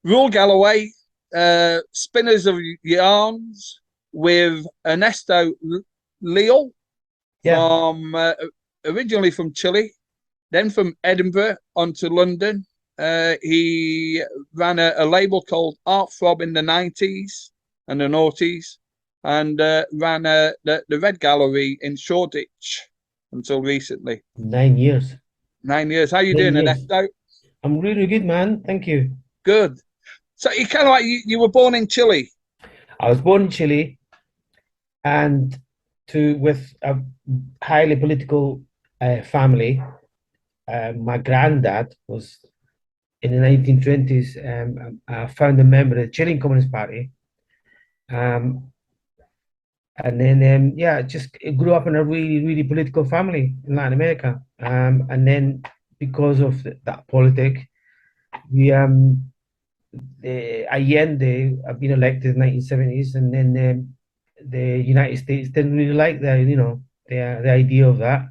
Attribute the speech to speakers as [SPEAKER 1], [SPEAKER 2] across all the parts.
[SPEAKER 1] Royal Galloway, Spinners of Yarns with Ernesto Leal
[SPEAKER 2] Yeah,
[SPEAKER 1] from originally from Chile, then from Edinburgh on to London. He ran a label called Arthrob in the 90s and the noughties, and ran the Red Gallery in Shoreditch until recently.
[SPEAKER 2] 9 years.
[SPEAKER 1] 9 years. How you doing,
[SPEAKER 2] 9 years.
[SPEAKER 1] Ernesto?
[SPEAKER 2] I'm really good, man. Thank you.
[SPEAKER 1] Good. So you kind of like you were born in Chile.
[SPEAKER 2] I was born in Chile and to with a highly political family. My granddad was in the 1920s a founder member of the Chilean Communist Party. Um, and then, yeah, just grew up in a really, really political family in Latin America. And then because of that politic, we Allende had been elected in the 1970s, and then the United States didn't really like the idea of that,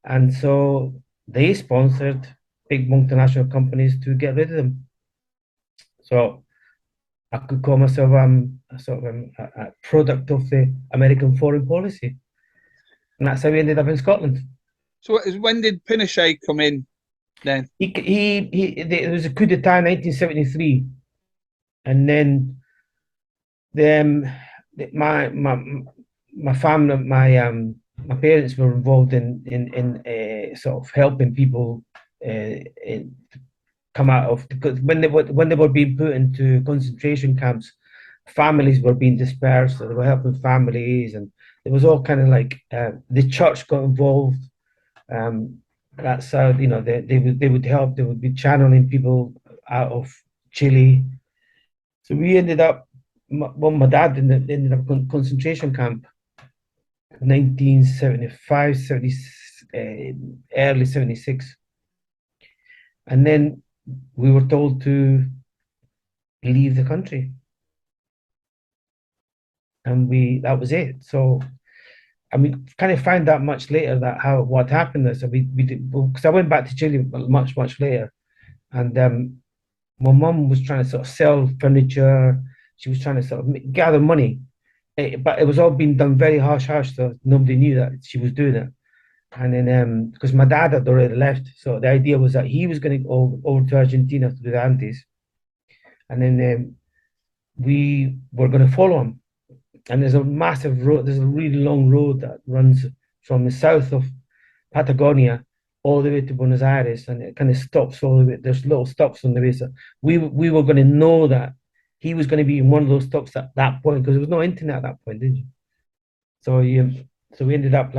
[SPEAKER 2] and so they sponsored big multinational companies to get rid of them. So I could call myself a sort of a product of the American foreign policy, and that's how we ended up in Scotland.
[SPEAKER 1] So when did Pinochet come in then?
[SPEAKER 2] There was a coup d'état in 1973, and then the, my family, my parents were involved in sort of helping people come out of, because when they were being put into concentration camps, families were being dispersed, so they were helping families, and it was all kind of like the church got involved. That's how they would help. They would be channeling people out of Chile. So we ended up, my dad ended up in concentration camp, 1975, early 76. And then we were told to leave the country. And that was it. So, I mean, kind of found out much later that what happened is that we did, because I went back to Chile much, much later. And my mum was trying to sort of sell furniture. She was trying to sort of gather money. But it was all being done very hush, so nobody knew that she was doing it. And then, because my dad had already left, so the idea was that he was going to go over to Argentina to do the Andes, and then we were going to follow him. And there's a massive road, there's a really long road that runs from the south of Patagonia all the way to Buenos Aires, and it kind of stops all the way. There's little stops on the way, so we were going to know that he was going to be in one of those stops at that point, because there was no internet at that point, did you? So we ended up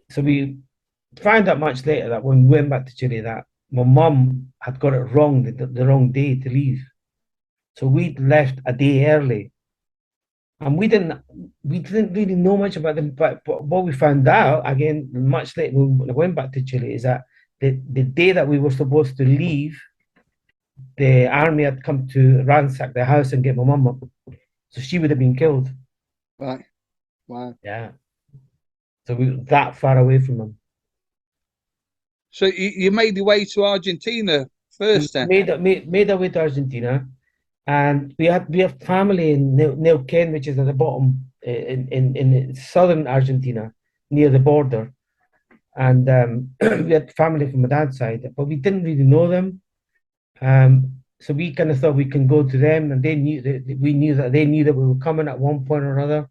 [SPEAKER 2] so we found out much later that when we went back to Chile that my mum had got it wrong, the wrong day to leave. So we left a day early, and we didn't really know much about them. But what we found out again much later when we went back to Chile is that the day that we were supposed to leave, the army had come to ransack the house and get my mum up, so she would have been killed.
[SPEAKER 1] Right. Wow.
[SPEAKER 2] Yeah. So we were that far away from them.
[SPEAKER 1] So you made your way to Argentina first, then?
[SPEAKER 2] Made our way to Argentina, and we have family in Neuquén, which is at the bottom in southern Argentina, near the border. And we had family from my dad's side, but we didn't really know them. So we kind of thought we can go to them, and they knew that we knew that they knew that we were coming at one point or another.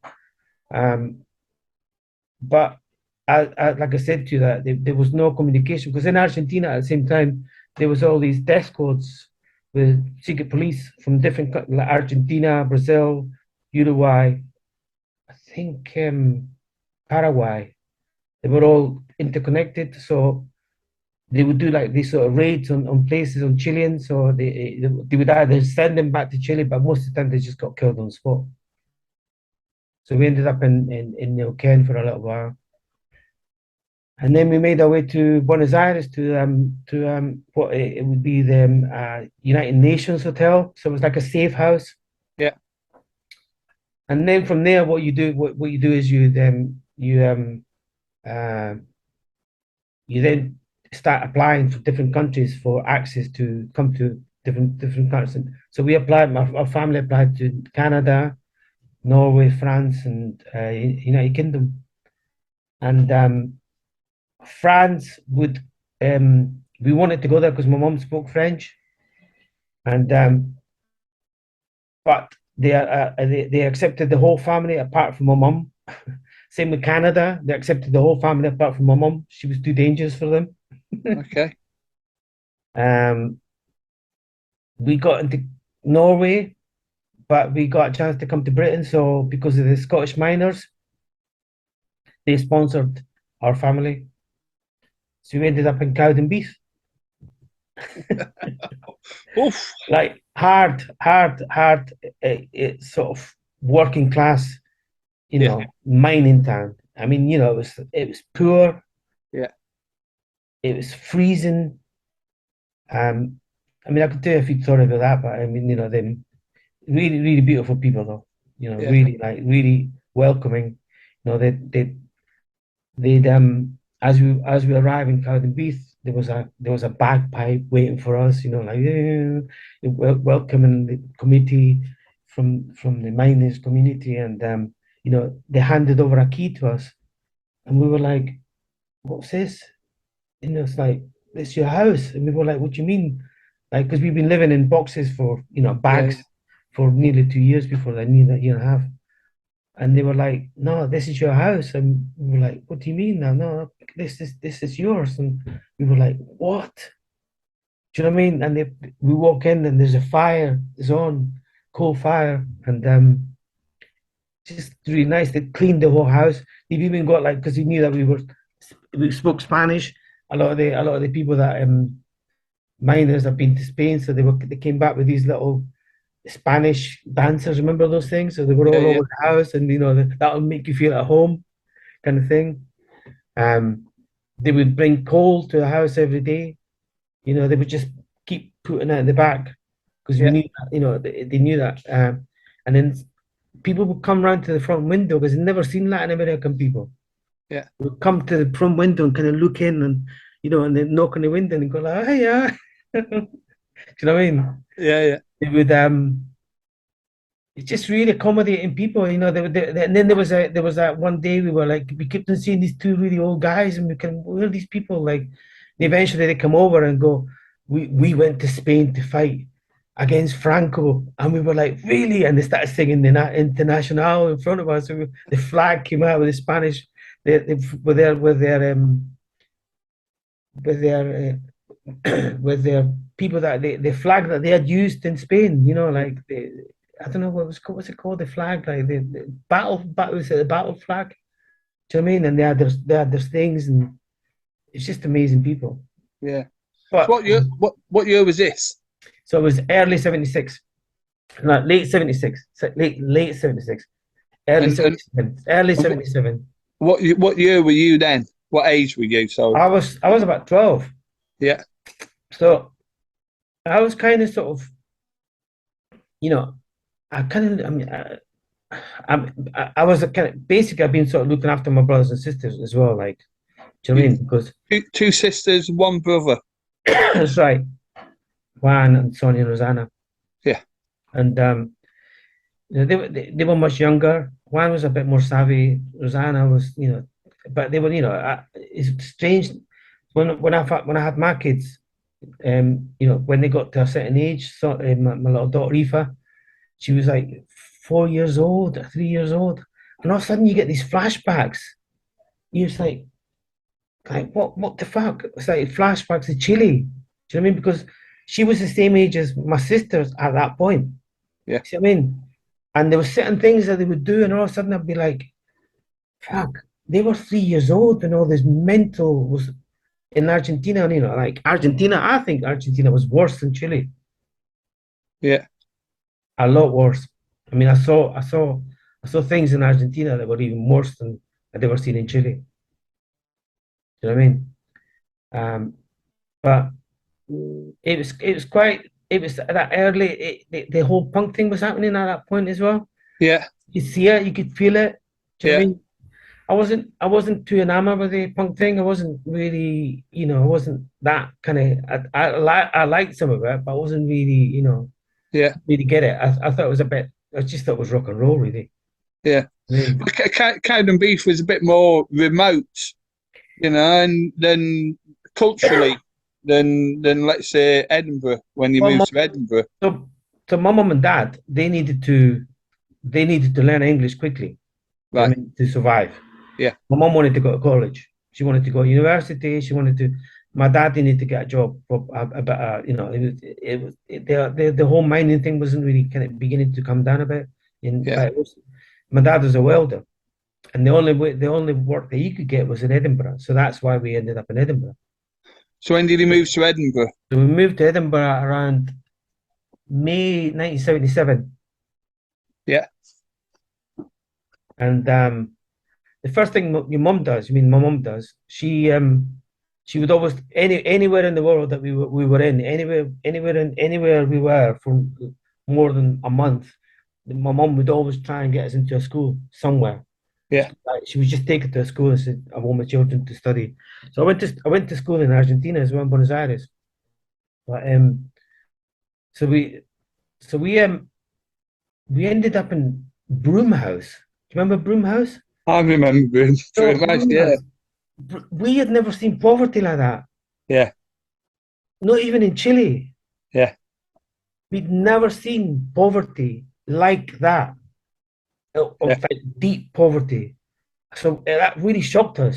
[SPEAKER 2] But like I said to you, that there was no communication, because in Argentina at the same time there was all these death codes with secret police from different like Argentina, Brazil, Uruguay, I think Paraguay. They were all interconnected, so they would do like these sort of raids on places on Chileans. So they would either send them back to Chile, but most of the time they just got killed on the spot. So we ended up in Neuquén for a little while. And then we made our way to Buenos Aires to what it would be the United Nations Hotel. So it was like a safe house.
[SPEAKER 1] Yeah.
[SPEAKER 2] And then from there, what you do is you then start applying for different countries for access to come to different countries. So we applied. Our family applied to Canada, Norway, France, and United Kingdom. And France would. We wanted to go there because my mom spoke French, and but they accepted the whole family apart from my mum. Same with Canada, they accepted the whole family apart from my mum. She was too dangerous for them.
[SPEAKER 1] Okay.
[SPEAKER 2] We got into Norway, but we got a chance to come to Britain. So because of the Scottish miners, they sponsored our family. So we ended up in Cowdenbeath.
[SPEAKER 1] Oof.
[SPEAKER 2] Like hard, sort of working class, mining town. I mean, it was poor.
[SPEAKER 1] Yeah.
[SPEAKER 2] It was freezing. I mean, I could tell you a few stories about that, but I mean, them really, really beautiful people, though. Really welcoming. They'd as we arrived in Cowdenbeath, there was a bagpipe waiting for us, welcoming the committee from the miners community, and they handed over a key to us, and we were like, "What's this?" It's like, "It's your house," and we were like, "What do you mean?" Like, because we've been living in boxes for bags for nearly 2 years before that, nearly a year and a half. And they were like, "No, this is your house." And we were like, "What do you mean now? No, this is yours." And we were like, "What?" Do you know what I mean? And we walk in and there's a fire, it's on, coal fire, and just really nice. They cleaned the whole house. They've even got, like, because they knew that we spoke Spanish. A lot of the people that miners have been to Spain, so they came back with these little Spanish dancers, remember those things? So they were all over the house, and that'll make you feel at home, kind of thing. They would bring coal to the house every day. They would just keep putting it in the back because we knew that, they knew that. And then people would come round to the front window because they'd never seen Latin American people.
[SPEAKER 1] Yeah,
[SPEAKER 2] They would come to the front window and kind of look in, and and then knock on the window and go like, "Hey, yeah." Do you know what I mean?
[SPEAKER 1] Yeah.
[SPEAKER 2] They would it's just really accommodating people, and then there was that one day we kept on seeing these two really old guys, and where are these people? Like, eventually they come over and go, we went to Spain to fight against Franco, and we were like, "Really?" And they started singing the International in front of us. So the flag came out with the Spanish, with their with their people, that the flag that they had used in Spain, like I don't know what's it called, the flag, like the was it the battle flag? Do you know what I mean? And they had their things, and it's just amazing people.
[SPEAKER 1] Yeah.
[SPEAKER 2] But
[SPEAKER 1] what year was this?
[SPEAKER 2] so it was early 76, no, late 76, late 76, early
[SPEAKER 1] And
[SPEAKER 2] 77, early 77.
[SPEAKER 1] What year were you then? What age were you? So
[SPEAKER 2] I was about 12.
[SPEAKER 1] yeah.
[SPEAKER 2] So I was kind of sort of, I was kind of basically, I've been sort of looking after my brothers and sisters as well, like, do you know what I mean? Because
[SPEAKER 1] Two sisters, one brother.
[SPEAKER 2] that's right, Juan and Sonia and Rosanna.
[SPEAKER 1] Yeah.
[SPEAKER 2] And they were much younger. Juan was a bit more savvy. Rosanna was, but they were, it's strange when I had my kids. When they got to a certain age, so my little daughter Aoife, she was like 4 years old, 3 years old, and all of a sudden you get these flashbacks. You're just like what the fuck? It's like flashbacks to Chile. Do you know what I mean? Because she was the same age as my sisters at that point.
[SPEAKER 1] Yeah.
[SPEAKER 2] See what I mean? And there were certain things that they would do, and all of a sudden I'd be like, fuck, they were 3 years old, and all this mental was in Argentina. And, like Argentina, I think Argentina was worse than Chile.
[SPEAKER 1] Yeah.
[SPEAKER 2] A lot worse. I mean, I saw things in Argentina that were even worse than I'd ever seen in Chile. You know what I mean? But it was that early. The whole punk thing was happening at that point as well.
[SPEAKER 1] Yeah.
[SPEAKER 2] You see it, you could feel it. Do you know what I mean? I wasn't too enamored with the punk thing. I wasn't really, I wasn't that kind of. I liked some of it, but I wasn't really,
[SPEAKER 1] Yeah,
[SPEAKER 2] really get it. I thought it was a bit. I just thought it was rock and roll, really.
[SPEAKER 1] yeah.
[SPEAKER 2] I mean,
[SPEAKER 1] Cowden and Beef was a bit more remote, and then culturally than let's say Edinburgh when you
[SPEAKER 2] well,
[SPEAKER 1] move to Edinburgh.
[SPEAKER 2] so so my mom and dad they needed to learn English quickly. I
[SPEAKER 1] Right.
[SPEAKER 2] mean, to survive.
[SPEAKER 1] Yeah.
[SPEAKER 2] My mom wanted to go to college. She wanted to go to university. She wanted to. My dad needed to get a job. For a bit, the whole mining thing wasn't really kind of beginning to come down a bit.
[SPEAKER 1] Yeah.
[SPEAKER 2] But my dad was a welder, and the only work that he could get was in Edinburgh. So that's why we ended up in Edinburgh.
[SPEAKER 1] So when did he move to Edinburgh?
[SPEAKER 2] So we moved to Edinburgh around May 1977,
[SPEAKER 1] Yeah.
[SPEAKER 2] and the first thing your mum does, I mean, my mum does, she would always anywhere in the world that we were in, anywhere we were for more than a month, my mum would always try and get us into a school somewhere.
[SPEAKER 1] Yeah.
[SPEAKER 2] Like, she would just take it to a school and said, "I want my children to study." So I went to school in Argentina as well, in Buenos Aires. But so we ended up in Broomhouse. Do you remember Broomhouse?
[SPEAKER 1] I remember him
[SPEAKER 2] So
[SPEAKER 1] very much. Yeah.
[SPEAKER 2] we had never seen poverty like that.
[SPEAKER 1] Yeah.
[SPEAKER 2] Not even in Chile.
[SPEAKER 1] Yeah.
[SPEAKER 2] We'd never seen poverty like that.
[SPEAKER 1] Yeah.
[SPEAKER 2] Of like deep poverty. So that really shocked us.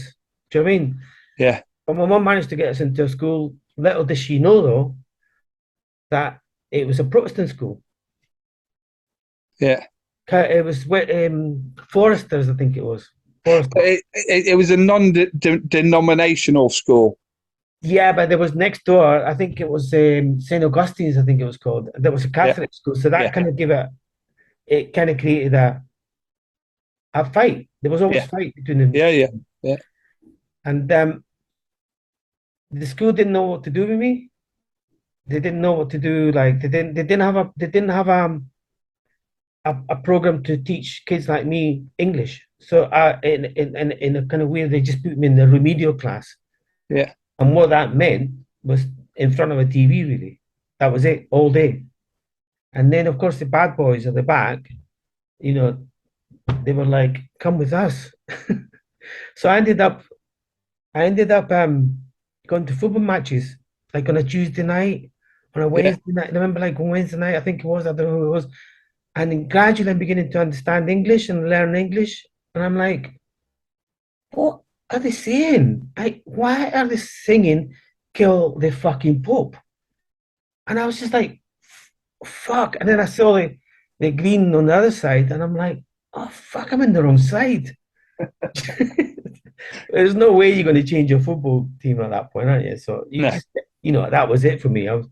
[SPEAKER 2] Do you know what I mean?
[SPEAKER 1] Yeah.
[SPEAKER 2] But my mum managed to get us into a school. Little did she know, though, that it was a Protestant school.
[SPEAKER 1] Yeah.
[SPEAKER 2] It was with Foresters, I think it was. Foresters.
[SPEAKER 1] It was a non-denominational school.
[SPEAKER 2] Yeah, but there was next door, I think it was St. Augustine's, I think it was called. That was a Catholic school. So that
[SPEAKER 1] Yeah.
[SPEAKER 2] kind of it kind of created a fight. There was always
[SPEAKER 1] Yeah.
[SPEAKER 2] fight between them.
[SPEAKER 1] Yeah.
[SPEAKER 2] And the school didn't know what to do with me. They didn't know what to do. Like they didn't have a program to teach kids like me English. So in a kind of way, they just put me in the remedial class.
[SPEAKER 1] Yeah.
[SPEAKER 2] And what that meant was in front of a TV, really. That was it, all day. And then, of course, the bad boys at the back, they were like, "Come with us." So I ended up going to football matches, like on a Tuesday night, on a
[SPEAKER 1] Yeah.
[SPEAKER 2] Wednesday night. I remember, like, on Wednesday night, I think it was, I don't know who it was. And then gradually I'm beginning to understand English and learn English. And I'm like, what are they saying? Why are they singing "Kill the fucking Pope"? And I was just like, fuck. And then I saw the green on the other side, and I'm like, oh fuck, I'm in the wrong side. There's no way you're going to change your football team at that point, aren't you? So
[SPEAKER 1] No.
[SPEAKER 2] that was it for me. I was,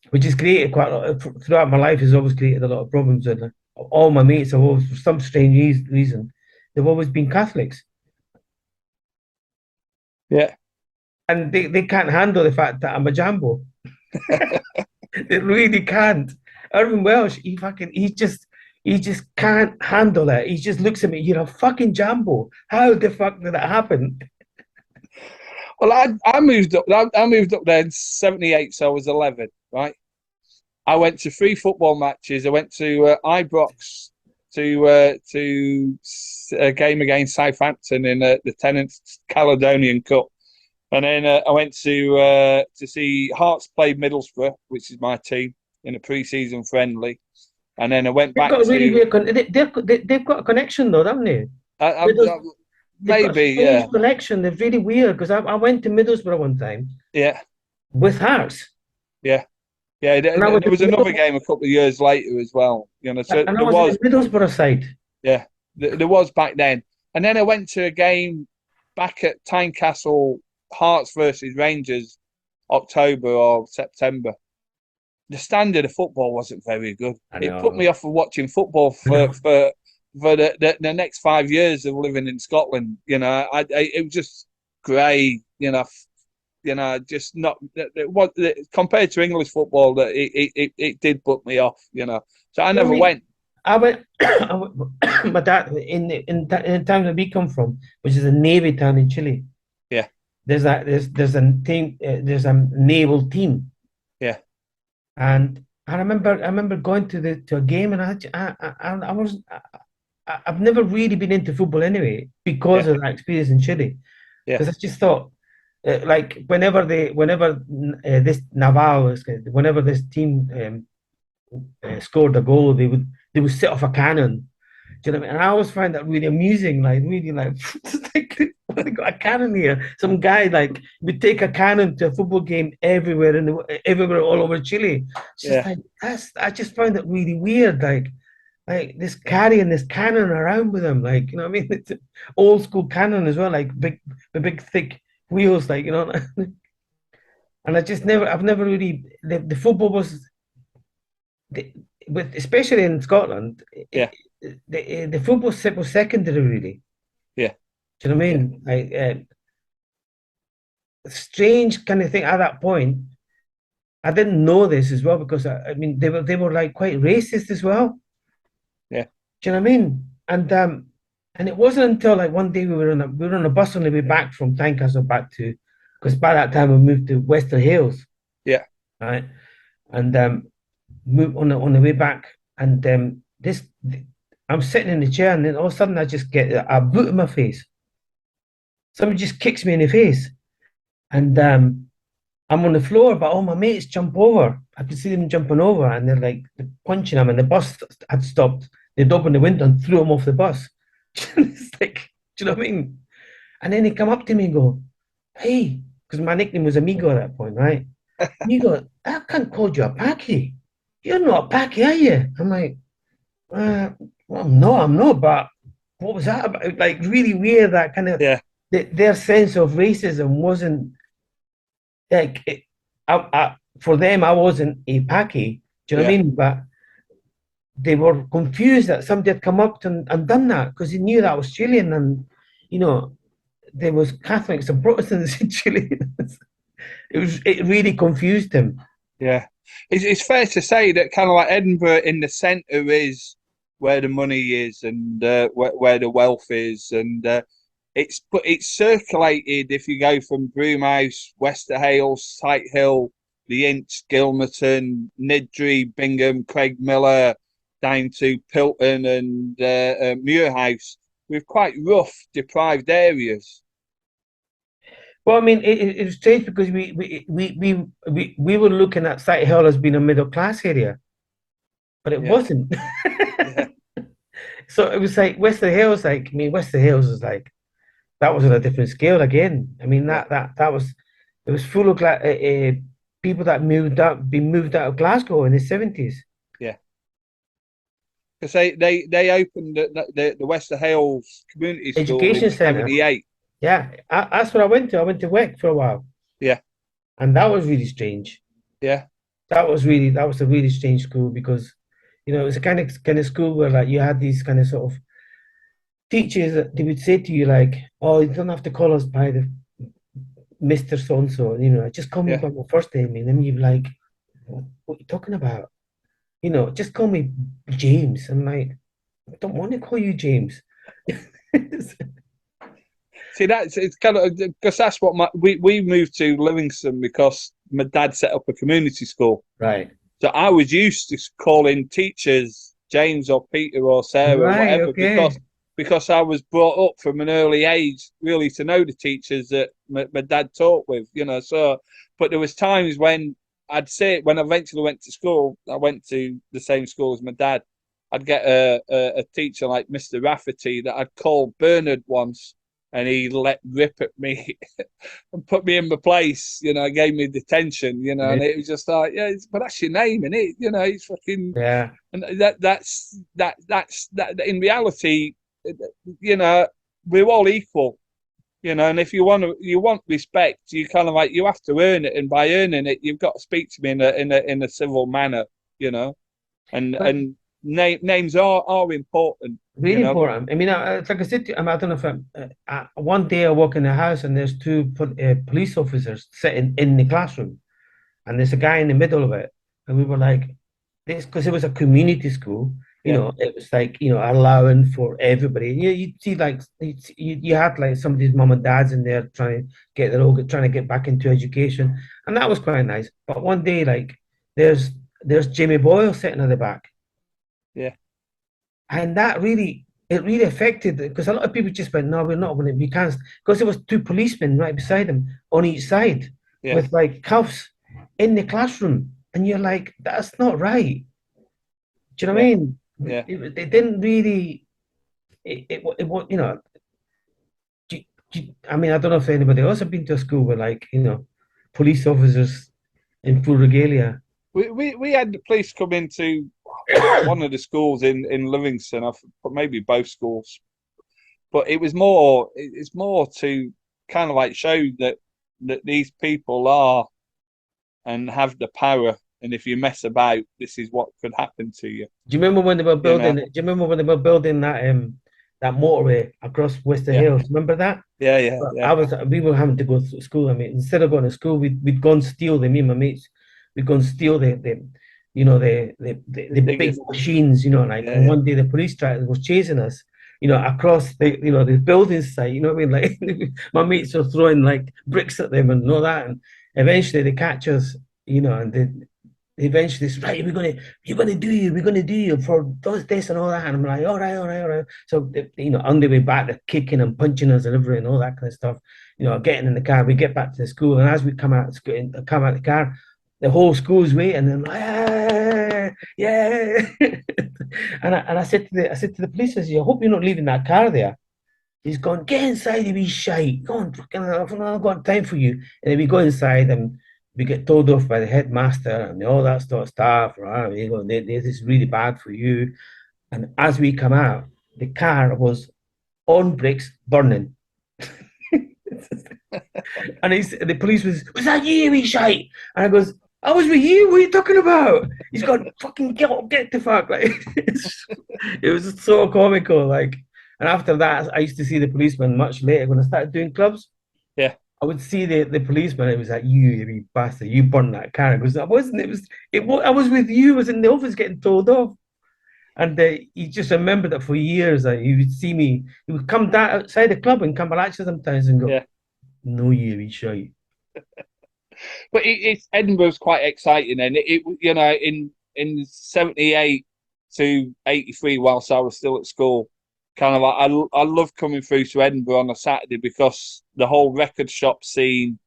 [SPEAKER 2] which has created quite a lot throughout my life. Has always created a lot of problems. And all my mates have always, for some strange reason, they've always been Catholics.
[SPEAKER 1] Yeah.
[SPEAKER 2] And they can't handle the fact that I'm a jambo. They really can't. Irvin Welsh, he just can't handle it. He just looks at me, "You're a fucking jambo. How the fuck did that happen?"
[SPEAKER 1] Well, I moved up. I moved up there in '78, so I was 11. Right. I went to 3 football matches. I went to Ibrox to a game against Southampton in the Tenants Caledonian Cup, and then I went to see Hearts play Middlesbrough, which is my team, in a pre-season friendly, and then I went
[SPEAKER 2] They've
[SPEAKER 1] back
[SPEAKER 2] got a really
[SPEAKER 1] to
[SPEAKER 2] weird they've got a connection though, haven't they? They've got a
[SPEAKER 1] maybe
[SPEAKER 2] strange connection. They're really weird because I went to Middlesbrough one time
[SPEAKER 1] yeah
[SPEAKER 2] with Hearts.
[SPEAKER 1] yeah. Yeah,
[SPEAKER 2] And I
[SPEAKER 1] there
[SPEAKER 2] was
[SPEAKER 1] was
[SPEAKER 2] in
[SPEAKER 1] another game a couple of years later as well. So
[SPEAKER 2] and I
[SPEAKER 1] there
[SPEAKER 2] was in
[SPEAKER 1] was,
[SPEAKER 2] the Middlesbrough side.
[SPEAKER 1] yeah, there was back then. And then I went to a game back at Tynecastle, Hearts versus Rangers, October or September. The standard of football wasn't very good. It put me off of watching football for the next 5 years of living in Scotland. It was just grey. Just not compared to English football. That it did put me off. So I never went.
[SPEAKER 2] I went, my dad in the town that we come from, which is a navy town in Chile.
[SPEAKER 1] Yeah.
[SPEAKER 2] There's a team, there's a naval team,
[SPEAKER 1] Yeah.
[SPEAKER 2] and I remember going to a game, and I was I've never really been into football anyway because
[SPEAKER 1] Yeah.
[SPEAKER 2] of that experience in Chile.
[SPEAKER 1] Yeah.
[SPEAKER 2] Because I just thought, like whenever this Naval whenever this team scored a goal, they would set off a cannon. Do you know what I mean? And I always find that really amusing, like really like, like they got a cannon here. Some guy like would take a cannon to a football game everywhere everywhere all over Chile. It's just
[SPEAKER 1] Yeah.
[SPEAKER 2] like I just find it really weird, like this carrying this cannon around with him, like you know what I mean? It's an old school cannon as well, like big thick wheels, like you know. And I've never really the football was the, with especially in Scotland,
[SPEAKER 1] Yeah.
[SPEAKER 2] the football set was secondary really.
[SPEAKER 1] Yeah.
[SPEAKER 2] Do you know what I
[SPEAKER 1] Yeah.
[SPEAKER 2] mean? Like strange kind of thing at that point. I didn't know this as well because I mean they were like quite racist as well.
[SPEAKER 1] Yeah.
[SPEAKER 2] Do you know what I mean? And it wasn't until like one day we were on a bus on the way back from Tynecastle back to because by that time we moved to Western Hales,
[SPEAKER 1] Yeah.
[SPEAKER 2] right? And moved on the way back, and this I'm sitting in the chair, and then all of a sudden I just get a boot in my face. Somebody just kicks me in the face, and I'm on the floor, but all my mates jump over. I could see them jumping over, and they're punching him, and the bus had stopped. They'd opened the window and threw him off the bus. It's like, do you know what I mean? And then they come up to me and go, "Hey," because my nickname was Amigo at that point, right? Amigo, I can't call you a Packy. You're not a Packy, are you? I'm like, well, I'm not, but what was that about? Like, really weird, that kind of,
[SPEAKER 1] Yeah.
[SPEAKER 2] their sense of racism wasn't like, for them, I wasn't a Packy. Do you know what I
[SPEAKER 1] Yeah.
[SPEAKER 2] mean? But they were confused that somebody had come up and done that because he knew that I was Chilean and, you know, there was Catholics and Protestants in Chile. It really confused him.
[SPEAKER 1] Yeah. It's fair to say that kind of like Edinburgh in the centre is where the money is and where the wealth is, and it's circulated if you go from Broomhouse, Westerhale, Sighthill, the Inch, Gilmerton, Niddry, Bingham, Craigmillar, down to Pilton and Muirhouse, with quite rough, deprived areas.
[SPEAKER 2] Well, I mean, it was strange because we were looking at Sighthill as being a middle class area, but it
[SPEAKER 1] Yeah.
[SPEAKER 2] wasn't.
[SPEAKER 1] Yeah.
[SPEAKER 2] So it was like Western Hills, like I mean, Western Hills is like that was on a different scale again. I mean,
[SPEAKER 1] Yeah.
[SPEAKER 2] that was it was full of people that been moved out of Glasgow in the 70s.
[SPEAKER 1] Yeah. Because they opened the Wester Hales Community School
[SPEAKER 2] Education
[SPEAKER 1] in
[SPEAKER 2] centre.
[SPEAKER 1] '78.
[SPEAKER 2] Yeah, that's what I went to. I went to WEC for a while.
[SPEAKER 1] Yeah.
[SPEAKER 2] And that was really strange.
[SPEAKER 1] Yeah.
[SPEAKER 2] That was a really strange school because, you know, it was a kind of school where like you had these kind of sort of teachers that they would say to you like, "Oh, you don't have to call us by the Mr. So and so, you know, just call me
[SPEAKER 1] Yeah.
[SPEAKER 2] by my first name." And then you're like, "What are you talking about? You know, just call me James." I'm like, "I don't want to call you James."
[SPEAKER 1] See, it's kind of because that's what we moved to Livingston because my dad set up a community school.
[SPEAKER 2] Right.
[SPEAKER 1] So I was used to calling teachers James or Peter or Sarah or
[SPEAKER 2] Right.
[SPEAKER 1] whatever
[SPEAKER 2] Okay.
[SPEAKER 1] because I was brought up from an early age really to know the teachers that my dad taught with, you know. So, but there was times when I'd say when I eventually went to school, I went to the same school as my dad. I'd get a teacher like Mr. Rafferty that I'd call Bernard once, and he let rip at me and put me in my place, you know, gave me detention, you know,
[SPEAKER 2] Yeah.
[SPEAKER 1] and it was just like, yeah, but that's your name, isn't it? You know, it's fucking,
[SPEAKER 2] Yeah.
[SPEAKER 1] and that's in reality, you know, we're all equal, you know, and if you want respect, you kind of like, you have to earn it. And by earning it, you've got to speak to me in a civil manner, you know,
[SPEAKER 2] But
[SPEAKER 1] and names are important, you
[SPEAKER 2] really
[SPEAKER 1] know.
[SPEAKER 2] important. I mean, it's like I said, I don't know if one day I walk in the house and there's two police officers sitting in the classroom, and there's a guy in the middle of it, and we were like, this because it was a community school, It was like, allowing for everybody. You see, like, you had like somebody's mum and dads in there trying to get back into education, and that was quite nice. But one day, like, there's Jamie Boyle sitting at the back,
[SPEAKER 1] yeah,
[SPEAKER 2] and it really affected, because a lot of people just went, no, we're not going to, we can't, because there was two policemen right beside him on each side
[SPEAKER 1] yeah,
[SPEAKER 2] with like cuffs in the classroom, and you're like, that's not right. Do you know what I
[SPEAKER 1] yeah,
[SPEAKER 2] mean?
[SPEAKER 1] yeah.
[SPEAKER 2] It didn't really. It was, I mean, I don't know if anybody else have been to a school with, like, police officers in full regalia.
[SPEAKER 1] We had the police come into one of the schools in Livingston, maybe both schools, but it's more to kind of like show that these people are and have the power, and if you mess about, this is what could happen to you.
[SPEAKER 2] Do you remember when they were
[SPEAKER 1] You
[SPEAKER 2] building?
[SPEAKER 1] know?
[SPEAKER 2] Do you remember when they were building that motorway across Wester
[SPEAKER 1] Yeah,
[SPEAKER 2] Hills? Remember that?
[SPEAKER 1] yeah, yeah,
[SPEAKER 2] But
[SPEAKER 1] yeah.
[SPEAKER 2] we were having to go to school. I mean, instead of going to school, we'd go and steal me and my mates. We'd go and steal the
[SPEAKER 1] The
[SPEAKER 2] big
[SPEAKER 1] diggers.
[SPEAKER 2] machines, like.
[SPEAKER 1] Yeah,
[SPEAKER 2] And
[SPEAKER 1] yeah,
[SPEAKER 2] one day the police was chasing us, across the building site. You know what I mean? Like, my mates were throwing like bricks at them and all that. And eventually they catch us, and they eventually say, right, we're gonna do you for those this and all that. And I'm like, all right, all right, all right. So on the way back, they're kicking and punching us and everything, all that kind of stuff. Getting in the car, we get back to the school, and as we come out the car, the whole school's waiting, and like, yeah. And I said to the police, I said, I hope you're not leaving that car there. He's gone, get inside, you wee shite. Go on, fucking, I've not got time for you. And then we go inside and we get told off by the headmaster and all that sort of stuff. Right? This is really bad for you. And as we come out, the car was on bricks, burning. And the police was that you, wee shite? And I goes, I was with you. What are you talking about? He's gone, fucking get the fuck. Like, it was so comical. Like, and after that, I used to see the policeman much later when I started doing clubs.
[SPEAKER 1] yeah.
[SPEAKER 2] I would see the policeman. It was like, you bastard, you burned that car. Because I wasn't. I was with you. I was in the office getting told off. And he just remembered that for years. He would see me. He would come down outside the club in Cambalache sometimes and go,
[SPEAKER 1] Yeah.
[SPEAKER 2] "No, you shite."
[SPEAKER 1] But it's Edinburgh's quite exciting, and in 78 to 83, whilst I was still at school, kind of like I love coming through to Edinburgh on a Saturday because the whole record shop scene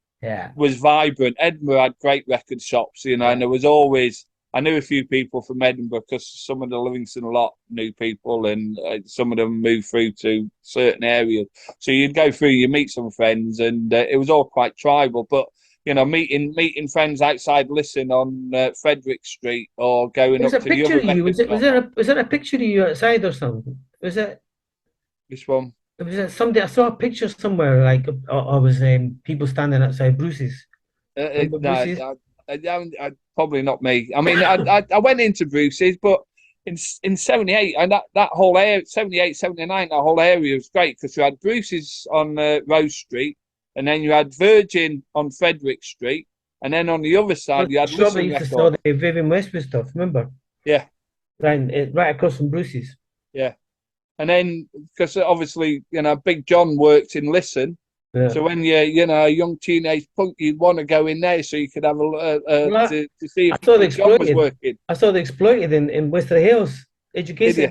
[SPEAKER 1] was vibrant. Edinburgh had great record shops, and there was always. I knew a few people from Edinburgh because some of the Livingston lot knew people, and some of them moved through to certain areas. So you'd go through, you meet some friends, and it was all quite tribal. But meeting friends outside Lisson on Frederick Street or going
[SPEAKER 2] There's
[SPEAKER 1] up
[SPEAKER 2] a
[SPEAKER 1] to the
[SPEAKER 2] picture
[SPEAKER 1] other
[SPEAKER 2] of you.
[SPEAKER 1] record shop.
[SPEAKER 2] Was it a picture of you outside or something? Was it?
[SPEAKER 1] Which one?
[SPEAKER 2] Was it somebody? I saw a picture somewhere. Like, I was people standing outside Bruce's. Remember
[SPEAKER 1] No,
[SPEAKER 2] Bruce's?
[SPEAKER 1] probably not me. I mean, I went into Bruce's, but in 78 and that whole area, 78, 79, that whole area was great because you had Bruce's on Rose Street, and then you had Virgin on Frederick Street, and then on the other side you had
[SPEAKER 2] Shop I
[SPEAKER 1] Listen
[SPEAKER 2] used to sell
[SPEAKER 1] Records.
[SPEAKER 2] the Vivian Westwood stuff. Remember?
[SPEAKER 1] Yeah,
[SPEAKER 2] Right across from Bruce's.
[SPEAKER 1] yeah. And then because obviously Big John worked in Listen.
[SPEAKER 2] Yeah.
[SPEAKER 1] So when you're a young teenage punk, you'd want to go in there so you could have to see if Big John was working.
[SPEAKER 2] I saw the Exploited in Wester Hills education.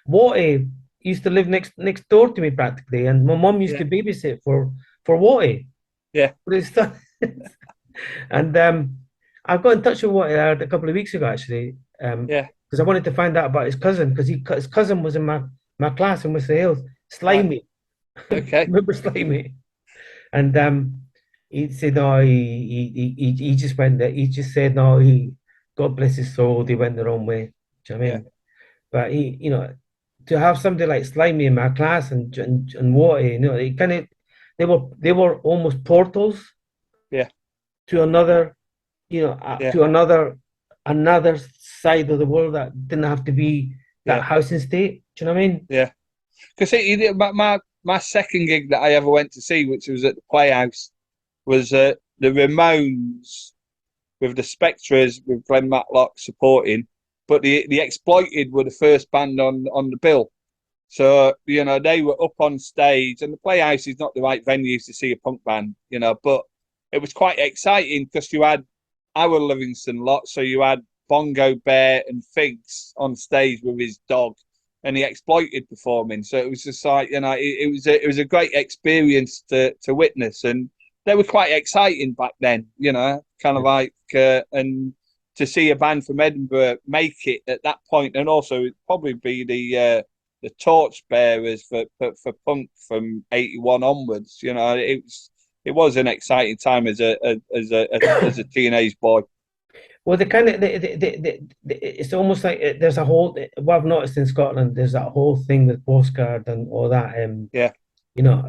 [SPEAKER 2] Watty used to live next door to me practically, and my mum used to babysit for Watty.
[SPEAKER 1] Yeah.
[SPEAKER 2] And I got in touch with Watty a couple of weeks ago actually. Because I wanted to find out about his cousin, because his cousin was in my class in Wester Hills. Slimy.
[SPEAKER 1] Okay.
[SPEAKER 2] Remember Slimy? And he said, no, he just went there. He just said, no, God bless his soul, they went the wrong way. Do you know what I mean? But to have somebody like Slimy in my class and Watty, they were almost portals.
[SPEAKER 1] Yeah.
[SPEAKER 2] To another, to another side of the world that didn't have to be that housing state. Do you know what I mean?
[SPEAKER 1] Yeah. Because my second gig that I ever went to see, which was at the Playhouse, was the Ramones with the Spectres with Glenn Matlock supporting. but the Exploited were the first band on the bill. So, they were up on stage, and the Playhouse is not the right venue to see a punk band, but it was quite exciting because you had our Livingston lot. So you had Bongo Bear and Figs on stage with his dog, and the Exploited performing. So it was just like, it was a great experience to witness, and they were quite exciting back then, kind of like, and to see a band from Edinburgh make it at that point, and also it'd probably be the torch bearers for punk from '81 onwards. It was an exciting time as a teenage boy.
[SPEAKER 2] Well, the kind of it's almost like there's a whole. What I've noticed in Scotland, there's that whole thing with postcard and all that.
[SPEAKER 1] Yeah,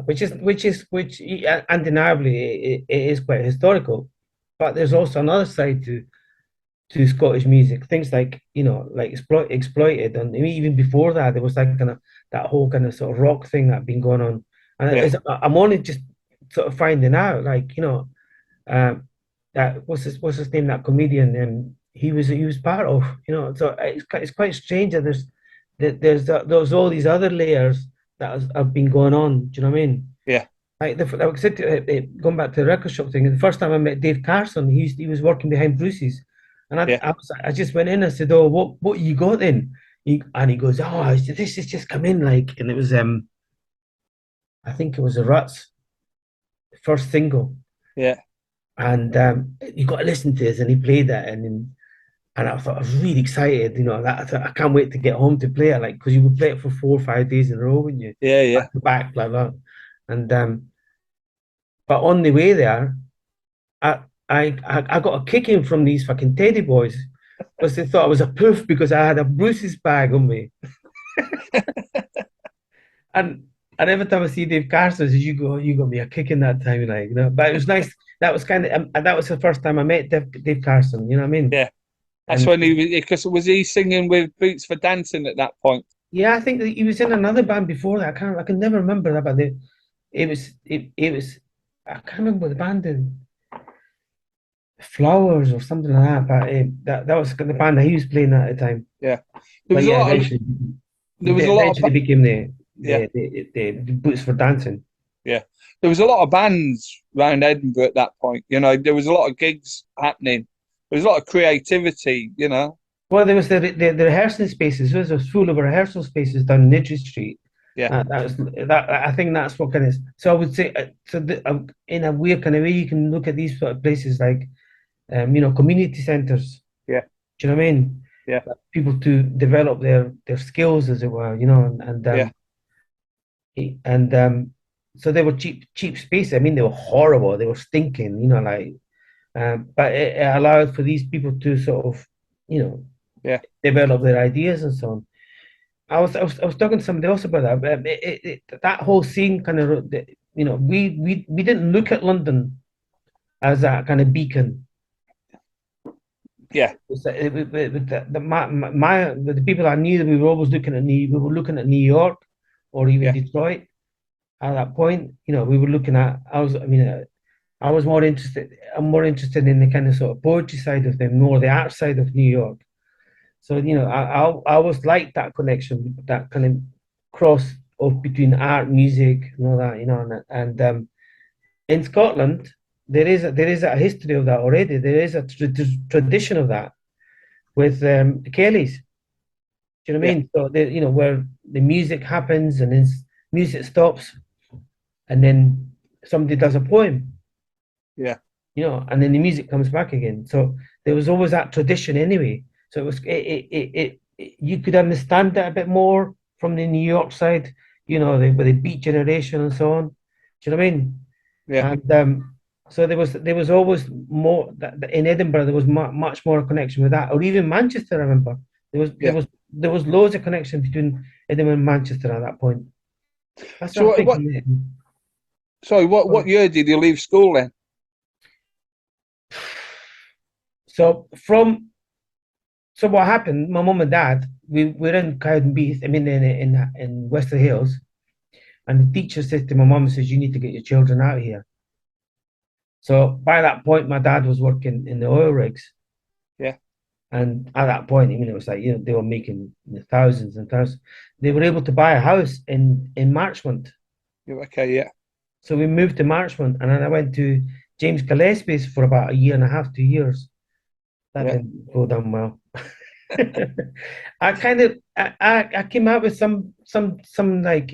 [SPEAKER 2] which undeniably it is quite historical, but there's also another side to Scottish music. Things like like exploited, and even before that, there was like kind of that whole kind of sort of rock thing that had been going on. And I'm only just sort of finding out, like that what's his name, that comedian, and he was part of, So it's quite strange that there's all these other layers that have been going on. Do you know what I mean?
[SPEAKER 1] Yeah.
[SPEAKER 2] Like going back to the record shop thing, the first time I met Dave Carson, he was working behind Bruce's. And I just went in and said, "Oh, what you got then?" And he goes, "Oh, this has just come in," like, and it was I think it was the Ruts' first single.
[SPEAKER 1] Yeah.
[SPEAKER 2] And you got to listen to this, and he played that, and I thought I was really excited, that I thought I can't wait to get home to play it, like, because you would play it for 4 or 5 days in a row, wouldn't you?
[SPEAKER 1] Yeah.
[SPEAKER 2] Back to back, blah blah. And but on the way there, I got a kicking from these fucking Teddy boys because they thought I was a poof because I had a Bruce's bag on me. and every time I see Dave Carson, says, you got me a kicking that time, like, But it was nice. That was kind of that was the first time I met Dave Carson. You know what I mean?
[SPEAKER 1] Yeah. That's when because was he singing with Boots for Dancing at that point?
[SPEAKER 2] Yeah, I think that he was in another band before that. I can never remember that, but it was I can't remember what the band did. Flowers or something like that, but that was the band that he was playing at the time.
[SPEAKER 1] Yeah, there was a lot
[SPEAKER 2] eventually became the Boots for Dancing.
[SPEAKER 1] Yeah, there was a lot of bands around Edinburgh at that point. There was a lot of gigs happening. There was a lot of creativity.
[SPEAKER 2] Well, there was the rehearsing spaces. There was full of rehearsal spaces down Nidri Street.
[SPEAKER 1] Yeah,
[SPEAKER 2] that. I think that's what kind of. So I would say, in a weird kind of way, you can look at these sort of places like, community centres.
[SPEAKER 1] Yeah.
[SPEAKER 2] Do you know what I mean?
[SPEAKER 1] Yeah.
[SPEAKER 2] People to develop their skills, as it were, so they were cheap space. I mean, they were horrible. They were stinking, but it allowed for these people to sort of, develop their ideas and so on. I was talking to somebody else about that. That whole scene kind of, we didn't look at London as a kind of beacon.
[SPEAKER 1] Yeah.
[SPEAKER 2] The people I knew, we were always looking at New York or even Detroit. At that point, we were looking at. I was more interested. I'm more interested in the kind of sort of poetry side of them, more the art side of New York. So I always liked that connection, that kind of cross of between art, music, and all that, and in Scotland. There is a history of that already. There is a tradition of that with the Kellys. Do you know what I mean? So where the music happens and then music stops, and then somebody does a poem.
[SPEAKER 1] Yeah.
[SPEAKER 2] And then the music comes back again. So there was always that tradition anyway. So it was you could understand that a bit more from the New York side. With the Beat Generation and so on. Do you know what I mean?
[SPEAKER 1] Yeah.
[SPEAKER 2] And so there was always more in Edinburgh. There was much more connection with that, or even Manchester. I remember there was loads of connection between Edinburgh and Manchester at that point. That's
[SPEAKER 1] what year did you leave school then?
[SPEAKER 2] So what happened? My mum and dad, we're in Cowdenbeath. I mean, in Wester Hales, and the teacher says to my mum, says, "You need to get your children out of here." So by that point, my dad was working in the oil rigs.
[SPEAKER 1] Yeah.
[SPEAKER 2] And at that point, I mean, it was like, they were making thousands and thousands. They were able to buy a house in Marchmont.
[SPEAKER 1] Okay, yeah.
[SPEAKER 2] So we moved to Marchmont, and then I went to James Gillespie's for about a year and a half, 2 years. That
[SPEAKER 1] Yeah.
[SPEAKER 2] didn't go down well. I kind of I came out with some like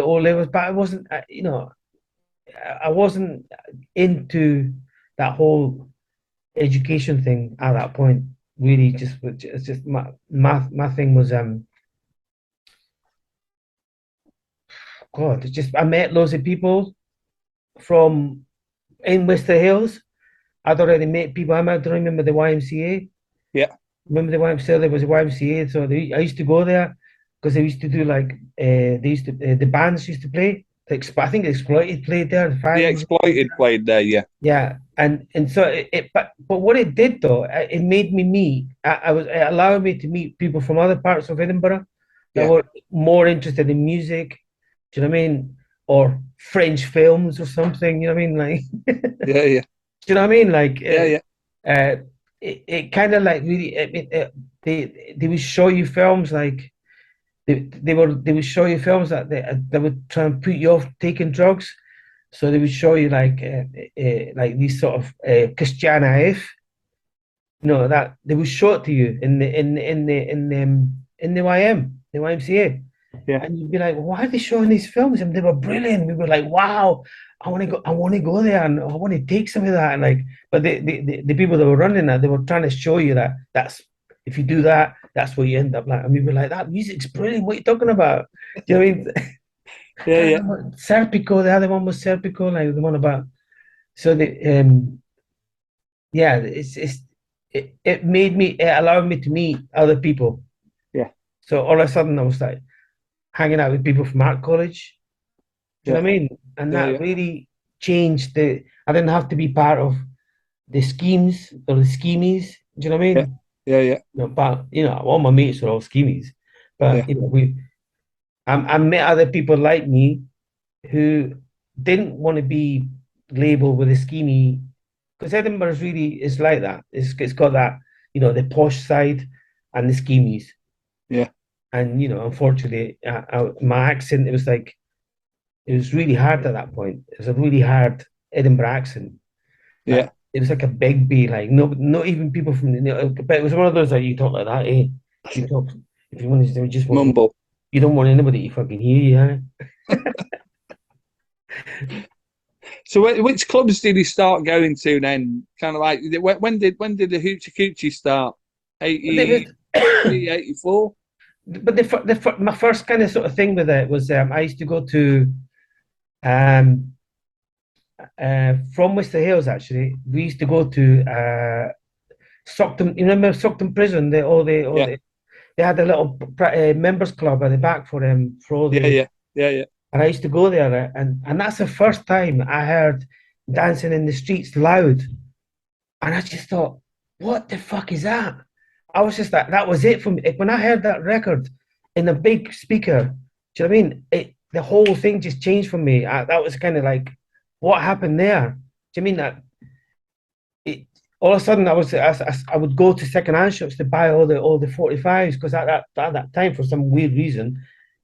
[SPEAKER 2] O levels, but I wasn't I wasn't into that whole education thing at that point. Really, it's just my thing was God. It's just I met loads of people from in Wester Hills. I'd already met people. I don't remember the YMCA.
[SPEAKER 1] Yeah.
[SPEAKER 2] Remember the YMCA? There was a YMCA, so I used to go there because they used to do like they used to the bands used to play. I think Exploited played there. The
[SPEAKER 1] The
[SPEAKER 2] Five,
[SPEAKER 1] Exploited played there, yeah.
[SPEAKER 2] yeah, and so but what it did though, it made me meet. It allowed me to meet people from other parts of Edinburgh that
[SPEAKER 1] Yeah.
[SPEAKER 2] were more interested in music. Do you know what I mean? Or French films or something. You know what I mean? Like,
[SPEAKER 1] Yeah, yeah.
[SPEAKER 2] do you know what I mean? Like,
[SPEAKER 1] Yeah, yeah.
[SPEAKER 2] uh, it kind of like really they would show you films like they would show you films that they would try and put you off taking drugs. So they would show you like these sort of Christiana F. That they would show it to you in the YMCA,
[SPEAKER 1] Yeah.
[SPEAKER 2] and you'd be like, why are they showing these films? And they were brilliant. We were like, wow, I want to go there, and I want to take some of that. And like, but the people that were running that, they were trying to show you that that's if you do that, that's what you end up like. And we were like, that music's brilliant. What are you talking about? Do you know what I mean?
[SPEAKER 1] Yeah, yeah.
[SPEAKER 2] Serpico, the other one was Serpico, like the one about. So yeah, it allowed me to meet other people.
[SPEAKER 1] Yeah.
[SPEAKER 2] So all of a sudden I was like hanging out with people from art college. Do you know
[SPEAKER 1] Yeah.
[SPEAKER 2] what I mean? And
[SPEAKER 1] Yeah,
[SPEAKER 2] that
[SPEAKER 1] yeah.
[SPEAKER 2] really changed I didn't have to be part of the schemes or the schemies. Do you know what I
[SPEAKER 1] Yeah.
[SPEAKER 2] mean?
[SPEAKER 1] Yeah, yeah.
[SPEAKER 2] But all my mates were all schemies.
[SPEAKER 1] Yeah.
[SPEAKER 2] But I met other people like me who didn't want to be labeled with a schemy because Edinburgh is like that. It's got that, the posh side and the schemies.
[SPEAKER 1] Yeah.
[SPEAKER 2] And unfortunately, my accent, it was really hard at that point. It was a really hard Edinburgh accent. Like
[SPEAKER 1] Yeah.
[SPEAKER 2] it was like a big B, like no, not even people from but it was one of those that you talk like that, eh? You talk if you want to just want
[SPEAKER 1] Mumble.
[SPEAKER 2] you don't want anybody to fucking hear you, eh?
[SPEAKER 1] So which clubs did he start going to then? Kind of like when did the Hoochie Coochie start?
[SPEAKER 2] But it
[SPEAKER 1] 83, 84?
[SPEAKER 2] but my first kind of sort of thing with it was I used to go to um from Worcester Hills actually. We used to go to Stockton. You remember Stockton Prison?
[SPEAKER 1] Yeah.
[SPEAKER 2] They had a little members club at the back for all
[SPEAKER 1] Yeah,
[SPEAKER 2] the.
[SPEAKER 1] yeah. Yeah, yeah.
[SPEAKER 2] And I used to go there, and that's the first time I heard dancing in the streets loud, and I just thought, what the fuck is that? I was just like, that was it for me. When I heard that record in a big speaker, do you know what I mean? The whole thing just changed for me. That was kind of like, what happened there? Do you mean that all of a sudden I would go to second-hand shops to buy all the 45s because at that time, for some weird reason,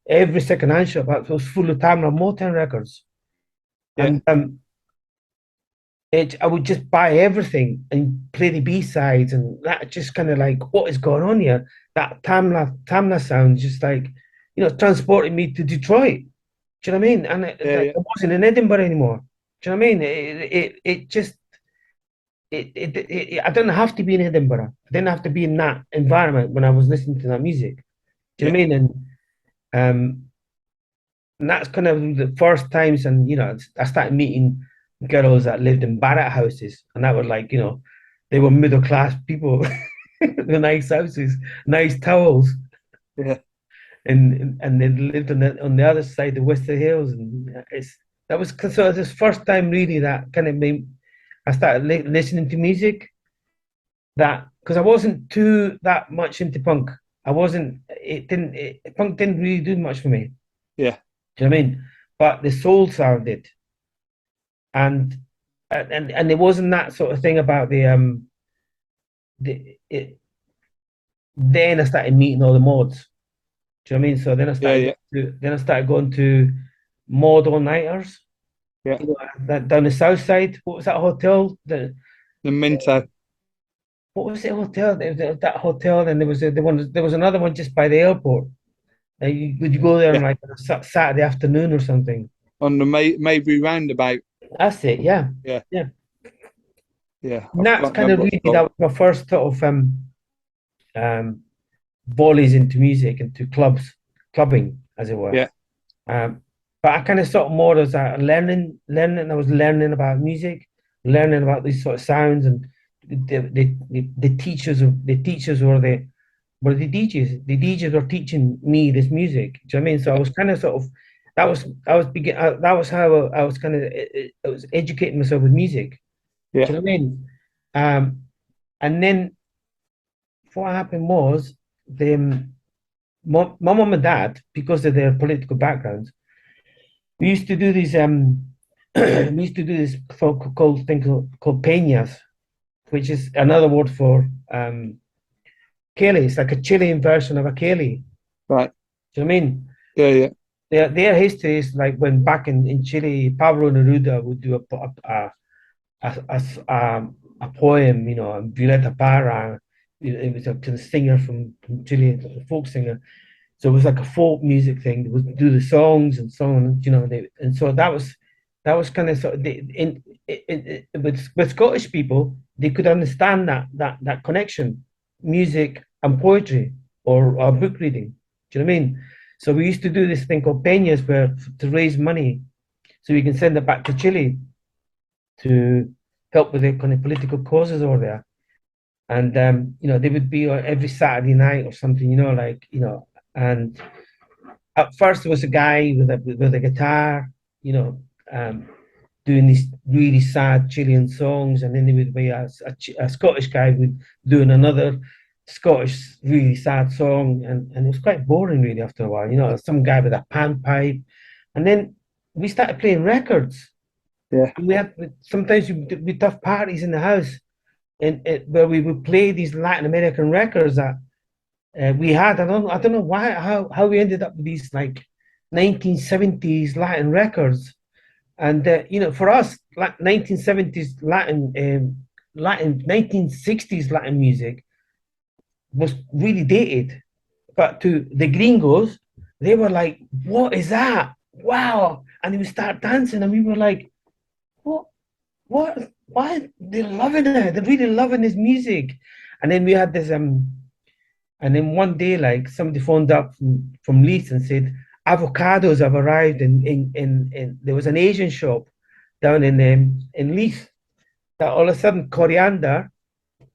[SPEAKER 2] every second-hand shop was full of Tamra Motown records.
[SPEAKER 1] Yeah.
[SPEAKER 2] And I would just buy everything and play the B-sides, and that just kind of like, what is going on here? That Tamla sound just like, transported me to Detroit. Do you know what I mean? And
[SPEAKER 1] Yeah, yeah.
[SPEAKER 2] I wasn't in Edinburgh anymore. Do you know what I mean? It just I didn't have to be in Edinburgh. I didn't have to be in that environment when I was listening to that music. Do you know
[SPEAKER 1] Yeah.
[SPEAKER 2] what I mean? Um, and that's kind of the first times, and I started meeting girls that lived in Barratt houses, and that were like, they were middle class people, the nice houses, nice towels,
[SPEAKER 1] Yeah.
[SPEAKER 2] and they lived on the other side of Wester Hills, and that was sort of this first time really that kind of made I started listening to music that because I wasn't too that much into punk. I wasn't. Punk didn't really do much for me.
[SPEAKER 1] Yeah.
[SPEAKER 2] Do you know what I mean? But the soul sound did, and there wasn't that sort of thing about the then I started meeting all the mods. Do you know what I mean? So
[SPEAKER 1] Yeah, yeah,
[SPEAKER 2] then I started going to mod all nighters.
[SPEAKER 1] yeah.
[SPEAKER 2] You know, that down the south side. What was that hotel?
[SPEAKER 1] The Minto.
[SPEAKER 2] What was the hotel? There was that hotel, and there was another one just by the airport. Would you go there on
[SPEAKER 1] Yeah,
[SPEAKER 2] like a Saturday afternoon or something?
[SPEAKER 1] on the Maybury roundabout.
[SPEAKER 2] That's it. Yeah,
[SPEAKER 1] Yeah,
[SPEAKER 2] yeah.
[SPEAKER 1] yeah. I
[SPEAKER 2] And that's
[SPEAKER 1] can't
[SPEAKER 2] kind of
[SPEAKER 1] remember what
[SPEAKER 2] really
[SPEAKER 1] it's called.
[SPEAKER 2] that was my first sort of um volleys into music, into clubbing, as it were.
[SPEAKER 1] Yeah,
[SPEAKER 2] Um, but I kind of sort of more as a learning. I was learning about music, learning about these sort of sounds, and the teachers were the DJs. The DJs were teaching me this music. Do you know what I mean? So I
[SPEAKER 1] yeah,
[SPEAKER 2] was kind of sort of that was how I was kind of I was educating myself with music. Do
[SPEAKER 1] yeah.
[SPEAKER 2] you know what I mean? Um, and then what happened was my mom and dad, because of their political backgrounds, we used to do these we used to do this called thing called peñas, which is another word for Kaylee. It's like a Chilean version of a Kaylee.
[SPEAKER 1] Right.
[SPEAKER 2] Do you know what I mean?
[SPEAKER 1] Yeah, yeah,
[SPEAKER 2] Their history is like when back in Chile, Pablo Neruda would do a poem, you know, and Violeta Parra, it was a kind of singer from Chile, a folk singer. So it was like a folk music thing. They would do the songs and so on, you know. And so that was kind of sort of with Scottish people, they could understand that connection, music and poetry or book reading. Do you know what I mean? So we used to do this thing called peñas, where to raise money so we can send it back to Chile to help with the kind of political causes over there. And you know, they would be every Saturday night or something, you know, like, you know. And at first there was a guy with a guitar, you know, doing these really sad Chilean songs, and then there would be a Scottish guy with doing another Scottish really sad song, and it was quite boring really after a while, you know, some guy with a panpipe. And then we started playing records.
[SPEAKER 1] yeah.
[SPEAKER 2] And we had sometimes we'd have parties in the house, and where we would play these Latin American records that we had. I don't know why how we ended up with these like 1970s Latin records. And you know, for us, like 1970s Latin 1960s Latin music was really dated. But to the gringos, they were like, "What is that? Wow!" And they would start dancing, and we were like, "What? What? Why? They're loving it. They're really loving this music." And then we had this and then one day, like somebody phoned up from Leeds and said, avocados have arrived in there was an Asian shop down in Leeds, that all of a sudden coriander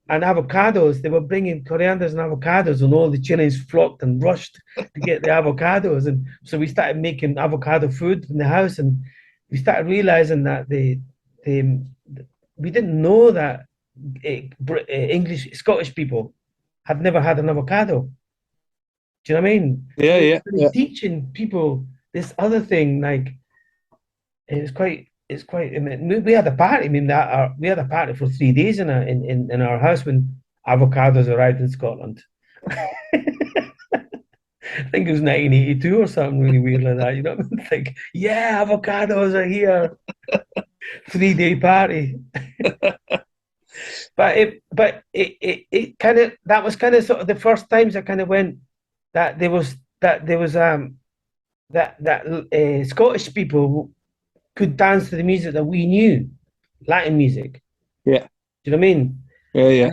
[SPEAKER 2] and avocados, they were bringing corianders and avocados, and all the Chileans flocked and rushed to get the avocados. And so we started making avocado food in the house, and we started realizing that the we didn't know that English Scottish people had never had an avocado. Do you know what I mean? So
[SPEAKER 1] Yeah,
[SPEAKER 2] we
[SPEAKER 1] yeah,
[SPEAKER 2] were
[SPEAKER 1] yeah.
[SPEAKER 2] teaching people this other thing, like it's quite. I mean, we had a party. I mean, we had a party for 3 days in our house when avocados arrived in Scotland. I think it was 1982 or something really weird like that. You know, like, yeah, avocados are here. 3 day party. It kind of, that was kind of sort of the first times I kind of went, that there was that Scottish people could dance to the music that we knew, Latin music.
[SPEAKER 1] Yeah,
[SPEAKER 2] Do you know what I mean?
[SPEAKER 1] yeah,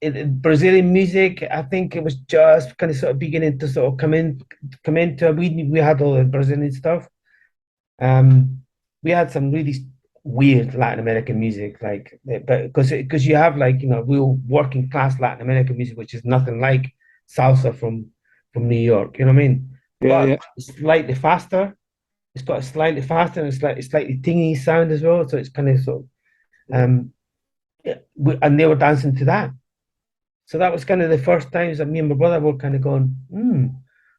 [SPEAKER 1] yeah,
[SPEAKER 2] Brazilian music, I think it was just kind of sort of beginning to sort of come into. We had all the Brazilian stuff. Um, we had some really weird Latin American music, like, but because you have, like, you know, real working class Latin American music, which is nothing like salsa from New York. You know what I mean?
[SPEAKER 1] yeah,
[SPEAKER 2] But
[SPEAKER 1] yeah,
[SPEAKER 2] it's slightly faster. It's got a slightly faster and slightly tingy sound as well. So it's kind of sort of yeah, and they were dancing to that. So that was kind of the first times that me and my brother were kind of going,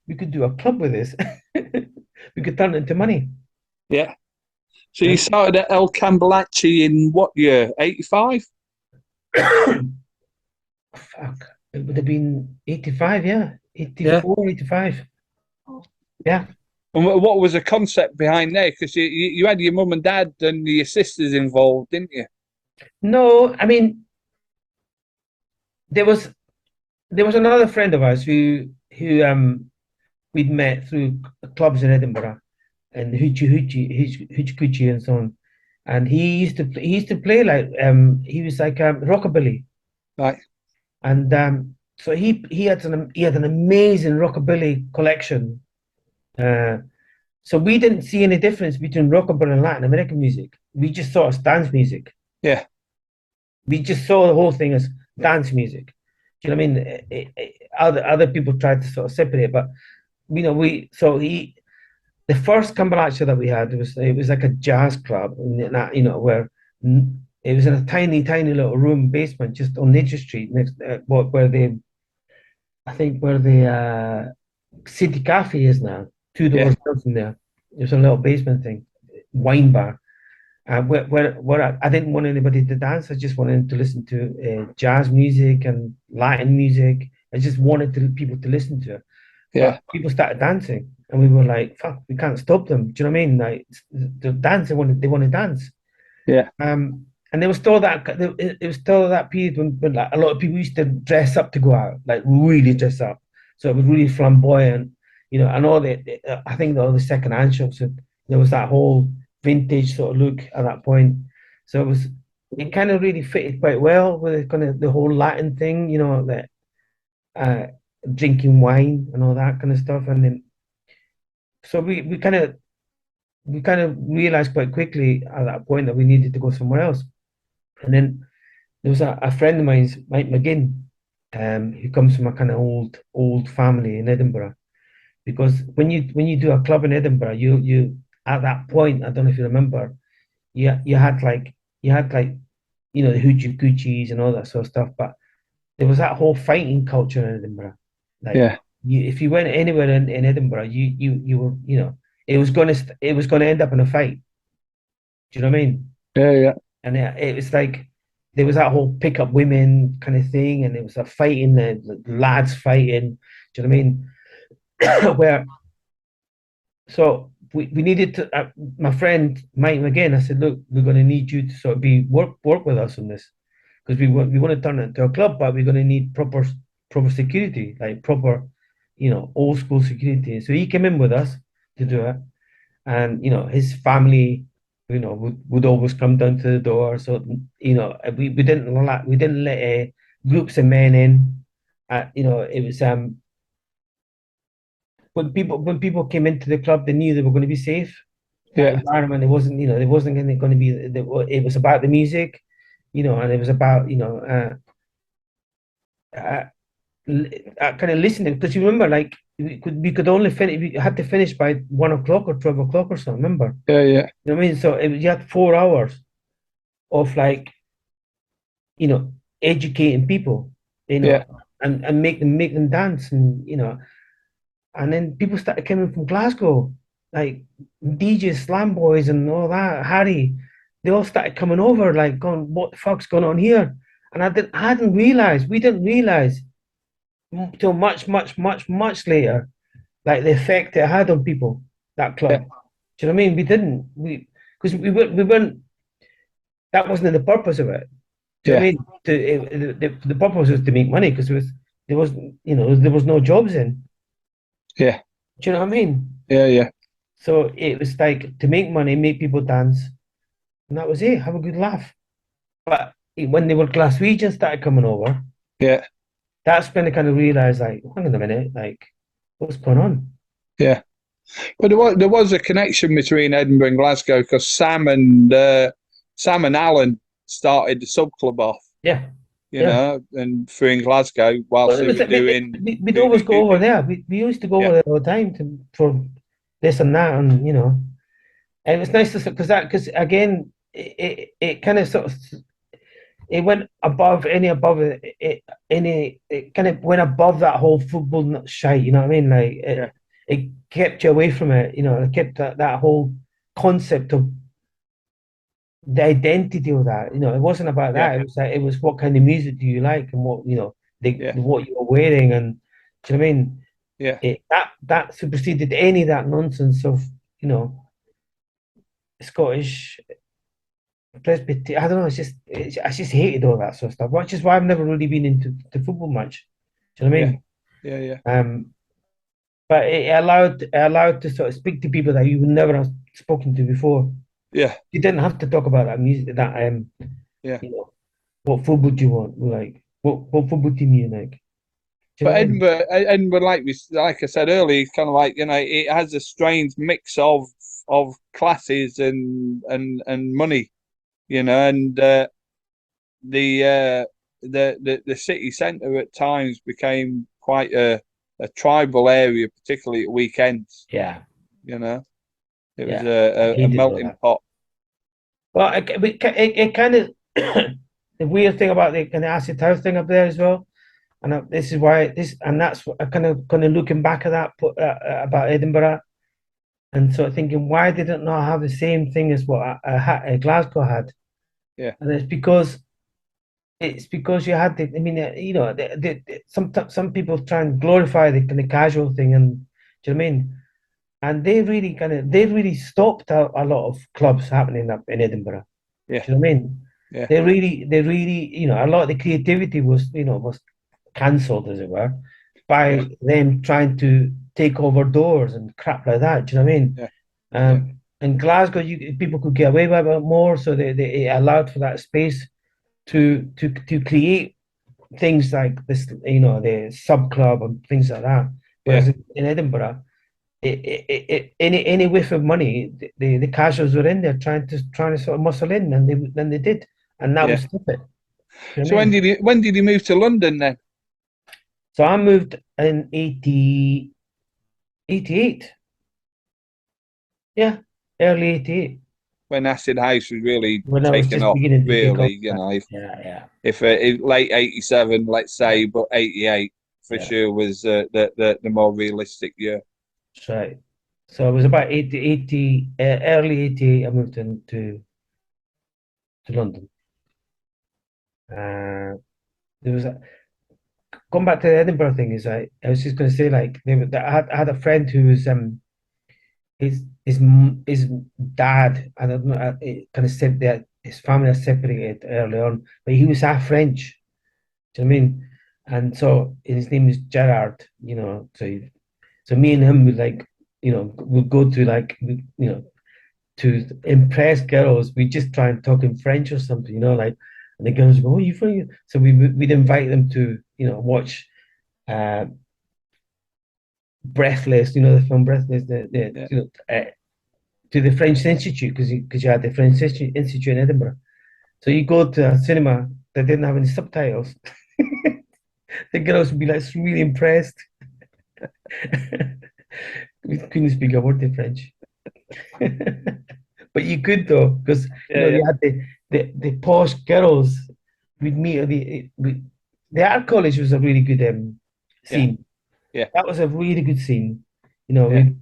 [SPEAKER 2] we could do a club with this. We could turn it into money.
[SPEAKER 1] yeah. So you
[SPEAKER 2] Yeah.
[SPEAKER 1] started at El Cambalache in what year? 85?
[SPEAKER 2] Fuck. it would have been 85, yeah,
[SPEAKER 1] Yeah.
[SPEAKER 2] 84, 85. Yeah.
[SPEAKER 1] And what was the concept behind there? Because you had your mum and dad and your sisters involved, didn't you?
[SPEAKER 2] No, I mean, there was there was another friend of ours who we'd met through clubs in Edinburgh and Hoochie Coochie and so on. And he used to play like he was like rockabilly.
[SPEAKER 1] Right.
[SPEAKER 2] And so he had an amazing rockabilly collection. Uh, so we didn't see any difference between rockabilly and Latin American music. We just saw it as dance music.
[SPEAKER 1] Yeah.
[SPEAKER 2] We just saw the whole thing as dance music. Do you know what I mean? Other people tried to sort of separate, but we so he the first Cambalache that we had it was like a jazz club, and that where it was in a tiny little room basement just on Nature Street next where the I think where the City Cafe is now, two
[SPEAKER 1] Yeah.
[SPEAKER 2] doors down from there. There's a little basement thing, wine bar. Where I didn't want anybody to dance. I just wanted to listen to jazz music and Latin music. I just wanted people to listen to it.
[SPEAKER 1] Yeah.
[SPEAKER 2] But people started dancing, and we were like, "Fuck, we can't stop them." Do you know what I mean? Like the dance, they want to dance.
[SPEAKER 1] Yeah.
[SPEAKER 2] And there was still it was still that period when like, a lot of people used to dress up to go out, like really dress up. So it was really flamboyant, and all I think all the second-hand shops, there was that whole vintage sort of look at that point. So it kind of really fitted quite well with kind of the whole Latin thing, that uh, drinking wine and all that kind of stuff. And then, so we kind of realized quite quickly at that point that we needed to go somewhere else. And then there was a friend of mine, Mike McGinn, who comes from a kind of old family in Edinburgh. Because when you do a club in Edinburgh, you at that point, I don't know if you remember, you had like the hoochie coochies and all that sort of stuff, but there was that whole fighting culture in Edinburgh. Like
[SPEAKER 1] Yeah.
[SPEAKER 2] if you went anywhere in Edinburgh, you were it was gonna end up in a fight. Do you know what I mean?
[SPEAKER 1] Yeah. Yeah.
[SPEAKER 2] And it was like there was that whole pick up women kind of thing, and it was a fighting, the lads fighting. Do you know what I mean? Where so we needed to. My friend Mike again. I said, look, we're going to need you to sort of work with us on this because we want to turn it into a club, but we're going to need proper security, like proper, old school security. So he came in with us to do it, and his family, would always come down to the door. So we didn't let groups of men in. It was when people came into the club, they knew they were going to be safe. That
[SPEAKER 1] Yeah.
[SPEAKER 2] environment, it wasn't going to be. It was about the music, and it was about uh, kind of listening because you remember, like we could only finish. We had to finish by 1 o'clock or 12 o'clock or so. Remember?
[SPEAKER 1] Yeah. Yeah.
[SPEAKER 2] You know what I mean? So you had 4 hours of like educating people,
[SPEAKER 1] Yeah.
[SPEAKER 2] and make them dance, and then people started coming from Glasgow, like DJs, Slam Boys, and all that. Harry, they all started coming over, like going, "What the fuck's going on here?" And I hadn't realized. We didn't realize till much, much, much, much later, like the effect it had on people. That
[SPEAKER 1] Yeah.
[SPEAKER 2] club. Do you know what I mean? We didn't. Because we weren't. That wasn't the purpose of it. Do you know what
[SPEAKER 1] Yeah.
[SPEAKER 2] I mean? The purpose was to make money because there was no jobs in.
[SPEAKER 1] Yeah.
[SPEAKER 2] Do you know what I mean?
[SPEAKER 1] Yeah. Yeah.
[SPEAKER 2] So it was like to make money, make people dance, and that was it. Have a good laugh. But when they were Glaswegians started coming over,
[SPEAKER 1] Yeah.
[SPEAKER 2] that's when I kind of realized, like, hang on a minute, like, what's going on?
[SPEAKER 1] Yeah. But there was a connection between Edinburgh and Glasgow because Sam and Alan started the sub club off,
[SPEAKER 2] Yeah, yeah.
[SPEAKER 1] and through in Glasgow whilst
[SPEAKER 2] Well, it
[SPEAKER 1] they
[SPEAKER 2] was
[SPEAKER 1] were doing
[SPEAKER 2] we'd always
[SPEAKER 1] Voodoo
[SPEAKER 2] go over
[SPEAKER 1] Doobie.
[SPEAKER 2] there. We used to go
[SPEAKER 1] Yeah.
[SPEAKER 2] over there all the time for this and that, and it was nice to because again, it kind of sort of it went it kind of went above that whole football shite, you know what I mean? Like
[SPEAKER 1] Yeah.
[SPEAKER 2] it kept you away from it, it kept that whole concept of the identity of that. It wasn't about
[SPEAKER 1] Yeah.
[SPEAKER 2] that. It was like it was what kind of music do you like and what what you were wearing, and do you know what I mean?
[SPEAKER 1] yeah,
[SPEAKER 2] That superseded any of that nonsense of, you know, Scottish Presbyterian. I don't know. I just hated all that sort of stuff, which is why I've never really been into the football much. Do you know what I
[SPEAKER 1] yeah,
[SPEAKER 2] mean?
[SPEAKER 1] yeah,
[SPEAKER 2] But it allowed to sort of speak to people that you would never have spoken to before.
[SPEAKER 1] yeah,
[SPEAKER 2] You didn't have to talk about that music,
[SPEAKER 1] yeah.
[SPEAKER 2] you know, what football do you want? Like, what football team you like? Do you know
[SPEAKER 1] But
[SPEAKER 2] what I mean?
[SPEAKER 1] Edinburgh, like I said earlier, it's kind of like, it has a strange mix of classes and money, and the the city centre at times became quite a tribal area, particularly at weekends.
[SPEAKER 2] Yeah,
[SPEAKER 1] You know, it was
[SPEAKER 2] yeah. I
[SPEAKER 1] a
[SPEAKER 2] hated all
[SPEAKER 1] melting
[SPEAKER 2] that.
[SPEAKER 1] pot.
[SPEAKER 2] Well, it kind of the weird thing about the kind of acid house thing up there as well, and this is why this, and that's what I kind of looking back at that about Edinburgh, and sort of thinking, why did it not have the same thing as what Glasgow had?
[SPEAKER 1] Yeah,
[SPEAKER 2] And it's because you had the, I mean, you know, some people try and glorify the kind of casual thing, and do you know what I mean? And they really stopped a lot of clubs happening up in Edinburgh.
[SPEAKER 1] yeah,
[SPEAKER 2] Do you know what I mean?
[SPEAKER 1] yeah,
[SPEAKER 2] They really, you know, a lot of the creativity was cancelled, as it were,
[SPEAKER 1] yeah,
[SPEAKER 2] by them trying to take over doors and crap like that. Do you know what I mean?
[SPEAKER 1] yeah, yeah,
[SPEAKER 2] In Glasgow, people could get away with it more, so they allowed for that space to create things like this, you know, the sub club and things like that.
[SPEAKER 1] yeah,
[SPEAKER 2] Whereas in Edinburgh, any whiff of money, the casuals were in there trying to sort of muscle in, and they did, and that
[SPEAKER 1] yeah.
[SPEAKER 2] was stupid. You know what
[SPEAKER 1] So
[SPEAKER 2] I mean?
[SPEAKER 1] when did you move to London then?
[SPEAKER 2] So I moved in 88. Yeah, early 88,
[SPEAKER 1] When acid house was really
[SPEAKER 2] when I was
[SPEAKER 1] taking
[SPEAKER 2] just
[SPEAKER 1] off,
[SPEAKER 2] beginning to take off.
[SPEAKER 1] really,
[SPEAKER 2] Yeah, yeah,
[SPEAKER 1] if late 87, let's
[SPEAKER 2] yeah,
[SPEAKER 1] say, but 88 for
[SPEAKER 2] yeah.
[SPEAKER 1] sure was the more realistic year.
[SPEAKER 2] That's right. So it was about 80, early 88, I moved to London. There was going back to the Edinburgh thing, is I was just going to say, like, I had a friend who was his dad, I don't know, it kind of said that his family are separated early on, but he was half French. Do you know what I mean? And so his name is Gerard, you know. So me and him would, like, you know, would go to, like, you know, to impress girls. We just try and talk in French or something, you know, like, and the girls would go, "Oh, you from?" So we'd invite them to, you know, watch uh, Breathless, you know, the film Breathless,
[SPEAKER 1] Yeah,
[SPEAKER 2] you know, to the French Institute, because you had the French Institute in Edinburgh. So you go to a cinema that didn't have any subtitles. The girls would be like really impressed. We couldn't speak a word of French. But you could, though, because you
[SPEAKER 1] yeah,
[SPEAKER 2] know
[SPEAKER 1] yeah,
[SPEAKER 2] you had the posh girls we'd meet at the art college was a really good
[SPEAKER 1] yeah,
[SPEAKER 2] scene.
[SPEAKER 1] yeah,
[SPEAKER 2] That was a really good scene. You know,
[SPEAKER 1] yeah.
[SPEAKER 2] we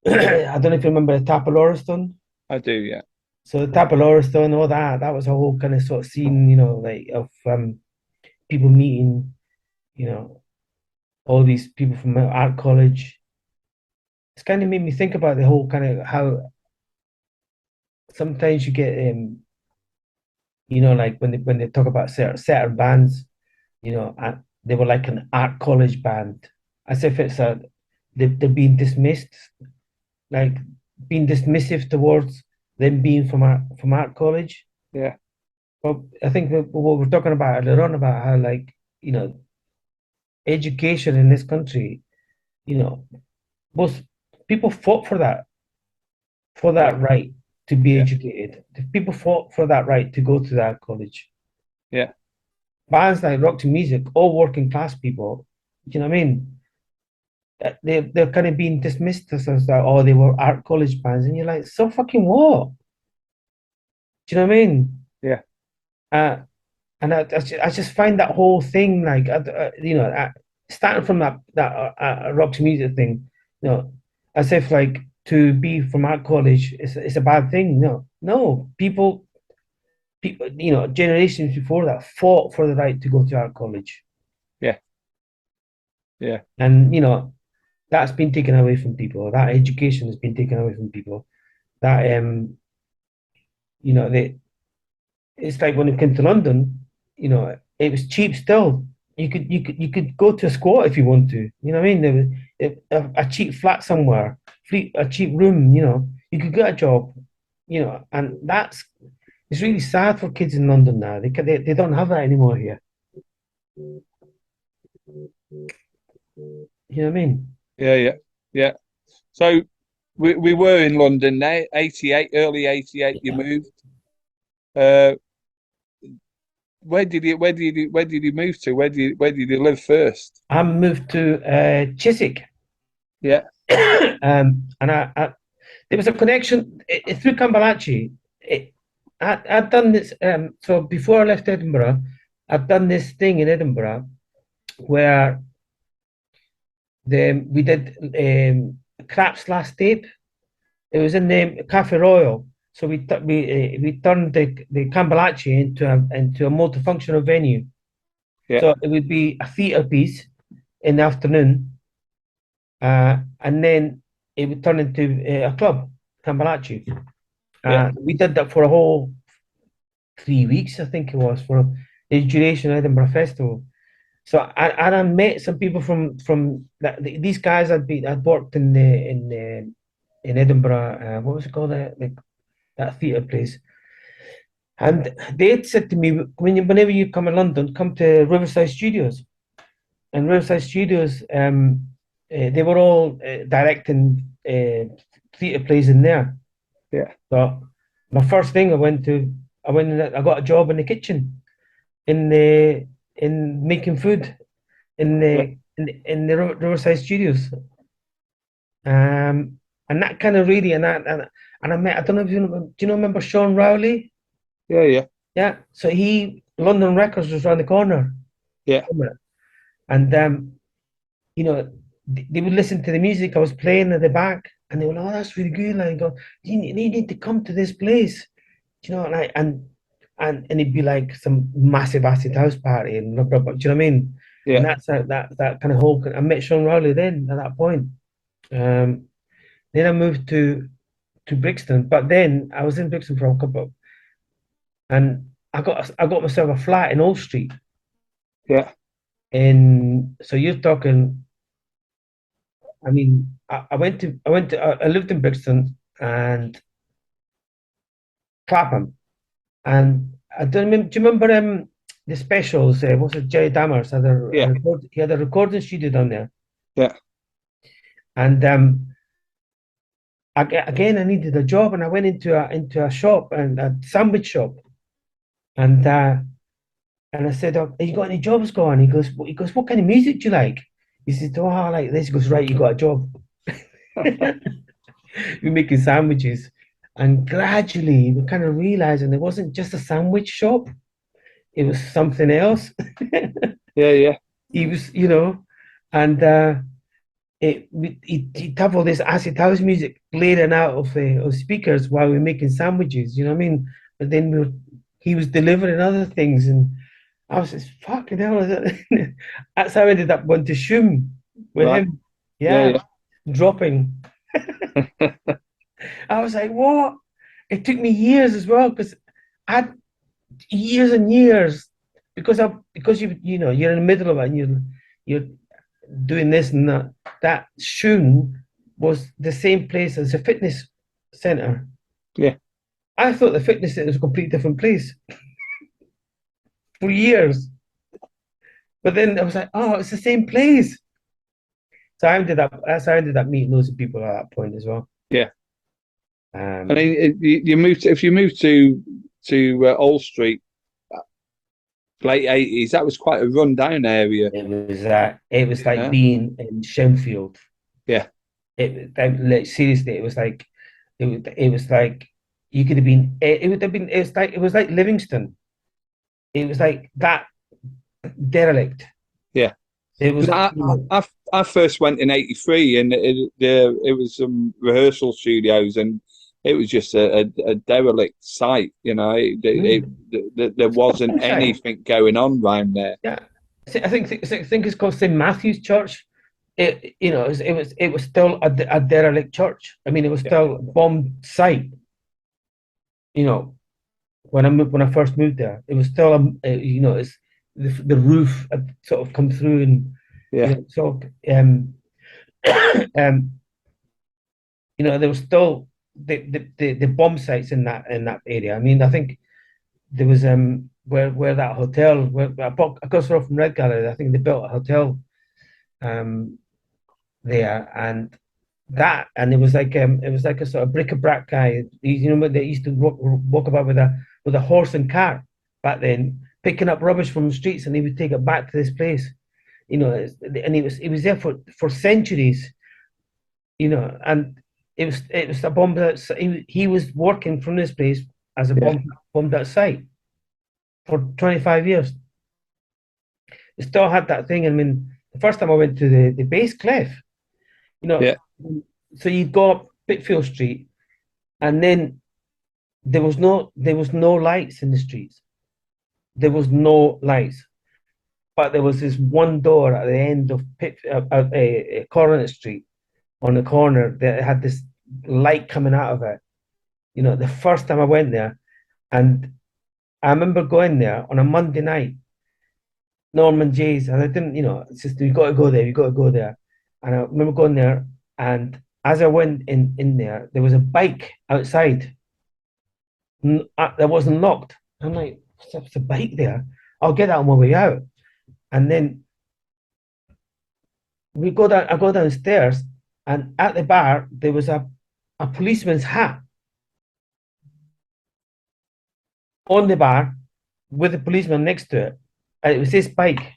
[SPEAKER 2] I don't know if you remember the Tapaloriston.
[SPEAKER 1] I do, yeah,
[SPEAKER 2] So the Tapaloriston, all that was a whole kind of sort of scene, you know, like of people meeting, you know, all these people from art college. It's kind of made me think about the whole kind of how sometimes you get you know, like when they talk about certain bands, you know, they were like an art college band, as if it's they're being dismissed, like being dismissive towards them being from art college.
[SPEAKER 1] yeah,
[SPEAKER 2] But I think that what we're talking about earlier on, about how, like, you know, education in this country, you know, most people fought for
[SPEAKER 1] yeah,
[SPEAKER 2] that right to be
[SPEAKER 1] yeah,
[SPEAKER 2] educated. The people fought for that right to go to that college.
[SPEAKER 1] yeah,
[SPEAKER 2] Bands like rock to music, all working class people. Do you know what I mean? They're kind of being dismissed as that, oh, they were art college bands, and you're like, so fucking what? Do you know what I mean?
[SPEAKER 1] yeah,
[SPEAKER 2] Uh, and I just find that whole thing, like, you know, starting from that rock to music thing, you know, as if, like, to be from art college is a bad thing. No, no, people, you know, generations before that fought for the right to go to art college.
[SPEAKER 1] Yeah.
[SPEAKER 2] And that's been taken away from people. That education has been taken away from people. That they it's like when it came to London, it was cheap still. You could go to a squat if you want to. You know what I mean? There was a cheap flat somewhere, a cheap room. You could get a job. And it's really sad for kids in London now. They don't have that anymore here. You know what I mean?
[SPEAKER 1] Yeah. Yeah. Yeah. So we were in London now, 88, early 88, you moved. Uh, where did you move to? Where did you live first?
[SPEAKER 2] I moved to Chiswick,
[SPEAKER 1] Yeah.
[SPEAKER 2] and there was a connection through Cambalache. I'd done this. So before I left Edinburgh, I'd done this thing in Edinburgh where we did Crap's Last Tape. It was in the Cafe Royal. So we turned the Cambalache into a multifunctional venue.
[SPEAKER 1] Yeah.
[SPEAKER 2] So it would be a theatre piece in the afternoon, and then it would turn into a club, Cambalache.
[SPEAKER 1] Yeah.
[SPEAKER 2] We did that for a whole 3 weeks, I think it was, for the duration of Edinburgh Festival. So I met some people from these guys. I'd worked in Edinburgh. What was it called? That theatre place. And they had said to me, whenever you come in London, come to Riverside Studios. And Riverside Studios, they were all directing theatre plays in there.
[SPEAKER 1] Yeah.
[SPEAKER 2] So my first thing I went and I got a job in the kitchen in making food
[SPEAKER 1] Yeah.
[SPEAKER 2] in the Riverside Studios. And that kind of really and I met, I don't know if do you remember Sean Rowley?
[SPEAKER 1] Yeah. Yeah.
[SPEAKER 2] Yeah. So London Records was around the corner.
[SPEAKER 1] Yeah.
[SPEAKER 2] And they would listen to the music I was playing at the back, and they were like, "Oh, that's really good." Like, go, you need to come to this place, and it'd be like some massive acid house party, and blah, blah, blah, do you know what I mean?
[SPEAKER 1] Yeah.
[SPEAKER 2] And that's that kind of whole. I met Sean Rowley then at that point. Then I moved to Brixton, but then I was in Brixton for a couple, and I got myself a flat in Old Street.
[SPEAKER 1] Yeah.
[SPEAKER 2] And so you're talking. I mean, I lived in Brixton and Clapham, and I don't remember. Do you remember the specials? What's it? Jerry Dammers had
[SPEAKER 1] Yeah.
[SPEAKER 2] he had a recording studio down there,
[SPEAKER 1] Yeah.
[SPEAKER 2] and again I needed a job, and I went into a shop and a sandwich shop, and I said, "Oh, have you got any jobs going?" He goes, "What kind of music do you like?" He said, "Oh, I like this." He goes, "Right, you got a job." We're making sandwiches. And gradually we kind of realizing it wasn't just a sandwich shop, it was something else.
[SPEAKER 1] Yeah. Yeah.
[SPEAKER 2] He was, and he'd have all this acid house music blaring out of speakers while we were making sandwiches, you know what I mean? But then he was delivering other things, and I was just fucking hell. That's how I ended up going to Shoom with
[SPEAKER 1] Right.
[SPEAKER 2] him.
[SPEAKER 1] Yeah.
[SPEAKER 2] Yeah,
[SPEAKER 1] Yeah.
[SPEAKER 2] dropping. I was like, what? It took me years as well because I had years and years because you're in the middle of it and you're doing this and that. That Shoon was the same place as the fitness center.
[SPEAKER 1] Yeah.
[SPEAKER 2] I thought the fitness center was a completely different place for years. But then I was like, oh, it's the same place. So I ended up meeting loads of people at that point as well.
[SPEAKER 1] Yeah.
[SPEAKER 2] Um,
[SPEAKER 1] And then if you move to Old Street, late 80s, that was quite a run down area.
[SPEAKER 2] it was like
[SPEAKER 1] Yeah.
[SPEAKER 2] being in Shenfield.
[SPEAKER 1] Yeah.
[SPEAKER 2] Like, seriously, it was like you could have been. It would have been. It was like Livingston. It was like that derelict.
[SPEAKER 1] Yeah.
[SPEAKER 2] It was.
[SPEAKER 1] I first went in '83, and it was some rehearsal studios, and it was just a derelict site. There wasn't anything going on around there.
[SPEAKER 2] Yeah, I think it's called St Matthew's Church. it was still a derelict church. I mean, it was still a bombed site. You know, when I first moved there, it was still it's the roof had sort of come through, and
[SPEAKER 1] Yeah.
[SPEAKER 2] so um there was still the bomb sites in that area. I mean, I think there was where that hotel where across the road from Red Gallery, I think they built a hotel um there, and it was like a sort of bric-a-brac guy. They used to walk about with a horse and cart back then, picking up rubbish from the streets, and he would take it back to this place. And he was there for centuries. And it was a bomb that he was working from this place as a bombed out site for 25 years. It still had that thing. I mean, the first time I went to the base cliff,
[SPEAKER 1] Yeah.
[SPEAKER 2] so you'd go up Pitfield Street, and then there was no lights in the streets. There was no lights, but there was this one door at the end of Coronet Street on the corner that had this light coming out of it. The first time I went there, and I remember going there on a Monday night, Norman Jay's, and I didn't, it's just you got to go there, you got to go there. And I remember going there, and as I went in there, there was a bike outside that wasn't locked. I'm like, what's a bike there? I'll get that on my way out. And then I go downstairs, and at the bar there was a policeman's hat on the bar with a policeman next to it. And it was his bike.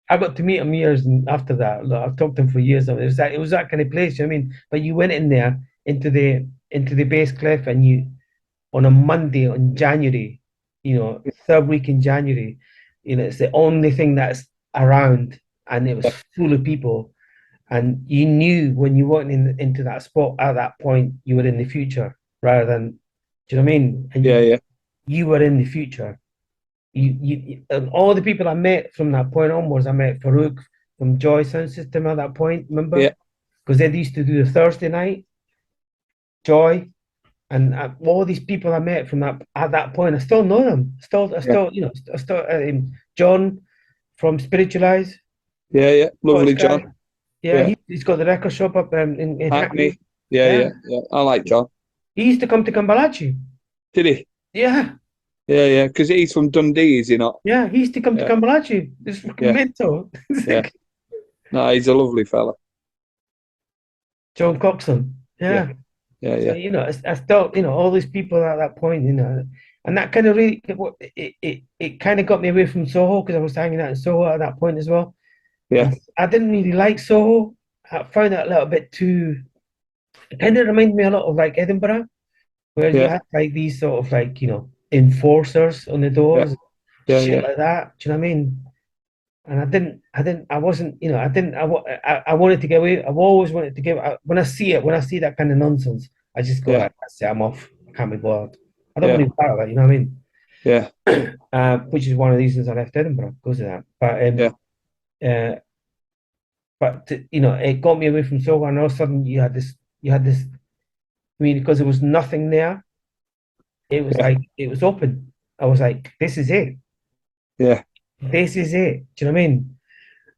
[SPEAKER 2] I got to meet him years after that. Look, I've talked to him for years. It was that kind of place. I mean, but you went in there into the base cliff, and you on a Monday in January, third week in January, it's the only thing that's around, and it was full of people, and you knew when you went into that spot at that point you were in the future rather than, do you know what I mean? And you were in the future. You and all the people I met from that point onwards, I met Farouk from Joy Sound System at that point, remember?
[SPEAKER 1] Yeah.
[SPEAKER 2] Because they used to do the Thursday night, Joy, and all these people I met from that at that point, I still know them. John from Spiritualize.
[SPEAKER 1] Yeah. Lovely John.
[SPEAKER 2] Yeah. He's got the record shop up in
[SPEAKER 1] Hackney. Yeah. I like John.
[SPEAKER 2] He used to come to Cambalache.
[SPEAKER 1] Did he?
[SPEAKER 2] Yeah.
[SPEAKER 1] Yeah. Because he's from Dundee, is he not?
[SPEAKER 2] Yeah, he used to come to Cambalache. It's fucking mental.
[SPEAKER 1] No, he's a lovely fella.
[SPEAKER 2] John Coxon. Yeah. So, I still, all these people at that point, and that kind of really, it kind of got me away from Soho, because I was hanging out in Soho at that point as well.
[SPEAKER 1] Yeah.
[SPEAKER 2] And I didn't really like Soho. I found it a little bit too, it kind of reminded me a lot of like Edinburgh, where you had like these sort of like, enforcers on the doors, shit like that. Do you know what I mean? And I wanted to get away. I've always wanted to get, when I see that kind of nonsense, I just go, that's it, I'm off. I can't be bothered. I don't want to be part of that, you know what I mean?
[SPEAKER 1] Yeah.
[SPEAKER 2] Which is one of the reasons I left Edinburgh, because of that. But it got me away from Soho, and all of a sudden you had this, I mean, because there was nothing there, it was like, it was open. I was like, this is it.
[SPEAKER 1] Yeah.
[SPEAKER 2] This is it. Do you know what I mean?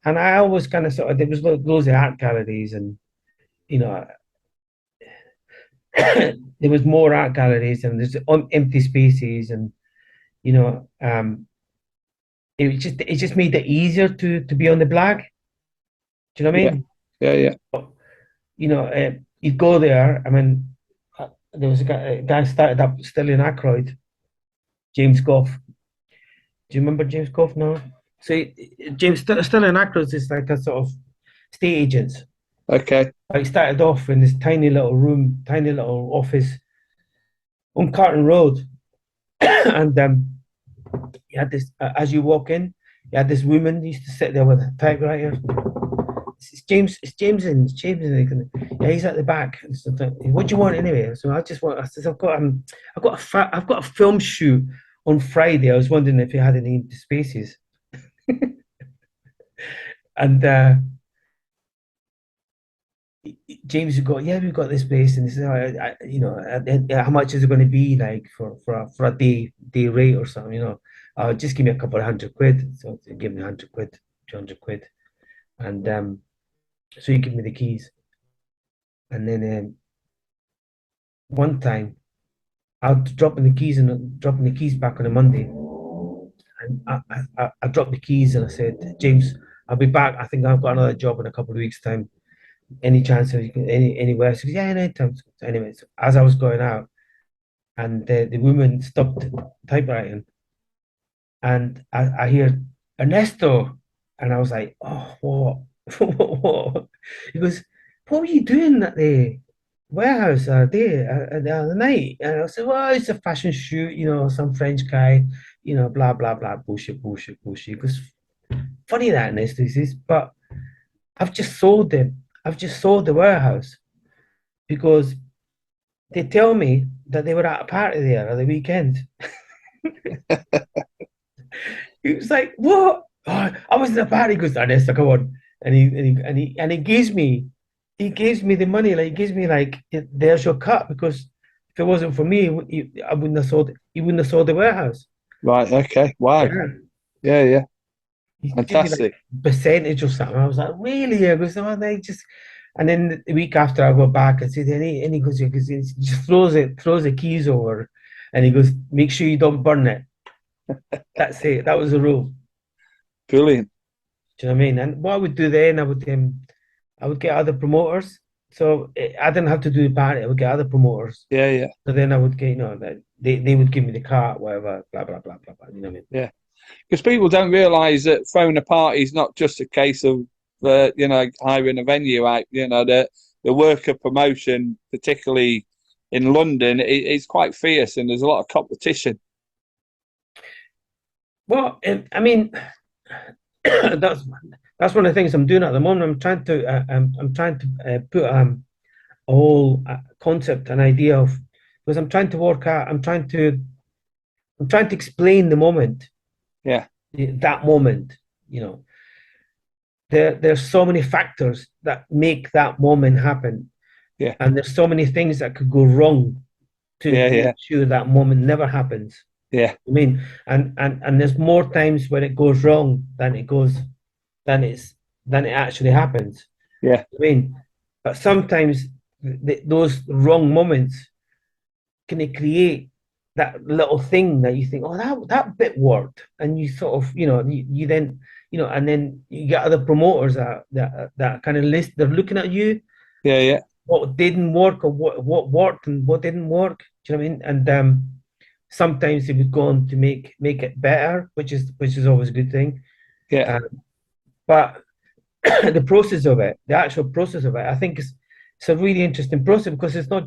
[SPEAKER 2] And I always kind of there was loads of art galleries, and there was more art galleries, and there's empty spaces, and it just made it easier to be on the blag. Do you know what I mean?
[SPEAKER 1] Yeah.
[SPEAKER 2] You'd go there. I mean, there was a guy started up still in Ackroyd, James Goff. Do you remember James Goff? No. So James still in Ackroyd is like a sort of estate agents.
[SPEAKER 1] Okay.
[SPEAKER 2] I started off in this tiny little room, tiny little office on Carton Road, and you had this. As you walk in, you had this woman who used to sit there with a typewriter. It's James. Yeah, he's at the back. What do you want anyway? So I said, I've got a film shoot on Friday. I was wondering if you had any empty spaces. And James would go, yeah, we've got this place, and he said, how much is it going to be like for a day rate or something, just give me a couple of £100. So they give me £100, £200, and so he gave me the keys, and then one time I was dropping the keys back on a Monday, and I dropped the keys and I said, James, I'll be back. I think I've got another job in a couple of weeks' time. Any chance of anywhere? She goes, yeah, anytime. So anyway, so as I was going out, and the woman stopped typewriting, and I hear Ernesto, and I was like, oh, what? What? He goes, what were you doing at the warehouse the other night? And I said, well, it's a fashion shoot, some French guy, blah blah blah, bullshit, bullshit, bullshit. He goes, funny that, Ernesto, he says, but I've just sold them. I've just sold the warehouse because they tell me that they were at a party there at the weekend. He was like, "What? Oh, I was in a party." He goes, "Ernesto, come on!" And he gives me the money. Like he gives me like, there's your cut, because if it wasn't for me, I wouldn't have sold. He wouldn't have sold the warehouse.
[SPEAKER 1] Right. Okay. Wow.
[SPEAKER 2] Yeah.
[SPEAKER 1] Yeah. Yeah.
[SPEAKER 2] He gave me
[SPEAKER 1] Fantastic.
[SPEAKER 2] like percentage or something. I was like, really? I goes, oh, they just. And then the week after, I go back and say, and he goes, he just throws the keys over, and he goes, make sure you don't burn it. That's it. That was the rule.
[SPEAKER 1] Brilliant.
[SPEAKER 2] Do you know what I mean? And what I would do then, I would get other promoters. So I didn't have to do the party. I would get other promoters.
[SPEAKER 1] Yeah. Yeah.
[SPEAKER 2] So then I would get, that they would give me the car, whatever, blah blah blah blah blah. You know what I mean?
[SPEAKER 1] Yeah. Because people don't realise that throwing a party is not just a case of hiring a venue out. The work of promotion, particularly in London, is quite fierce, and there's a lot of competition.
[SPEAKER 2] Well, I mean, that's one of the things I'm doing at the moment. I'm trying to put a whole concept, an idea of, because I'm trying to work out. I'm trying to explain the moment.
[SPEAKER 1] Yeah.
[SPEAKER 2] That moment. There's so many factors that make that moment happen.
[SPEAKER 1] Yeah.
[SPEAKER 2] And there's so many things that could go wrong to make sure that moment never happens.
[SPEAKER 1] Yeah.
[SPEAKER 2] I mean, and there's more times when it goes wrong than it actually happens.
[SPEAKER 1] Yeah.
[SPEAKER 2] I mean, but sometimes those wrong moments can create that little thing that you think, oh, that bit worked, and you sort of, you then, and then you get other promoters that kind of list. They're looking at you.
[SPEAKER 1] Yeah. Yeah.
[SPEAKER 2] What didn't work, or what worked and what didn't work. Do you know what I mean? And sometimes they would go on to make it better, which is always a good thing.
[SPEAKER 1] Yeah.
[SPEAKER 2] But the process of it, the actual process of it, I think it's a really interesting process, because it's not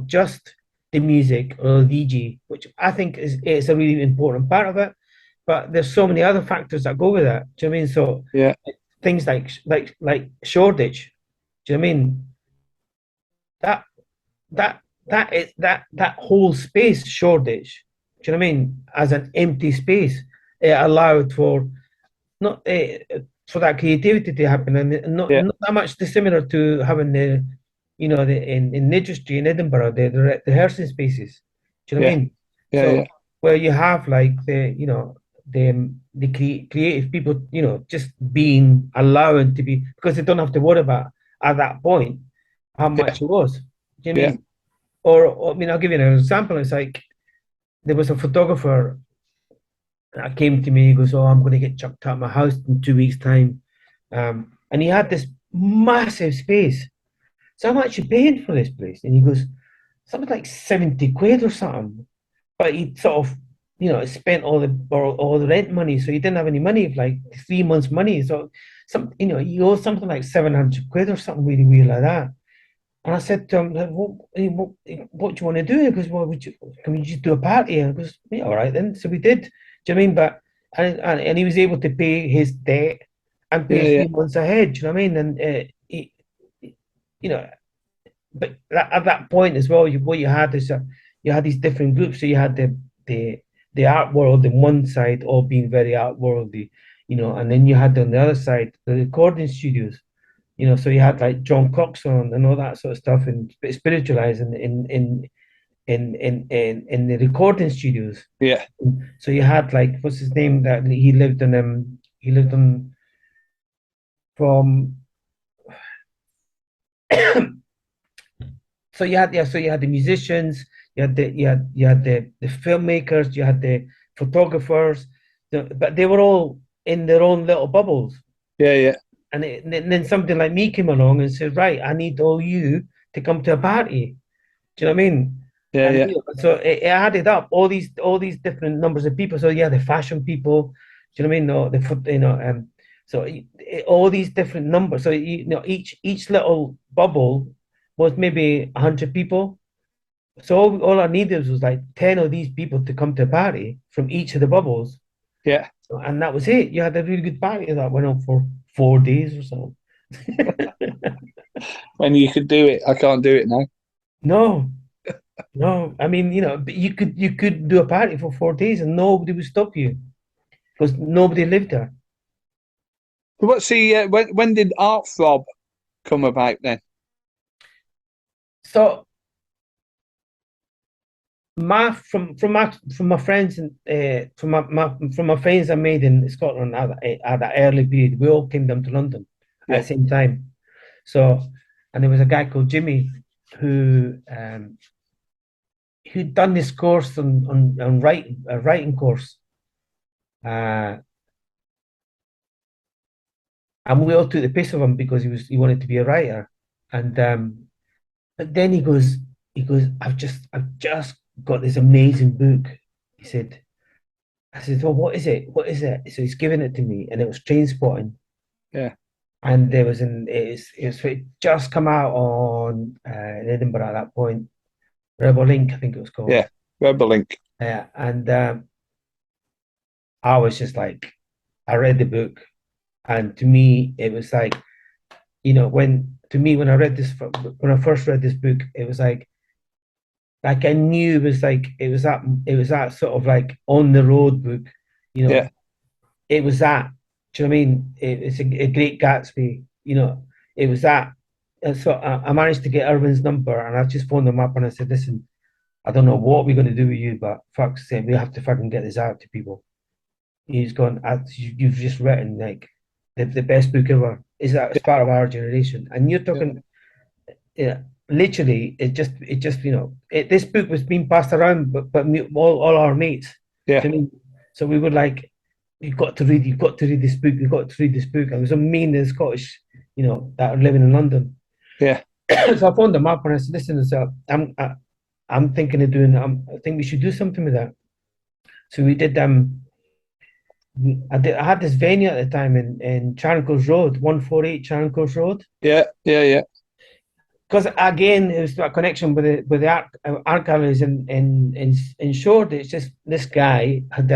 [SPEAKER 2] just the music or the DJ, which I think is a really important part of it. But there's so many other factors that go with that. Do you know what I mean? So
[SPEAKER 1] yeah,
[SPEAKER 2] things like Shoreditch. Do you know what I mean? That whole space, Shoreditch. Do you know what I mean? As an empty space, it allowed for not for that creativity to happen, and not that much dissimilar to having in industry in Edinburgh, the rehearsing spaces. Do you know what I mean? So where you have like the creative people, just being allowed to be, because they don't have to worry about at that point how much it was. Do you know what I mean? Or I mean, I'll give you an example. It's like there was a photographer that came to me. He goes, "Oh, I'm going to get chucked out of my house in 2 weeks' time," and he had this massive space. So I'm actually paying for this place, and he goes, something like 70 quid or something. But he sort of, spent all the rent money, so he didn't have any money, like 3 months' money. So he owed something like 700 quid or something really weird like that. And I said to him, what do you want to do? He goes, well, can we just do a party? And I goes, yeah, all right then. So we did. Do you know what I mean? But and he was able to pay his debt and pay 3 months ahead. Do you know what I mean? And but at that point as well, what you had is you had these different groups. So you had the art world in one side, all being very art worldy. and then you had on the other side the recording studios, so you had like John Coxon and all that sort of stuff, and spiritualized in the recording studios.
[SPEAKER 1] Yeah.
[SPEAKER 2] So you had like what's his name that he lived on from so you had the musicians, you had the filmmakers, you had the photographers, but they were all in their own little bubbles.
[SPEAKER 1] Yeah. Yeah.
[SPEAKER 2] And then something like me came along and said, right, I need all you to come to a party. Do you know what I mean?
[SPEAKER 1] Yeah.
[SPEAKER 2] And
[SPEAKER 1] Yeah.
[SPEAKER 2] so it added up all these different numbers of people. So yeah, the fashion people, do you know what I mean? No, so all these different numbers. So each little bubble was maybe 100 people. So all I needed was like 10 of these people to come to a party from each of the bubbles.
[SPEAKER 1] Yeah.
[SPEAKER 2] And that was it. You had a really good party that went on for 4 days or so.
[SPEAKER 1] When you could do it, I can't do it now.
[SPEAKER 2] No, no. I mean, but you could do a party for 4 days and nobody would stop you because nobody lived there.
[SPEAKER 1] So what's the when did Arthrob come about then?
[SPEAKER 2] So from my friends and from my friends I made in Scotland at that early period, we all came down to London at the
[SPEAKER 1] Yeah.
[SPEAKER 2] same time. So, and there was a guy called Jimmy who'd done this course on writing, a writing course, uh, and we all took the piss of him because he wanted to be a writer, and but then he goes, I've just got this amazing book. He said, I said, well, what is it? What is it? So he's given it to me, and it was Train Spotting,
[SPEAKER 1] Yeah.
[SPEAKER 2] and there was it just come out on in Edinburgh at that point. Rebel Link, I think it was called.
[SPEAKER 1] Yeah. Rebel Link.
[SPEAKER 2] And I was just like, I read the book, and to me, it was like, when I read this, when I first read this book, it was like I knew it was like it was that sort of like on the road book, you know.
[SPEAKER 1] Yeah.
[SPEAKER 2] It was that. Do you know what I mean? It's a Great Gatsby, It was that. And so I managed to get Irvin's number, and I just phoned him up and I said, "Listen, I don't know what we're going to do with you, but fuck's sake, we have to fucking get this out to people." He's gone, "You've just written like the best book ever. Is that it's part of our generation?" And you're
[SPEAKER 1] Yeah.
[SPEAKER 2] talking, yeah, literally, this book was being passed around, but all our mates.
[SPEAKER 1] Yeah.
[SPEAKER 2] To me, so we were like, you've got to read this book, you've got to read this book. And it was a mainly Scottish, that are living in London.
[SPEAKER 1] Yeah.
[SPEAKER 2] So I phoned them up and I said, listen, so I'm thinking of doing. I think we should do something with that. So we did. I had this venue at the time in Charing Cross Road, 148 Charing Cross Road.
[SPEAKER 1] Yeah. Yeah. Yeah.
[SPEAKER 2] Because again, it was a connection with the art galleries in Shoreditch. It's just this guy had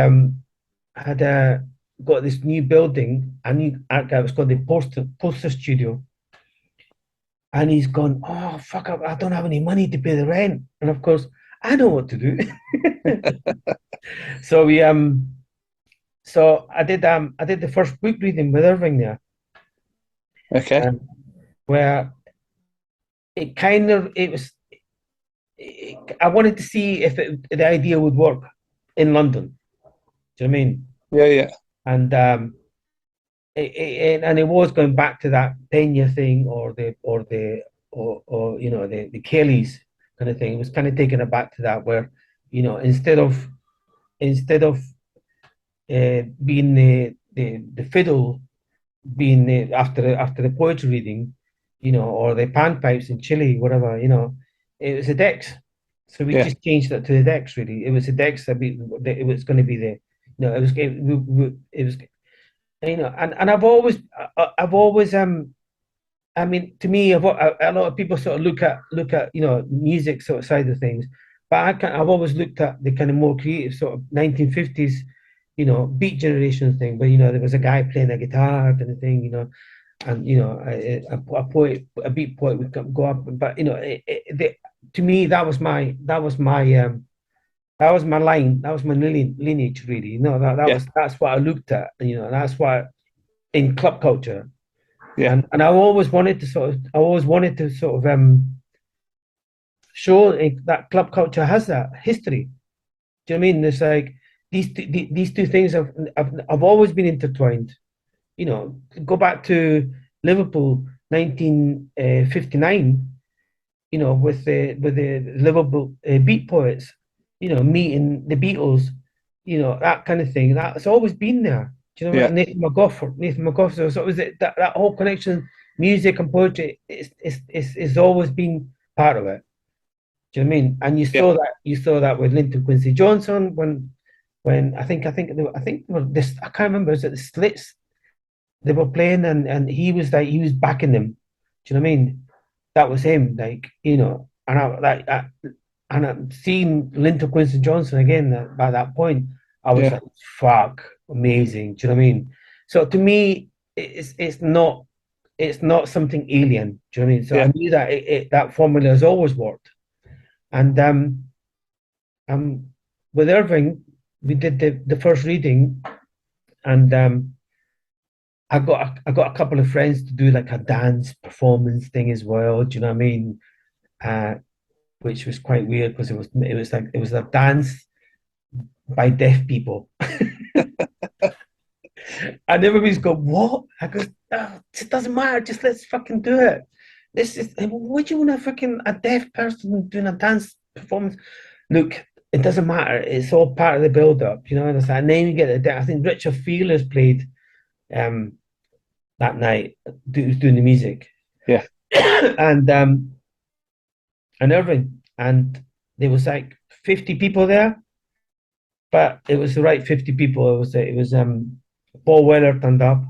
[SPEAKER 2] got this new building, a new art gallery. It's called the Poster Studio, and he's gone, oh fuck up, I don't have any money to pay the rent, and of course I know what to do. So I did the first book reading with Irving there,
[SPEAKER 1] Okay.
[SPEAKER 2] where I wanted to see if the idea would work in London. Do you know what I mean?
[SPEAKER 1] Yeah. Yeah.
[SPEAKER 2] And it was going back to that Pena thing or the Kellys kind of thing. It was kind of taking it back to that where, instead of being the fiddle being after the poetry reading, or the panpipes in Chile, whatever, it was the decks. So we
[SPEAKER 1] Yeah.
[SPEAKER 2] just changed it to the decks. Really, it was the decks it was going to be it was and I've always I mean, to me, a lot of people sort of look at music sort of side of things, but I've always looked at the kind of more creative sort of 1950s, beat generation thing, where there was a guy playing a guitar kind of thing, and a beat poet would go up, but to me that was my That was my line. That was my lineage, really.
[SPEAKER 1] Yeah,
[SPEAKER 2] That's what I looked at. That's what in club culture,
[SPEAKER 1] yeah,
[SPEAKER 2] and I always wanted to sort of show that club culture has that history. Do you know what I mean? It's like these two things have always been intertwined. Go back to Liverpool, 1959. With the Liverpool beat poets, meeting the Beatles, that kind of thing. That's always been there. Do you know what I
[SPEAKER 1] yeah,
[SPEAKER 2] mean? Nathan McGough. So it was that whole connection, music and poetry, it's always been part of it. Do you know what I mean? And
[SPEAKER 1] yeah,
[SPEAKER 2] you saw that with Linton Quincy Johnson when I think they were this, I can't remember, was it the Slits they were playing, and he was backing them. Do you know what I mean? That was him, like, and I'm seeing Linton Quincy Johnson again. By that point, I was
[SPEAKER 1] yeah,
[SPEAKER 2] like, "Fuck, amazing!" Do you know what I mean? So to me, it's not something alien. Do you know what I mean? So I
[SPEAKER 1] yeah,
[SPEAKER 2] knew that that formula has always worked. And um, with Irving, we did the first reading, and I got a couple of friends to do like a dance performance thing as well. Do you know what I mean? Uh, which was quite weird because it was a dance by deaf people, and everybody's go, "What?" I go, "Oh, it doesn't matter. Just let's fucking do it. This is what do you want a deaf person doing a dance performance? Look, it doesn't matter. It's all part of the build up, And then you get I think Richard Feelers played um that night, who's doing the music,
[SPEAKER 1] yeah,
[SPEAKER 2] and Irving, and there was like 50 people there, but it was the right 50 people. It was Paul Weller turned up.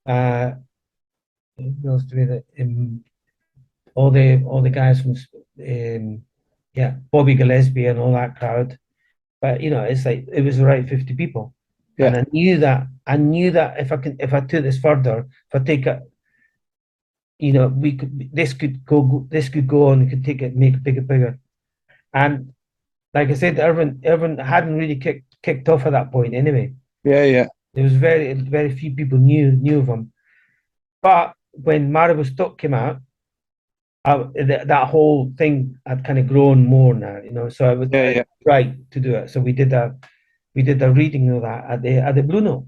[SPEAKER 2] Uh, who else do we have? All the guys from yeah, Bobby Gillespie and all that crowd. But it's like it was the right 50 people. And
[SPEAKER 1] yeah,
[SPEAKER 2] I knew that if I took this further, if I take it, this could go on, we could take it, make it bigger, bigger. And like I said, Irvin hadn't really kicked off at that point anyway.
[SPEAKER 1] yeah, yeah,
[SPEAKER 2] There was very, very few people knew of him. But when Maribel Stock came out, that whole thing had kind of grown more now, So it was
[SPEAKER 1] yeah, yeah.
[SPEAKER 2] right to do it. So we did a reading of that at the Blue Note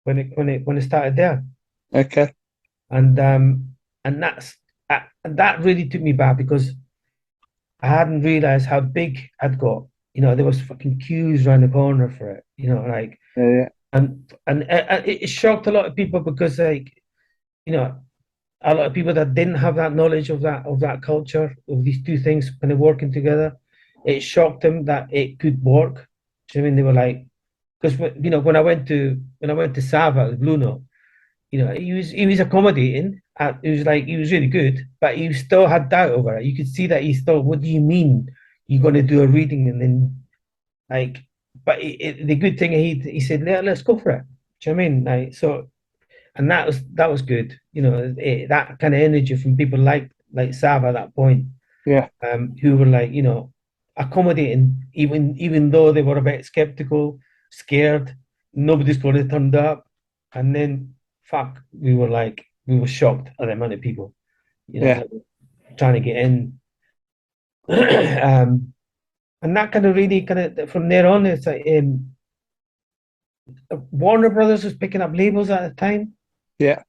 [SPEAKER 2] when it started there,
[SPEAKER 1] Okay.
[SPEAKER 2] and that really took me back because I hadn't realized how big I'd got. There was fucking queues around the corner for it. Like
[SPEAKER 1] Yeah, yeah,
[SPEAKER 2] and it shocked a lot of people because like you know a lot of people that didn't have that knowledge of that culture of these two things kind of working together. It shocked them that it could work. Do you know what I mean? They were like, because when I went to Sava, the Blue Note, he was accommodating. He was really good, but he still had doubt over it. You could see that he still. What do you mean you're going to do a reading and then like? But the good thing he said, let's go for it. Do you know what I mean? Like so, and that was good. That kind of energy from people like Sav at that point,
[SPEAKER 1] yeah,
[SPEAKER 2] who were like accommodating, even though they were a bit skeptical, scared. Nobody's going to turn up, and then fuck, we were shocked at the amount of people,
[SPEAKER 1] yeah,
[SPEAKER 2] that were trying to get in. um, and that kind of really kind of from there on, it's like Warner Brothers was picking up labels at the time.
[SPEAKER 1] yeah,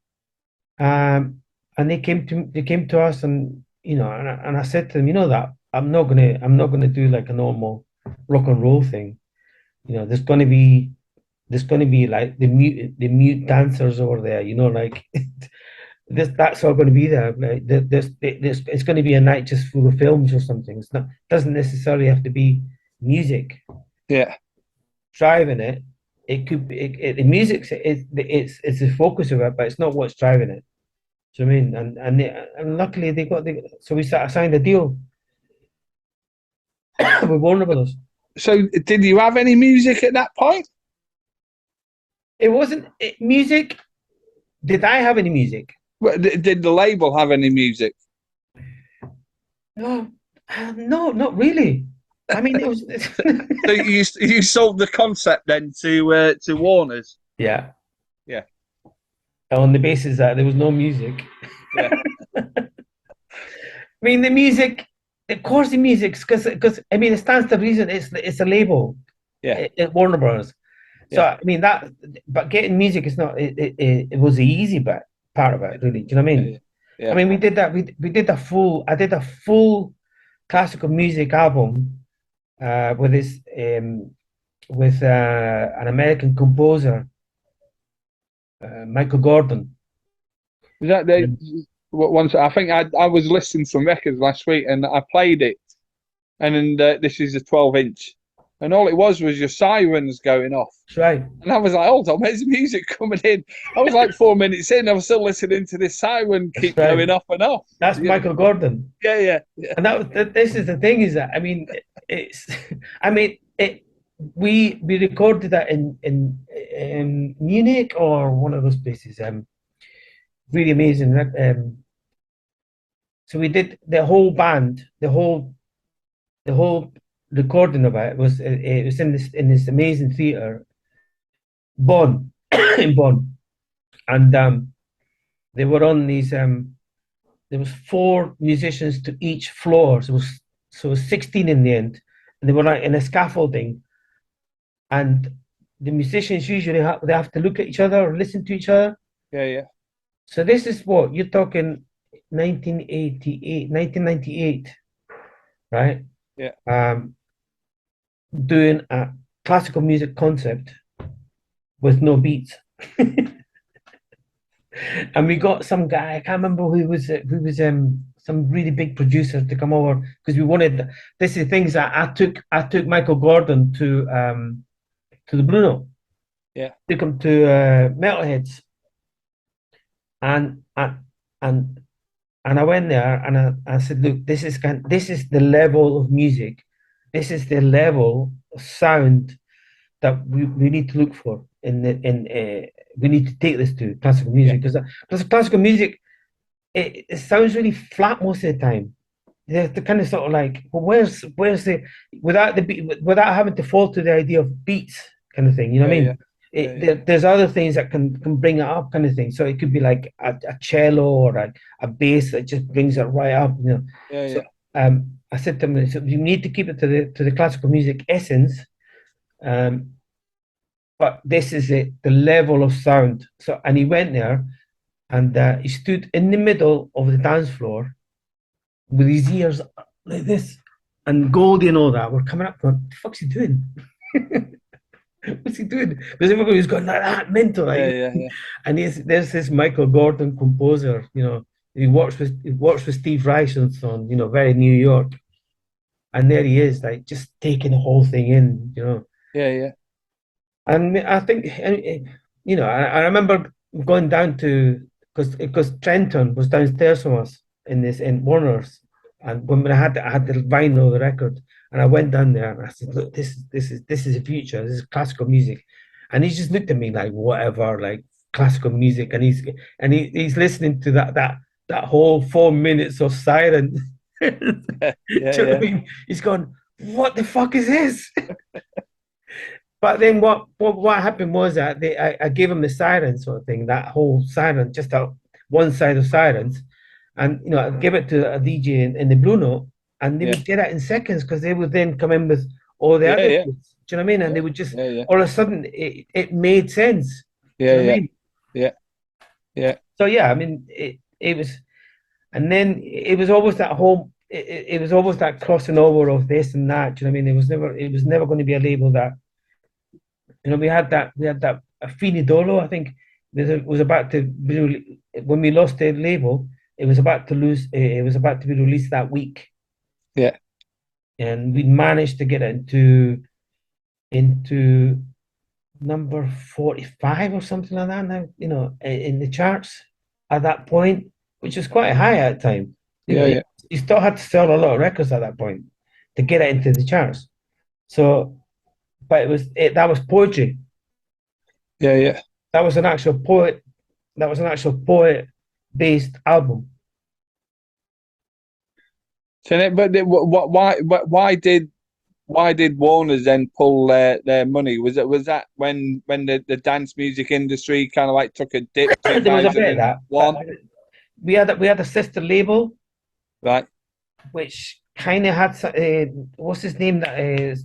[SPEAKER 2] And they came to us, and I said to them, that I'm not gonna do like a normal rock and roll thing. There's gonna be like the mute dancers over there, like that's all going to be there. Like it's going to be a night just full of films or something. Doesn't necessarily have to be music
[SPEAKER 1] yeah,
[SPEAKER 2] driving it. It could be the it's the focus of it, but it's not what's driving it. Do you know what I mean? And luckily so we signed a deal with Warner Brothers.
[SPEAKER 1] So, did you have any music at that point?
[SPEAKER 2] It wasn't music. Did I have any music?
[SPEAKER 1] Did the label have any music?
[SPEAKER 2] No, no, not really. I mean, it was.
[SPEAKER 1] So you sold the concept then to Warner's?
[SPEAKER 2] Yeah,
[SPEAKER 1] Yeah,
[SPEAKER 2] on the basis that there was no music.
[SPEAKER 1] yeah,
[SPEAKER 2] I mean, the music, of course, the music's because I mean, it stands to reason. It's a label
[SPEAKER 1] yeah,
[SPEAKER 2] at Warner Bros. So
[SPEAKER 1] yeah,
[SPEAKER 2] I mean that, but getting music is not. It was the easy bit part of it, really. Do you know what I
[SPEAKER 1] yeah,
[SPEAKER 2] mean?
[SPEAKER 1] yeah,
[SPEAKER 2] I
[SPEAKER 1] yeah.
[SPEAKER 2] mean, we did that. We did a full. I did a full classical music album with this with an American composer, Michael Gordon.
[SPEAKER 1] Is that the once? I think I was listening to some records last week and I played it, and this is a 12-inch, and all it was your sirens going off.
[SPEAKER 2] That's right.
[SPEAKER 1] And I was like, hold on, where's the music coming in? I was like 4 minutes in, I was still listening to this siren
[SPEAKER 2] That's
[SPEAKER 1] keep
[SPEAKER 2] right.
[SPEAKER 1] going off and off.
[SPEAKER 2] That's Michael Gordon.
[SPEAKER 1] Yeah, yeah, yeah,
[SPEAKER 2] And this is the thing is that I mean it's I mean it we recorded that in Munich or one of those places. Really amazing. So we did the whole band, the whole recording of it was in this amazing theater, Bonn, in Bonn, and they were on these. There was four musicians to each floor, so it was 16 in the end, and they were like in a scaffolding, and the musicians usually they have to look at each other or listen to each other.
[SPEAKER 1] yeah, yeah.
[SPEAKER 2] So this is what you're talking 1988, 1998, right?
[SPEAKER 1] Yeah.
[SPEAKER 2] Doing a classical music concept with no beats. And we got some guy, I can't remember who was some really big producer to come over because we wanted this is the things that I took Michael Gordon to the Bruno.
[SPEAKER 1] Yeah.
[SPEAKER 2] Took him to Metalheads. And and I went there and I said, look, this is the level of music, this is the level of sound that we need to look for we need to take this to classical music because classical music it sounds really flat most of the time. They're kind of sort of like, well, where's the without having to fall to the idea of beats kind of thing, you know what I mean? There's other things that can bring it up kind of thing. So it could be like a cello or a bass that just brings it right up, you know. So I said to him, so you need to keep it to the classical music essence. But this is the level of sound. So and he went there and he stood in the middle of the dance floor with his ears like this, and Goldie and all that were coming up going, what the fuck's he doing? What's he doing? Because everybody was going like that, mental. Like, and there's this Michael Gordon composer, you know, he works with Steve Reich and so on, you know, very New York. And there he is, like just taking the whole thing in, you know.
[SPEAKER 1] Yeah, yeah.
[SPEAKER 2] And I think, you know, I remember going down to because Trenton was downstairs from us in Warner's, and when I had the vinyl, the record, and I went down there and I said, look, this is the future. This is classical music, and he just looked at me like whatever, like classical music, and he's listening to that whole 4 minutes of silence. Do you know what I mean? He's going, what the fuck is this? But then what happened was that I gave him the siren sort of thing, that whole siren, just out one side of sirens, and you know, I'd give it to a DJ in the Blue Note, and they would get it in seconds because they would then come in with all the other things. Do you know what I mean? And they would just all of a sudden it made sense. Do you know what I mean?
[SPEAKER 1] Yeah.
[SPEAKER 2] So yeah, I mean it was, and then it was always that whole it was always that crossing over of this and that. Do you know what I mean? It was never going to be a label that. You know, we had that Fini Dolo, I think it was about to be, when we lost the label, it was about to be released that week.
[SPEAKER 1] Yeah.
[SPEAKER 2] And we managed to get it into number 45 or something like that now, you know, in the charts at that point, which was quite high at the time. You still had to sell a lot of records at that point to get it into the charts. So but that was poetry.
[SPEAKER 1] Yeah.
[SPEAKER 2] That was an actual poet. That was an actual poet-based album.
[SPEAKER 1] So, but why why did Warner's then pull their money? Was that when the dance music industry kind of like took a dip,
[SPEAKER 2] There was a bit of that, but
[SPEAKER 1] 2001,
[SPEAKER 2] we had a sister label
[SPEAKER 1] right?
[SPEAKER 2] which kind of had what's his name, that is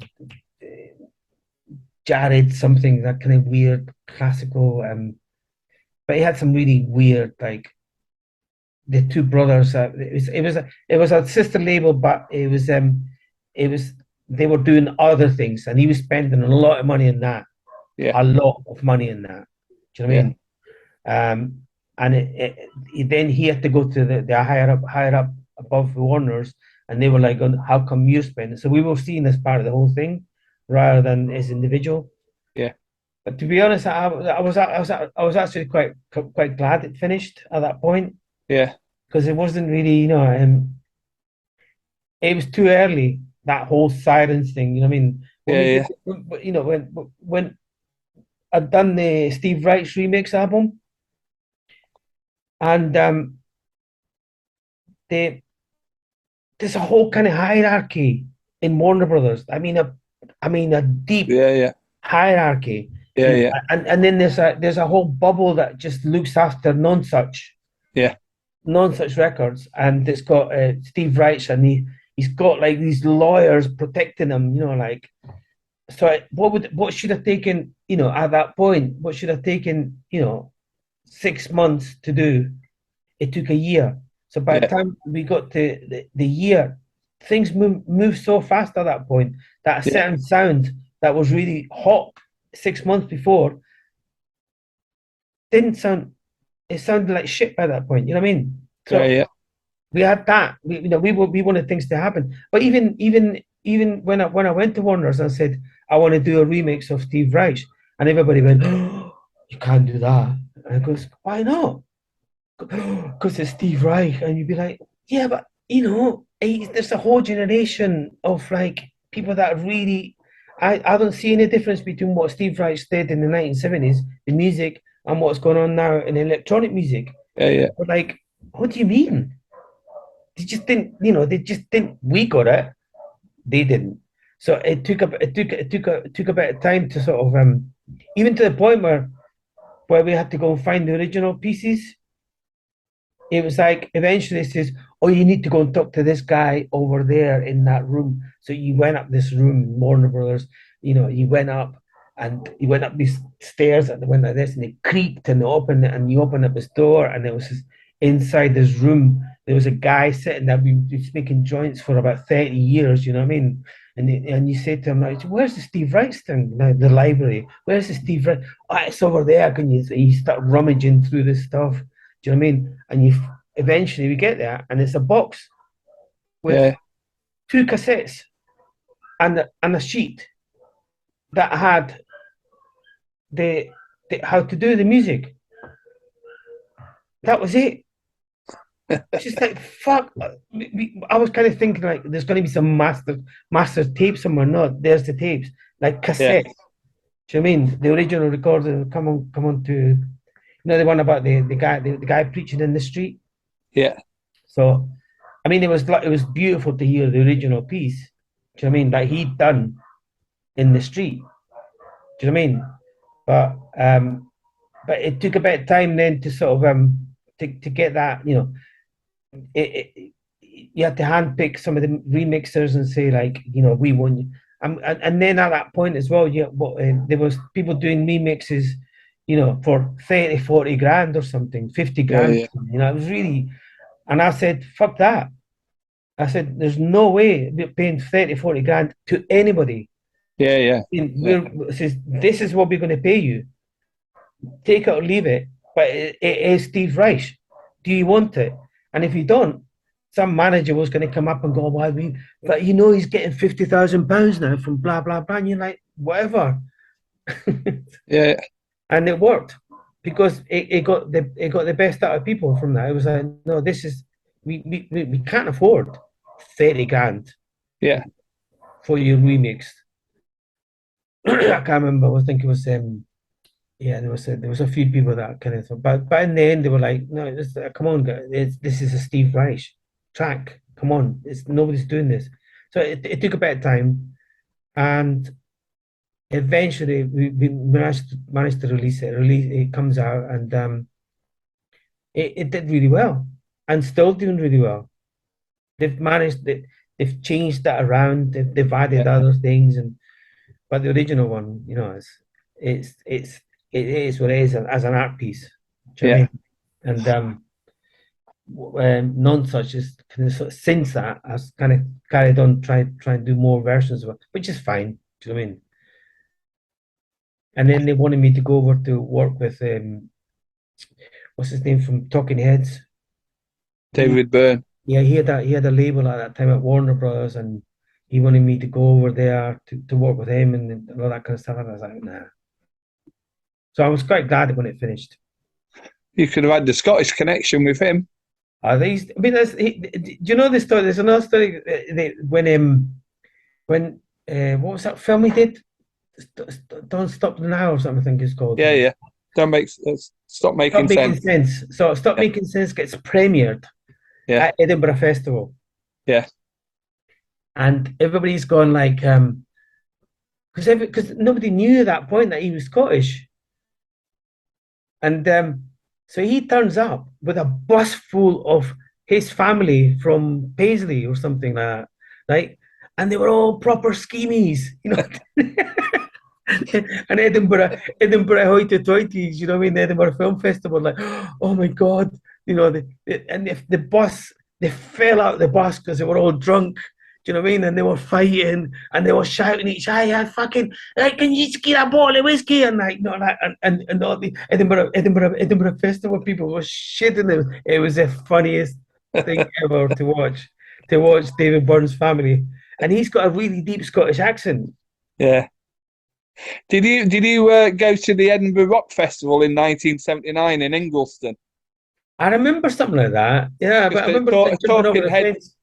[SPEAKER 2] Jared something, that kind of weird classical, but he had some really weird, like the two brothers. It was a sister label, but it was they were doing other things, and he was spending a lot of money on that,
[SPEAKER 1] Yeah,
[SPEAKER 2] a lot of money in that. Do you know what I
[SPEAKER 1] yeah,
[SPEAKER 2] mean? And then he had to go to the higher up above the Warners, and they were like, "How come you're spending?" So we were seeing as part of the whole thing rather than as individual.
[SPEAKER 1] yeah,
[SPEAKER 2] But to be honest, I was actually quite glad it finished at that point,
[SPEAKER 1] yeah,
[SPEAKER 2] because it wasn't really, it was too early, that whole sirens thing. You know what I mean? When
[SPEAKER 1] yeah,
[SPEAKER 2] we did,
[SPEAKER 1] yeah,
[SPEAKER 2] when I'd done the Steve Reich's remix album, and they there's a whole kind of hierarchy in Warner Brothers. I mean a deep
[SPEAKER 1] yeah, yeah,
[SPEAKER 2] hierarchy,
[SPEAKER 1] yeah, yeah,
[SPEAKER 2] and then there's a whole bubble that just looks after
[SPEAKER 1] yeah,
[SPEAKER 2] non-such records, and it's got Steve Reich, and he's got like these lawyers protecting him, like. So what should have taken, at that point, what should have taken, 6 months to do, it took a year. So by the
[SPEAKER 1] yeah,
[SPEAKER 2] time we got to the year, things move so fast at that point, that a
[SPEAKER 1] yeah,
[SPEAKER 2] certain sound that was really hot 6 months before didn't sound, it sounded like shit by that point. You know what I mean?
[SPEAKER 1] yeah,
[SPEAKER 2] So
[SPEAKER 1] yeah,
[SPEAKER 2] we had that. We wanted things to happen. But even when I went to Warner's and said I want to do a remix of Steve Reich, and everybody went, "Oh, you can't do that." And I goes, "Why not?" Because it's Steve Reich, and you'd be like, "Yeah, but there's a whole generation of like people that really, I don't see any difference between what Steve Reich did in the 1970s, the music, and what's going on now in electronic music."
[SPEAKER 1] yeah, yeah,
[SPEAKER 2] But like, what do you mean? They just didn't. We got it. They didn't. So it took a bit of time to sort of, even to the point where we had to go and find the original pieces. It was like eventually it says, "Oh, you need to go and talk to this guy over there in that room." So you went up this room, Warner Brothers. You went up, and you went up these stairs, and it went like this, and it creaked, and they opened it, and you opened up this door, and it was inside this room. There was a guy sitting there, been making joints for about 30 years. You know what I mean? And you say to him, like, "Where's the Steve Reich thing? The library? Where's the Steve Reich? Oh, it's over there." Can you start rummaging through this stuff? Do you know what I mean? And eventually we get there, and it's a box with
[SPEAKER 1] yeah,
[SPEAKER 2] two cassettes and a sheet that had the how to do the music. That was it. It's just like fuck. I was kind of thinking like there's going to be some master tape somewhere. No, there's the tapes, like
[SPEAKER 1] yeah,
[SPEAKER 2] cassettes. Do you know what I mean? The original recorder, come on to, the one about the guy preaching in the street.
[SPEAKER 1] yeah,
[SPEAKER 2] So, I mean, it was beautiful to hear the original piece. Do you know what I mean? That he'd done in the street. Do you know what I mean? But it took a bit of time then to sort of to get that. You had to handpick some of the remixers and say like, we want you. And then at that point as well, there was people doing remixes, for 30, 40 grand or something, 50
[SPEAKER 1] yeah,
[SPEAKER 2] grand.
[SPEAKER 1] yeah,
[SPEAKER 2] It was really, and I said, fuck that. I said, there's no way we're paying 30, 40 grand to anybody.
[SPEAKER 1] yeah, yeah, yeah,
[SPEAKER 2] This is what we're going to pay you. Take it or leave it. But it is Steve Reich. Do you want it? And if you don't, some manager was going to come up and go, "Why but he's getting £50,000 now from blah blah blah." And you're like, whatever.
[SPEAKER 1] yeah,
[SPEAKER 2] And it worked because it got the best out of people from that. It was like, no, this is we can't afford 30 grand
[SPEAKER 1] yeah,
[SPEAKER 2] for your remix. I can't remember. I think it was yeah, there was a few people that kind of thought, but in the end they were like, "No, come on, guys, this is a Steve Reich track. Come on, nobody's doing this." So it took a bit of time, and eventually we managed to release it. It comes out, and it did really well, and still doing really well. They've managed it. They've changed that around. They've added
[SPEAKER 1] yeah.
[SPEAKER 2] other things, and but the original one, you know, it is what it is as an art piece. Do you know what I
[SPEAKER 1] Yeah.
[SPEAKER 2] mean? And none such as kind of since that has kind of carried on try and do more versions of it, which is fine. Do you know what I mean? And then they wanted me to go over to work with what's his name from Talking Heads. He,
[SPEAKER 1] David Byrne.
[SPEAKER 2] yeah, he had a label at that time at Warner Brothers, and he wanted me to go over there to work with him and all that kind of stuff. And I was like, nah. So I was quite glad when it finished.
[SPEAKER 1] You could have had the Scottish connection with him.
[SPEAKER 2] Are these? I mean, do you know this story? There's another story when what was that film he did? Don't Stop Now or something. I think it's called.
[SPEAKER 1] Yeah, yeah. Don't make stop
[SPEAKER 2] Stop
[SPEAKER 1] making
[SPEAKER 2] Making
[SPEAKER 1] sense.
[SPEAKER 2] Sense. So Stop
[SPEAKER 1] Yeah,
[SPEAKER 2] Making Sense gets premiered
[SPEAKER 1] yeah,
[SPEAKER 2] at Edinburgh Festival,
[SPEAKER 1] yeah,
[SPEAKER 2] and everybody's gone like because nobody knew at that point that he was Scottish, and so he turns up with a bus full of his family from Paisley or something like that, right? And they were all proper schemies, you know. And Edinburgh hoity-toities, you know what I mean? The Edinburgh Film Festival, like, oh my God, you know, and if the bus, they fell out the bus because they were all drunk, do you know what I mean? And they were fighting and they were shouting each other, yeah, fucking, like, can you just get a bottle of whiskey? And like, no, like, and all the Edinburgh Festival people were shitting them. It was the funniest thing ever to watch David Byrne's family. And he's got a really deep Scottish accent.
[SPEAKER 1] yeah. Did you go to the Edinburgh Rock Festival in 1979 in Ingliston?
[SPEAKER 2] I remember something like that. Yeah, but I
[SPEAKER 1] Because
[SPEAKER 2] remember jumping over the fence.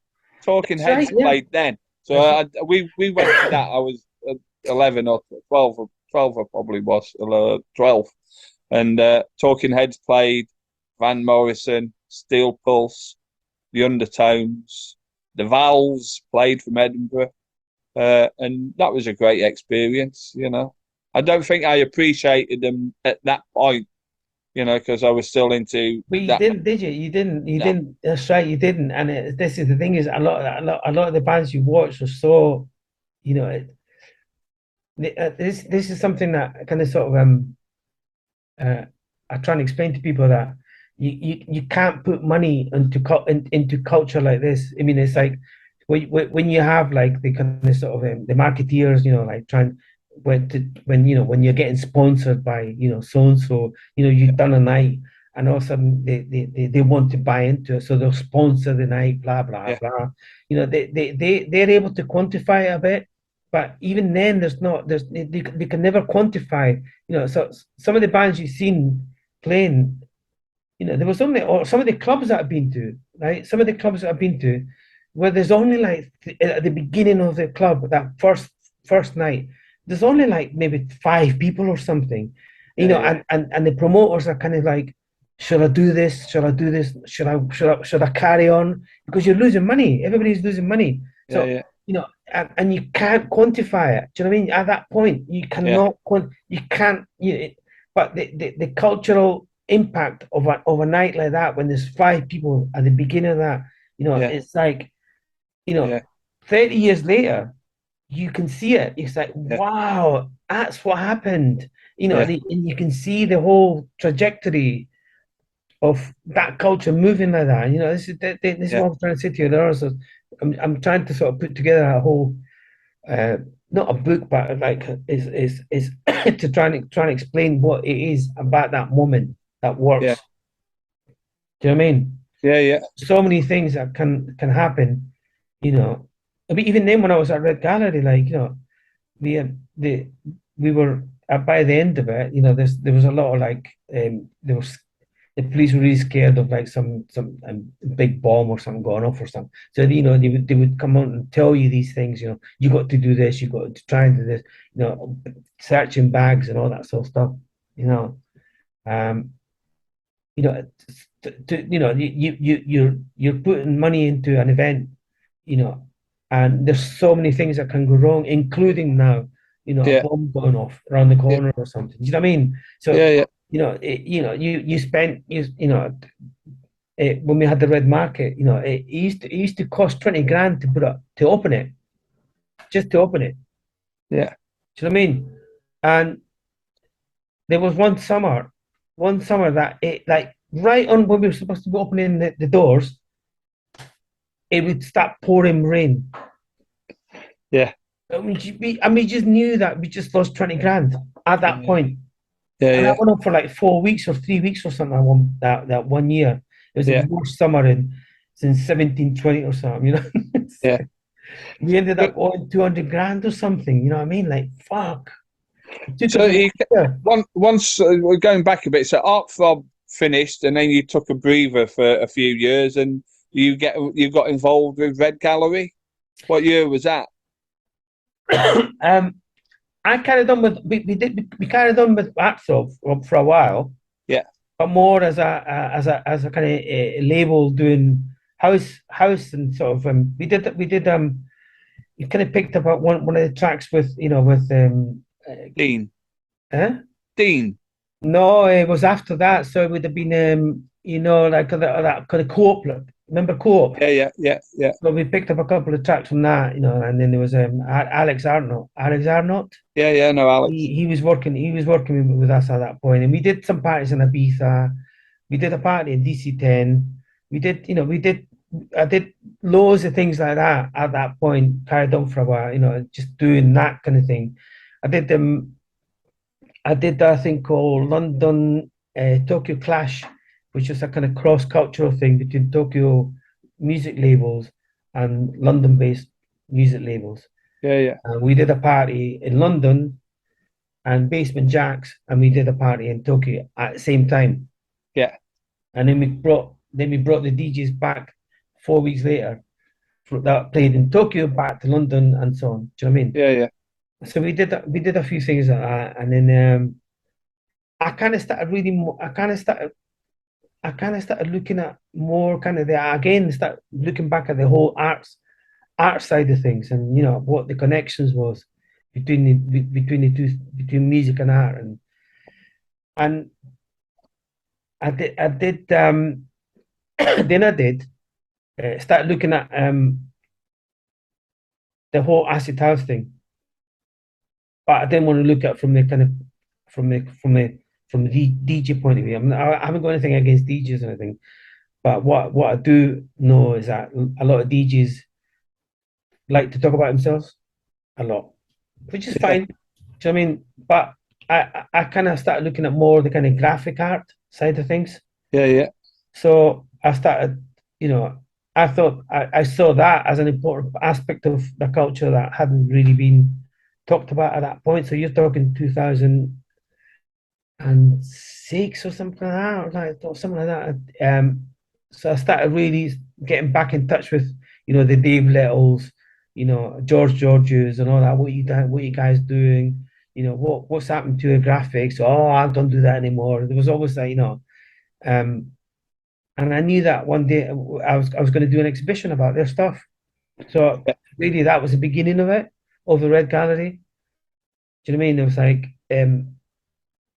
[SPEAKER 1] Talking
[SPEAKER 2] That's right,
[SPEAKER 1] Heads
[SPEAKER 2] yeah.
[SPEAKER 1] played then. So
[SPEAKER 2] That's right.
[SPEAKER 1] we went to that. I was 11 or 12, or 12 I probably was, 12. And Talking Heads played, Van Morrison, Steel Pulse, The Undertones, The Valves played from Edinburgh. And that was a great experience, you know. I don't think I appreciated them at that point, you know, because I was still into
[SPEAKER 2] But you
[SPEAKER 1] that.
[SPEAKER 2] didn't, did you? You didn't. You
[SPEAKER 1] No,
[SPEAKER 2] didn't. That's right. You didn't. And this is the thing is a lot of the bands you watch are so, you know, this is something that kind of sort of uh, I try and explain to people that you can't put money into culture like this. I mean, it's like when you have like the kind of sort of the marketeers, you know, like trying when you know when you're getting sponsored by you know so and so, you know, you've done a night. And all of a sudden they want to buy into it, so they'll sponsor the night, blah blah
[SPEAKER 1] yeah,
[SPEAKER 2] blah. You know, they're able to quantify it a bit, but even then, they can never quantify. You know, so some of the bands you've seen playing, you know, there was only or some of the clubs that I've been to, right? Some of the clubs that I've been to, where there's only like at the beginning of the club, that first night, there's only like maybe 5 people or something, you
[SPEAKER 1] yeah,
[SPEAKER 2] know,
[SPEAKER 1] yeah,
[SPEAKER 2] and the promoters are kind of like, should I do this? Should I do this? Should I carry on? Because you're losing money. Everybody's losing money.
[SPEAKER 1] yeah,
[SPEAKER 2] So
[SPEAKER 1] yeah,
[SPEAKER 2] you know, and you can't quantify it. Do you know what I mean? At that point, you
[SPEAKER 1] yeah,
[SPEAKER 2] cannot you can't. But the cultural impact of a night like that, when there's 5 people at the beginning of that, you know,
[SPEAKER 1] yeah,
[SPEAKER 2] it's like, you know,
[SPEAKER 1] yeah,
[SPEAKER 2] 30 years later, you can see it. It's like,
[SPEAKER 1] yeah,
[SPEAKER 2] wow, that's what happened. You know,
[SPEAKER 1] yeah,
[SPEAKER 2] and you can see the whole trajectory of that culture moving like that. You know, this is
[SPEAKER 1] yeah,
[SPEAKER 2] what I'm trying to say to you. I'm trying to sort of put together a whole, not a book, but like is to try and explain what it is about that moment that
[SPEAKER 1] yeah,
[SPEAKER 2] works. Do you know what I mean?
[SPEAKER 1] yeah, yeah,
[SPEAKER 2] So many things that can happen. You know, I mean, even then when I was at Red Gallery, like you know, the we were by the end of it, you know, there was a lot of like there was the police were really scared of like some big bomb or something going off or something. So you know they would come out and tell you these things. You know, you got to do this, you got to try and do this. You know, searching bags and all that sort of stuff. You know, um, you know, you know, you're putting money into an event. You know, And there's so many things that can go wrong, including now, a
[SPEAKER 1] yeah,
[SPEAKER 2] bomb going off around the
[SPEAKER 1] yeah,
[SPEAKER 2] corner or something. Do you know what I mean? So,
[SPEAKER 1] yeah, yeah,
[SPEAKER 2] you spent when we had the red market, it used to cost 20 grand to put up to open it, just to open it.
[SPEAKER 1] yeah,
[SPEAKER 2] Do you know what I mean? And there was one summer that it like right on when we were supposed to be opening the doors, it would start pouring rain.
[SPEAKER 1] yeah,
[SPEAKER 2] We just knew that we just lost 20 grand at that
[SPEAKER 1] yeah,
[SPEAKER 2] point.
[SPEAKER 1] yeah,
[SPEAKER 2] And that
[SPEAKER 1] yeah,
[SPEAKER 2] went on for like 4 weeks or 3 weeks or something. That one year, it was the
[SPEAKER 1] yeah,
[SPEAKER 2] worst summer since 1720 or something.
[SPEAKER 1] yeah.
[SPEAKER 2] We ended
[SPEAKER 1] But
[SPEAKER 2] up owing 200 grand or something. You know what I mean? Like fuck. It took us
[SPEAKER 1] so
[SPEAKER 2] a
[SPEAKER 1] you
[SPEAKER 2] year.
[SPEAKER 1] once we're going back a bit. So Arthrob finished, and then you took a breather for a few years, and you got involved with Red Gallery. What year was that?
[SPEAKER 2] um, I carried on with we carried on with Arthrob for a while,
[SPEAKER 1] Yeah,
[SPEAKER 2] but more as a kind of label doing house and sort of we did you kind of picked up one of the tracks with
[SPEAKER 1] Dean.
[SPEAKER 2] huh?
[SPEAKER 1] Dean.
[SPEAKER 2] No, it was after that, so it would have been like that kind of co-op look. Remember co-op?
[SPEAKER 1] Yeah, yeah, yeah, yeah,
[SPEAKER 2] So we picked up a couple of tracks from that, and then there was Alex Arnott. Alex Arnott.
[SPEAKER 1] yeah, yeah. No, Alex.
[SPEAKER 2] He was working with us at that point, and we did some parties in Ibiza. We did a party in DC-10. I did loads of things like that at that point. Carried on for a while, just doing that kind of thing. I did a thing called London Tokyo Clash, which is a kind of cross-cultural thing between Tokyo music labels and London-based music labels.
[SPEAKER 1] Yeah, yeah,
[SPEAKER 2] We did a party in London and Basement Jacks, and we did a party in Tokyo at the same time.
[SPEAKER 1] yeah,
[SPEAKER 2] And then we brought the DJs back 4 weeks later that played in Tokyo back to London and so on. Do you know what I mean?
[SPEAKER 1] yeah, yeah,
[SPEAKER 2] So we did a few things like that, and then I kind of started reading more. I kind of started looking at more kind of start looking back at the whole art side of things, and what the connections was between music and art, and I did then I did start looking at the whole acid house thing, but I didn't want to look at from the kind of from the DJ point of view. I haven't got anything against DJs or anything, but what I do know is that a lot of DJs like to talk about themselves a lot, which is
[SPEAKER 1] yeah,
[SPEAKER 2] fine. Do you know what I mean? But I kind of started looking at more the kind of graphic art side of things.
[SPEAKER 1] yeah, yeah,
[SPEAKER 2] So I started, I thought I saw that as an important aspect of the culture that hadn't really been talked about at that point. So you're talking 2006 or something like that, or something like that. So I started really getting back in touch with, the Dave Littles, George Georges and all that. What you guys doing? What's happened to your graphics? Oh, I don't do that anymore. There was always that, um, and I knew that one day I was going to do an exhibition about their stuff. So
[SPEAKER 1] yeah,
[SPEAKER 2] really, that was the beginning of the Red Gallery. Do you know what I mean? It was like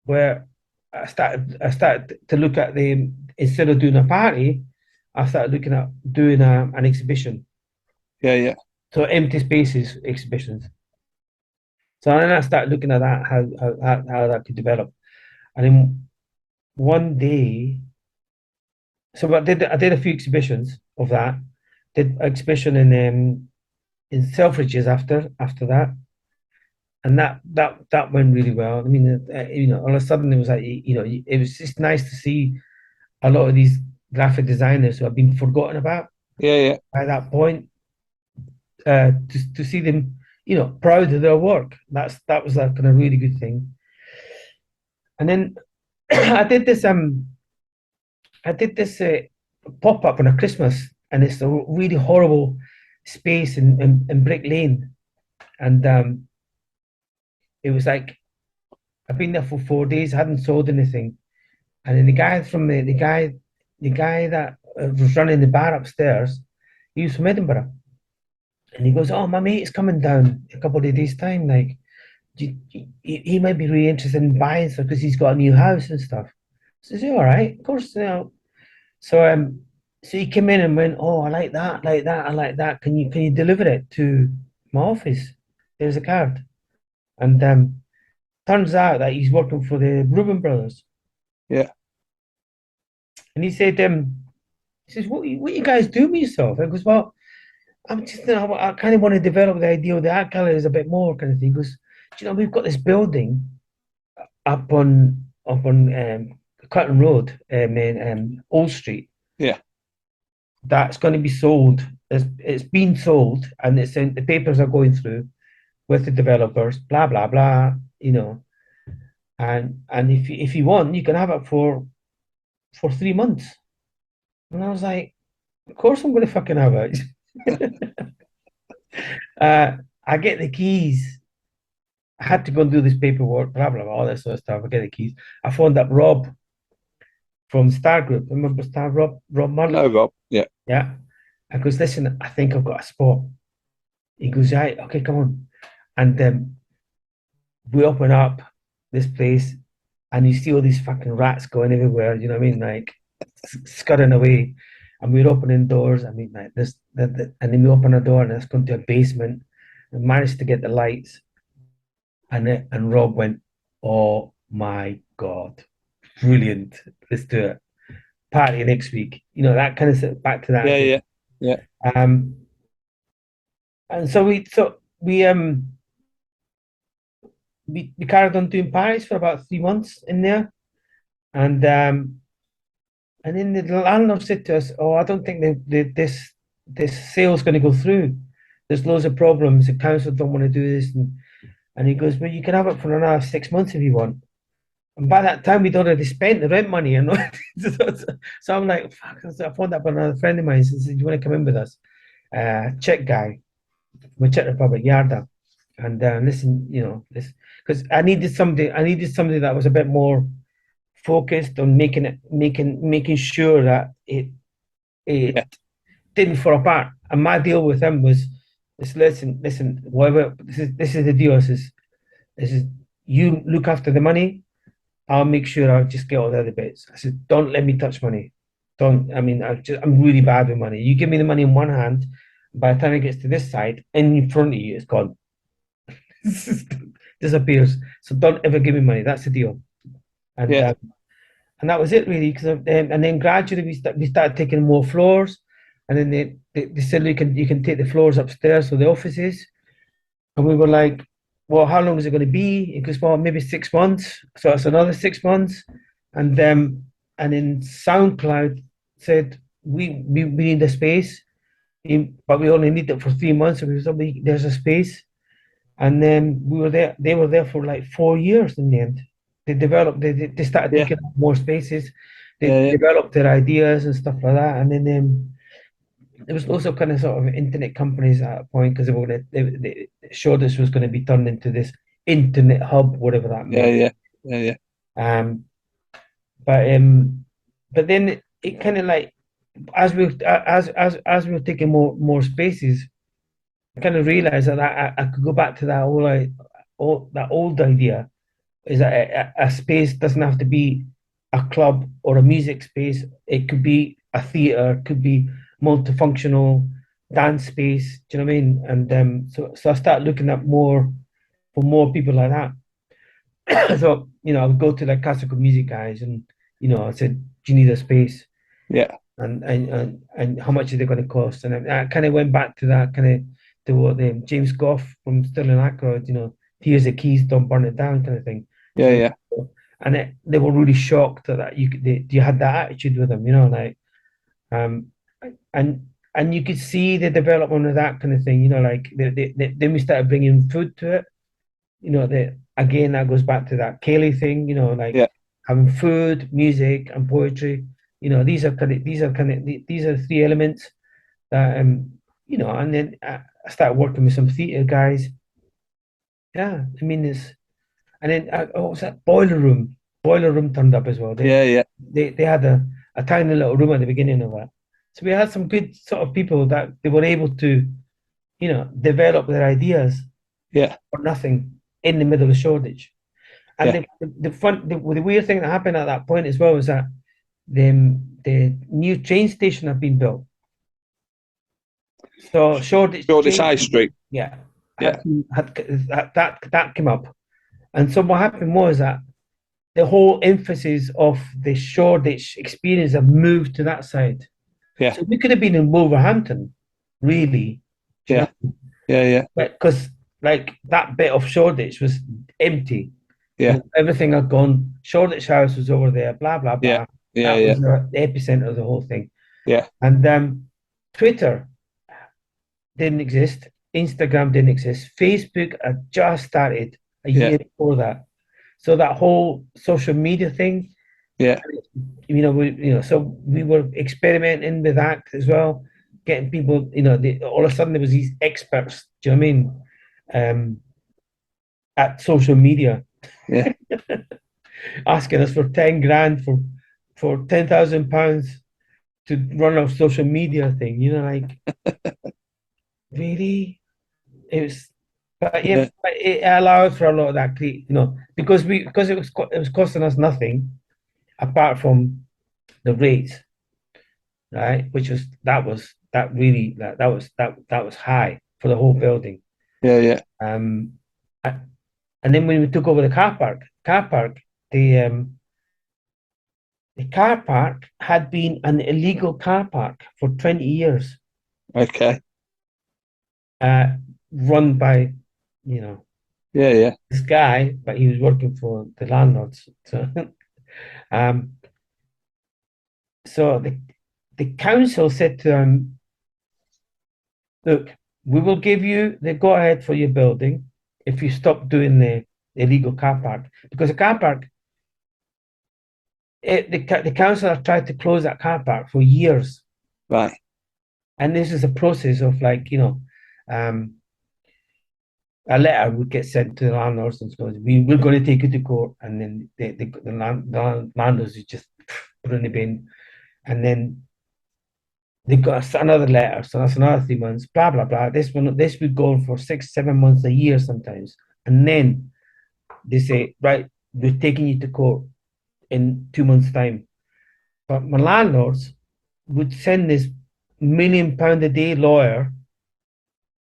[SPEAKER 2] where I started to look at instead of doing a party, I started looking at doing an exhibition.
[SPEAKER 1] yeah, yeah.
[SPEAKER 2] So empty spaces exhibitions. So then I started looking at that how that could develop. And then one day, so I did a few exhibitions of that. Did an exhibition in Selfridges after that, and that went really well. I mean, all of a sudden it was like it was just nice to see a lot of these graphic designers who have been forgotten about
[SPEAKER 1] Yeah, yeah,
[SPEAKER 2] by that point. To see them, proud of their work. That was a kind of really good thing. And then I did this pop up on a Christmas, and it's a really horrible space in Brick Lane, and it was like I've been there for 4 days, I hadn't sold anything, and then the guy that was running the bar upstairs, he was from Edinburgh, And he goes, "Oh, my mate's coming down a couple of days' time. Like, he might be really interested in buying stuff because he's got a new house and stuff." I says, "Yeah, all right, of course, you know." So so he came in and went, "Oh, I like that, like that, I like that. Can you deliver it to my office? There's a card." And turns out that he's working for the Reuben brothers.
[SPEAKER 1] Yeah.
[SPEAKER 2] And he says, what you guys do with yourself?" I goes, "Well, I'm just, you know, I kind of want to develop the idea of the art galleries a bit more," kind of thing. He goes, "Do you know, we've got this building up on Cutton Road, in Old Street,
[SPEAKER 1] Yeah.
[SPEAKER 2] that's going to be sold. It's been sold, and it's in the papers are going through with the developers. Blah blah blah. You know, and if you want, you can have it for 3 months." And I was like, "Of course, I'm going to fucking have it." I get the keys. I had to go and do this paperwork, blah blah blah, all that sort of stuff. I get the keys. I phoned up Rob from Star Group. Remember Star Rob Murray?
[SPEAKER 1] No, Rob. Yeah.
[SPEAKER 2] Yeah. I goes, "Listen, I think I've got a spot." He goes, "Right, okay, come on." And we open up this place, and you see all these fucking rats going everywhere. You know what I mean? Like scuttering away. And we're opening doors. I mean, like this, and then we open a door, and it's going to a basement. And managed to get the lights. And Rob went, "Oh my God, brilliant! Let's do it. Party next week." You know, that kind of back to that
[SPEAKER 1] Yeah.
[SPEAKER 2] again.
[SPEAKER 1] Yeah. Yeah.
[SPEAKER 2] Um, and so we carried on doing parties for about 3 months in there, and then the landlord said to us, "Oh, I don't think this sale's going to go through. There's loads of problems. The council don't want to do this." And he goes, "Well, you can have it for another 6 months if you want." And by that time, we'd already spent the rent money. And so I'm like, "Fuck." So I phoned up another friend of mine and said, "Do you want to come in with us?" Czech guy from Czech Republic, Yarda. And listen, you know, this because I needed somebody that was a bit more focused on making sure that it
[SPEAKER 1] Yeah.
[SPEAKER 2] didn't fall apart. And my deal with him was this: listen, whatever. This is the deal. This is you look after the money. I'll make sure I just get all the other bits. I said, "Don't let me touch money. Don't. I mean, I'm really bad with money. You give me the money in one hand. By the time it gets to this side, in front of you, it's gone, disappears. So don't ever give me money. That's the deal." And
[SPEAKER 1] Yeah.
[SPEAKER 2] and that was it really. Because and then gradually we started taking more floors, and then they said, "You can take the floors upstairs for the offices." And we were like, "Well, how long is it going to be?" It goes, "Well, maybe 6 months." So it's another 6 months. And then SoundCloud said, we need a space, but we only need it for 3 months. So we said, "There's a space." And then we were there. They were there for like 4 years in the end. They started
[SPEAKER 1] Yeah.
[SPEAKER 2] taking up more spaces. They
[SPEAKER 1] Yeah. Yeah.
[SPEAKER 2] developed their ideas and stuff like that. And then there was also kind of sort of internet companies at a point because they showed this was going to be turned into this internet hub, whatever that
[SPEAKER 1] Yeah.
[SPEAKER 2] meant.
[SPEAKER 1] Yeah. Yeah. Yeah.
[SPEAKER 2] Um, but then it kind of like as we were taking more spaces, I kind of realized that I could go back to that that old idea is that a space doesn't have to be a club or a music space. It could be a theater, could be multifunctional dance space. Do you know what I mean? And so I started looking at more for more people like that. So I would go to like classical music guys, and I said, "Do you need a space?
[SPEAKER 1] Yeah.
[SPEAKER 2] And how much is it going to cost?" And I kind of went back to that kind of to what James Goff from Sterling Ackroyd, "Here's the keys, don't burn it down," kind of thing.
[SPEAKER 1] Yeah. Yeah.
[SPEAKER 2] And they were really shocked that you had that attitude with them, like um and you could see the development of that kind of thing, like then we started bringing food to it, again that goes back to that Kelly thing, like
[SPEAKER 1] Yeah.
[SPEAKER 2] having food, music, and poetry. These are three elements that and then I started working with some theatre guys. Yeah, I mean it's and then what was that boiler room? Boiler room turned up as well. They
[SPEAKER 1] Yeah. Yeah.
[SPEAKER 2] they had a tiny little room at the beginning of that. So we had some good sort of people that they were able to develop their ideas
[SPEAKER 1] Yeah.
[SPEAKER 2] for nothing in the middle of Shoreditch. And
[SPEAKER 1] Yeah.
[SPEAKER 2] the weird thing that happened at that point as well was that the new train station had been built. So Shoreditch
[SPEAKER 1] Shoreditch
[SPEAKER 2] train,
[SPEAKER 1] High Street.
[SPEAKER 2] yeah,
[SPEAKER 1] Yeah.
[SPEAKER 2] that came up. And so what happened was that the whole emphasis of the Shoreditch experience have moved to that side.
[SPEAKER 1] Yeah.
[SPEAKER 2] So we could have been in Wolverhampton, really. Do you
[SPEAKER 1] Yeah.
[SPEAKER 2] know?
[SPEAKER 1] Yeah. Yeah.
[SPEAKER 2] Because like that bit of Shoreditch was empty.
[SPEAKER 1] Yeah.
[SPEAKER 2] Everything had gone. Shoreditch House was over there, blah, blah,
[SPEAKER 1] Yeah.
[SPEAKER 2] blah.
[SPEAKER 1] Yeah.
[SPEAKER 2] That
[SPEAKER 1] Yeah.
[SPEAKER 2] was the epicenter of the whole thing.
[SPEAKER 1] Yeah.
[SPEAKER 2] And Twitter didn't exist. Instagram didn't exist. Facebook had just started a
[SPEAKER 1] Yeah.
[SPEAKER 2] year before that. So that whole social media thing,
[SPEAKER 1] Yeah.
[SPEAKER 2] so we were experimenting with that as well, getting people, all of a sudden there was these experts, do you know what I mean? At social media,
[SPEAKER 1] Yeah.
[SPEAKER 2] asking us for 10 grand for £10,000 to run our social media thing, like really? It was, but yeah,
[SPEAKER 1] Yeah.
[SPEAKER 2] but it allowed for a lot of that, because it was costing us nothing apart from the rates, right? That was high for the whole building.
[SPEAKER 1] Yeah. Yeah.
[SPEAKER 2] Um, and then when we took over the the car park had been an illegal car park for 20 years,
[SPEAKER 1] Okay.
[SPEAKER 2] run by,
[SPEAKER 1] Yeah. Yeah.
[SPEAKER 2] this guy, but he was working for the landlords. So, so the council said to him, look, we will give you the go ahead for your building if you stop doing the illegal car park. Because the car park, the council have tried to close that car park for years.
[SPEAKER 1] Right.
[SPEAKER 2] And this is a process of a letter would get sent to the landlords and so we're going to take you to court. And then the landlords would just put in the bin. And then they got another letter, so that's another 3 months, blah, blah, blah. This would go on for 6, 7 months, a year sometimes. And then they say, right, we're taking you to court in 2 months' time. But my landlords would send this £1 million a day lawyer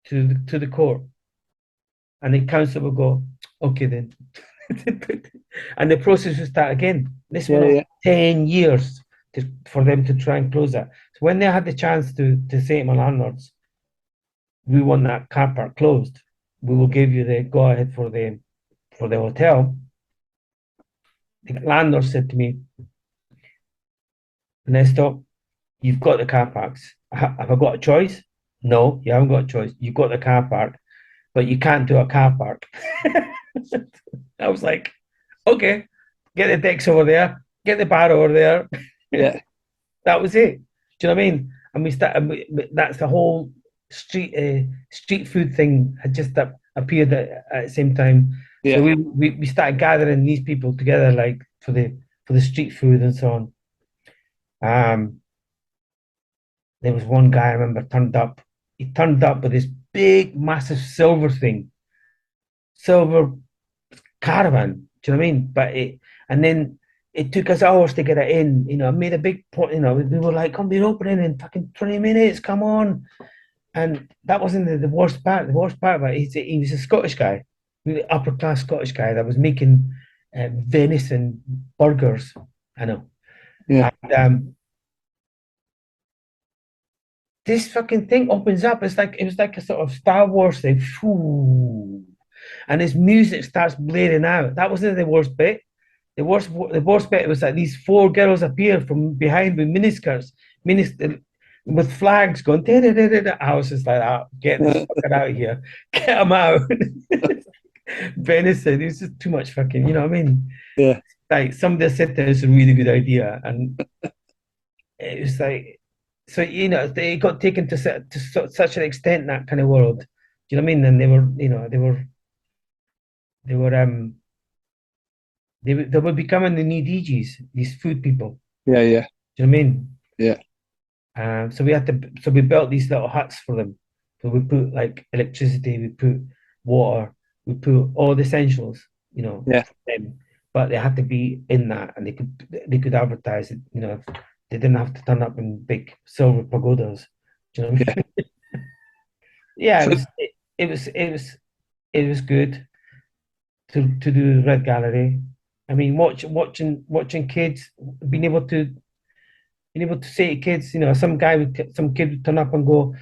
[SPEAKER 2] to the court. And the council would go, okay then. And the process would start again. This went on 10 years for them to try and close that. So when they had the chance to say to my landlords, we want that car park closed, we will give you the go ahead for the hotel. The landlord said to me, Ernesto, you've got the car parks. Have I got a choice? No, you haven't got a choice. You've got the car park, but you can't do a car park. I was like, okay, get the decks over there, get the bar over there.
[SPEAKER 1] Yeah.
[SPEAKER 2] That was it. Do you know what I mean? And that's the whole street food thing had just appeared at the same time.
[SPEAKER 1] Yeah.
[SPEAKER 2] So we started gathering these people together, like for the street food and so on. There was one guy I remember turned up. He turned up with this big, massive silver caravan. Do you know what I mean? And then it took us hours to get it in. I made a big point. We were like, "Come, we're opening in fucking 20 minutes. Come on!" And that wasn't the worst part. The worst part of it, he was a Scottish guy, really upper class Scottish guy that was making venison burgers. I know.
[SPEAKER 1] Yeah.
[SPEAKER 2] And, this fucking thing opens up. It was like a sort of Star Wars thing. And his music starts blaring out. That wasn't the worst bit. The worst bit was that these 4 girls appear from behind with miniskirts, with flags going. I was just like, get this fucker out of here, get them out. Venison, it was just too much fucking. You know what I mean?
[SPEAKER 1] Yeah.
[SPEAKER 2] Like somebody said that it's a really good idea, and it was like. So they got taken to such an extent, that kind of world. Do you know what I mean? And they were becoming the new DJs, these food people.
[SPEAKER 1] Yeah. Yeah.
[SPEAKER 2] Do you know what I mean?
[SPEAKER 1] Yeah.
[SPEAKER 2] So we built these little huts for them So we put like electricity, we put water, we put all the essentials,
[SPEAKER 1] Yeah.
[SPEAKER 2] but they had to be in that, and they could advertise it. They didn't have to turn up in big silver pagodas. Do you know what I
[SPEAKER 1] Yeah.
[SPEAKER 2] mean? Yeah,
[SPEAKER 1] So
[SPEAKER 2] it was good to do the Red Gallery. I mean, watching kids being able to say to kids, some kid would turn up and go,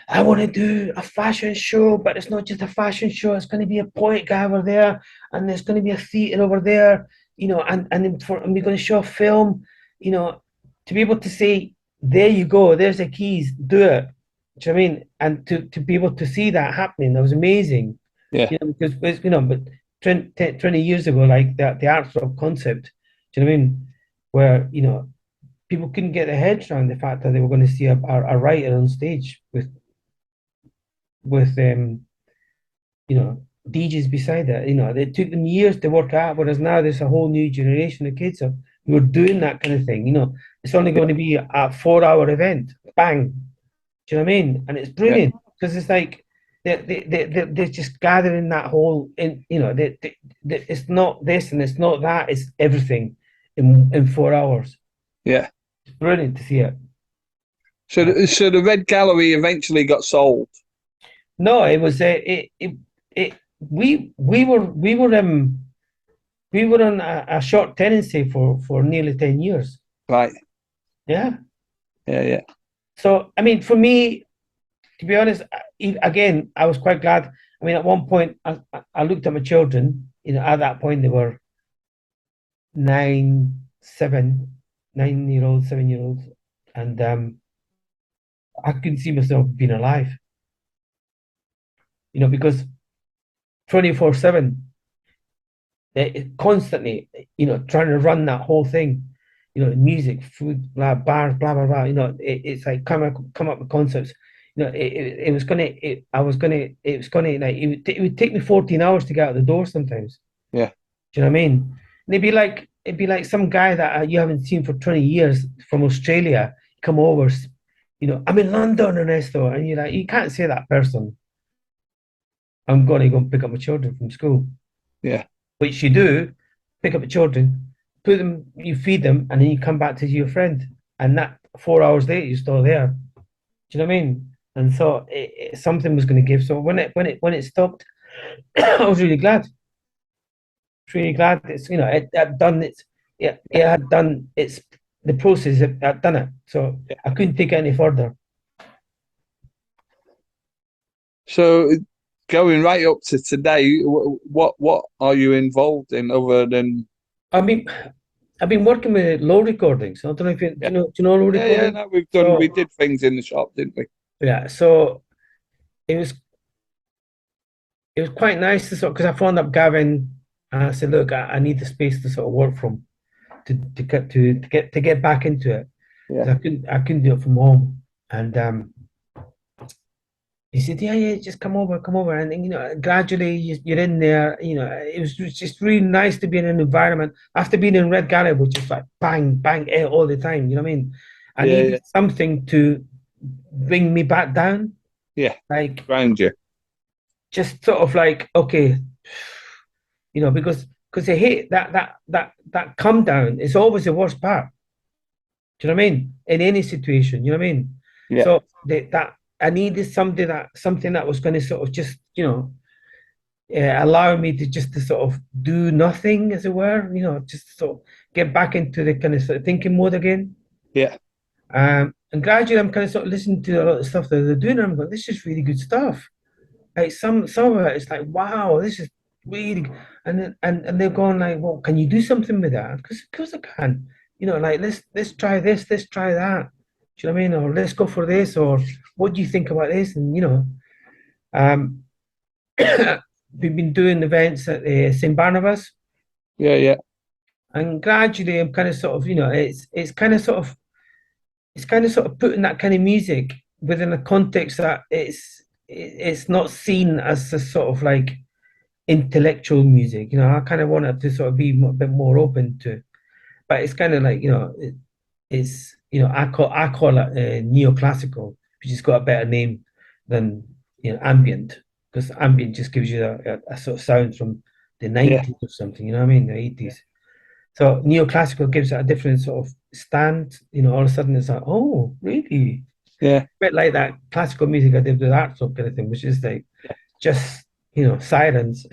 [SPEAKER 2] I want to do a fashion show, but it's not just a fashion show. It's going to be a poet guy over there, and there's going to be a theater over there, and we're going to show a film, to be able to say, there you go, there's the keys, do it. Do you know what I mean? And to be able to see that happening, that was amazing.
[SPEAKER 1] yeah,
[SPEAKER 2] Because but 20 years ago, like the Arthrob concept, do you know what I mean? Where people couldn't get their heads around the fact that they were going to see a writer on stage with DJs beside it. It took them years to work out, whereas now there's a whole new generation of kids who are doing that kind of thing. It's only going to be a 4 hour event. Bang. Do you know what I mean? And it's
[SPEAKER 1] yeah,
[SPEAKER 2] brilliant because it's like they're just gathering that whole it's not this and it's not that, it's everything in 4 hours.
[SPEAKER 1] yeah.
[SPEAKER 2] It's brilliant to see it.
[SPEAKER 1] So the Red Gallery eventually got sold.
[SPEAKER 2] No, it was it we were on a short tenancy for nearly 10 years.
[SPEAKER 1] Right.
[SPEAKER 2] Yeah.
[SPEAKER 1] Yeah, yeah,
[SPEAKER 2] So I mean, for me, to be honest, again, I was quite glad. I mean, at one point, I looked at my children. At that point, they were 9, 7 7-year-olds, and I couldn't see myself being alive. Because 24/7, constantly, trying to run that whole thing. Music, food, bars, blah blah blah. It's like come up with concepts. It was gonna. I was gonna. It was gonna like it would take me 14 hours to get out the door sometimes.
[SPEAKER 1] yeah,
[SPEAKER 2] Do you know what I mean? And it'd be like some guy that you haven't seen for 20 years from Australia come over. I'm in London, Ernesto, and you're like, you can't say that person. I'm going to go and pick up my children from school,
[SPEAKER 1] yeah,
[SPEAKER 2] which you do. Pick up the children, put them, you feed them, and then you come back to your friend, and that 4 hours later you're still there. Do you know what I mean? And so something was going to give. So when it stopped, I was really glad. Really glad it's it had done its it had done its the process had done it. So
[SPEAKER 1] yeah.
[SPEAKER 2] I couldn't take it any further.
[SPEAKER 1] So going right up to today, what are you involved in other than?
[SPEAKER 2] I mean, I've been working with low recordings. I don't know if you
[SPEAKER 1] Yeah,
[SPEAKER 2] do you know low
[SPEAKER 1] yeah, yeah.
[SPEAKER 2] recording?
[SPEAKER 1] No, we
[SPEAKER 2] So
[SPEAKER 1] did things in the shop, didn't we?
[SPEAKER 2] yeah, so it was it was quite nice to because I phoned up Gavin and I said, look, I need the space to sort of work from to get back into it.
[SPEAKER 1] Yeah,
[SPEAKER 2] I couldn't do it from home. And he said, yeah, yeah, just come over. And gradually you're in there. It was just really nice to be in an environment after being in Red Gallery, which is like bang, bang, all the time. You know what I mean? I
[SPEAKER 1] yeah,
[SPEAKER 2] needed
[SPEAKER 1] yeah,
[SPEAKER 2] something to bring me back down.
[SPEAKER 1] yeah.
[SPEAKER 2] Like,
[SPEAKER 1] Around you.
[SPEAKER 2] just sort of like, okay, because I hate that come down. It's always the worst part. Do you know what I mean? In any situation, you know what I mean?
[SPEAKER 1] Yeah,
[SPEAKER 2] So that I needed something that was going to sort of just allow me to sort of do nothing, as it were. Just sort of get back into the kind of sort of thinking mode again.
[SPEAKER 1] yeah,
[SPEAKER 2] And gradually, I'm kind of sort of listening to a lot of stuff that they're doing, and I'm going, this is really good stuff. Like some of it, it's like, wow, this is really, and they're going like, well, can you do something with that? Because of course I can. Like let's try this, let's try that. Do you know what I mean? Or let's go for this, or what do you think about this? And um, we've been doing events at St. Barnabas,
[SPEAKER 1] yeah, yeah,
[SPEAKER 2] and gradually I'm kind of sort of, it's kind of sort of putting that kind of music within a context that it's not seen as a sort of like intellectual music. I kind of want it to sort of be a bit more open to, but it's kind of like it's I call it neoclassical, which has got a better name than ambient, because ambient just gives you a sort of sound from the
[SPEAKER 1] Yeah,
[SPEAKER 2] 90s or something, you know what I mean, the 80s. So neoclassical gives it a different sort of stand, all of a sudden it's like, oh, really?
[SPEAKER 1] yeah,
[SPEAKER 2] Bit like that classical music I did with Arthrob kind of thing, which is like just, sirens.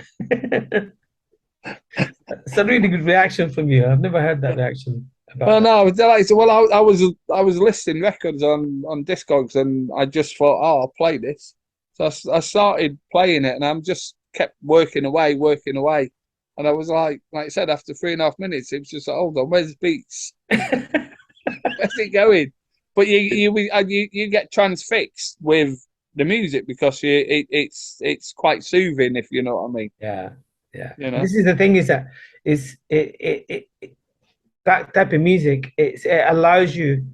[SPEAKER 2] It's a really good reaction from you. I've never heard that
[SPEAKER 1] yeah.
[SPEAKER 2] reaction about
[SPEAKER 1] Well,
[SPEAKER 2] that.
[SPEAKER 1] no, I was delighted. Well, I was listing records on Discogs, and I just thought, oh, I'll play this. So I started playing it, and I'm just kept working away, and I was like I said, after 3.5 minutes, it was just like, hold on, where's the beats? Where's it going? But you get transfixed with the music because it's quite soothing, if you know what I mean.
[SPEAKER 2] Yeah, yeah.
[SPEAKER 1] You know.
[SPEAKER 2] This is the thing is that is that type of music. It allows you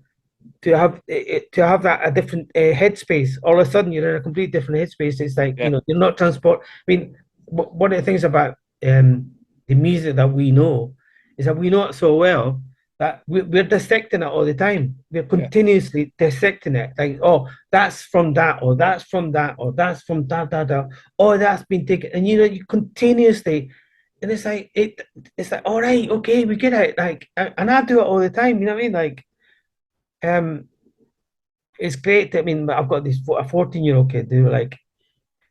[SPEAKER 2] to have that a different headspace. All of a sudden, you're in a complete different headspace. It's like
[SPEAKER 1] Yeah,
[SPEAKER 2] you're not transport. I mean, one of the things about the music that we know is that we know it so well that we're dissecting it all the time. We're
[SPEAKER 1] yeah,
[SPEAKER 2] continuously dissecting it. Like, oh, that's from that, or that's from that, or that's from that, or that's been taken, and you continuously. And it's like it's like, all right, okay, we get it. Like, and I do it all the time. You know what I mean? Like, um, it's great. I mean, I've got this a 14-year-old kid who like,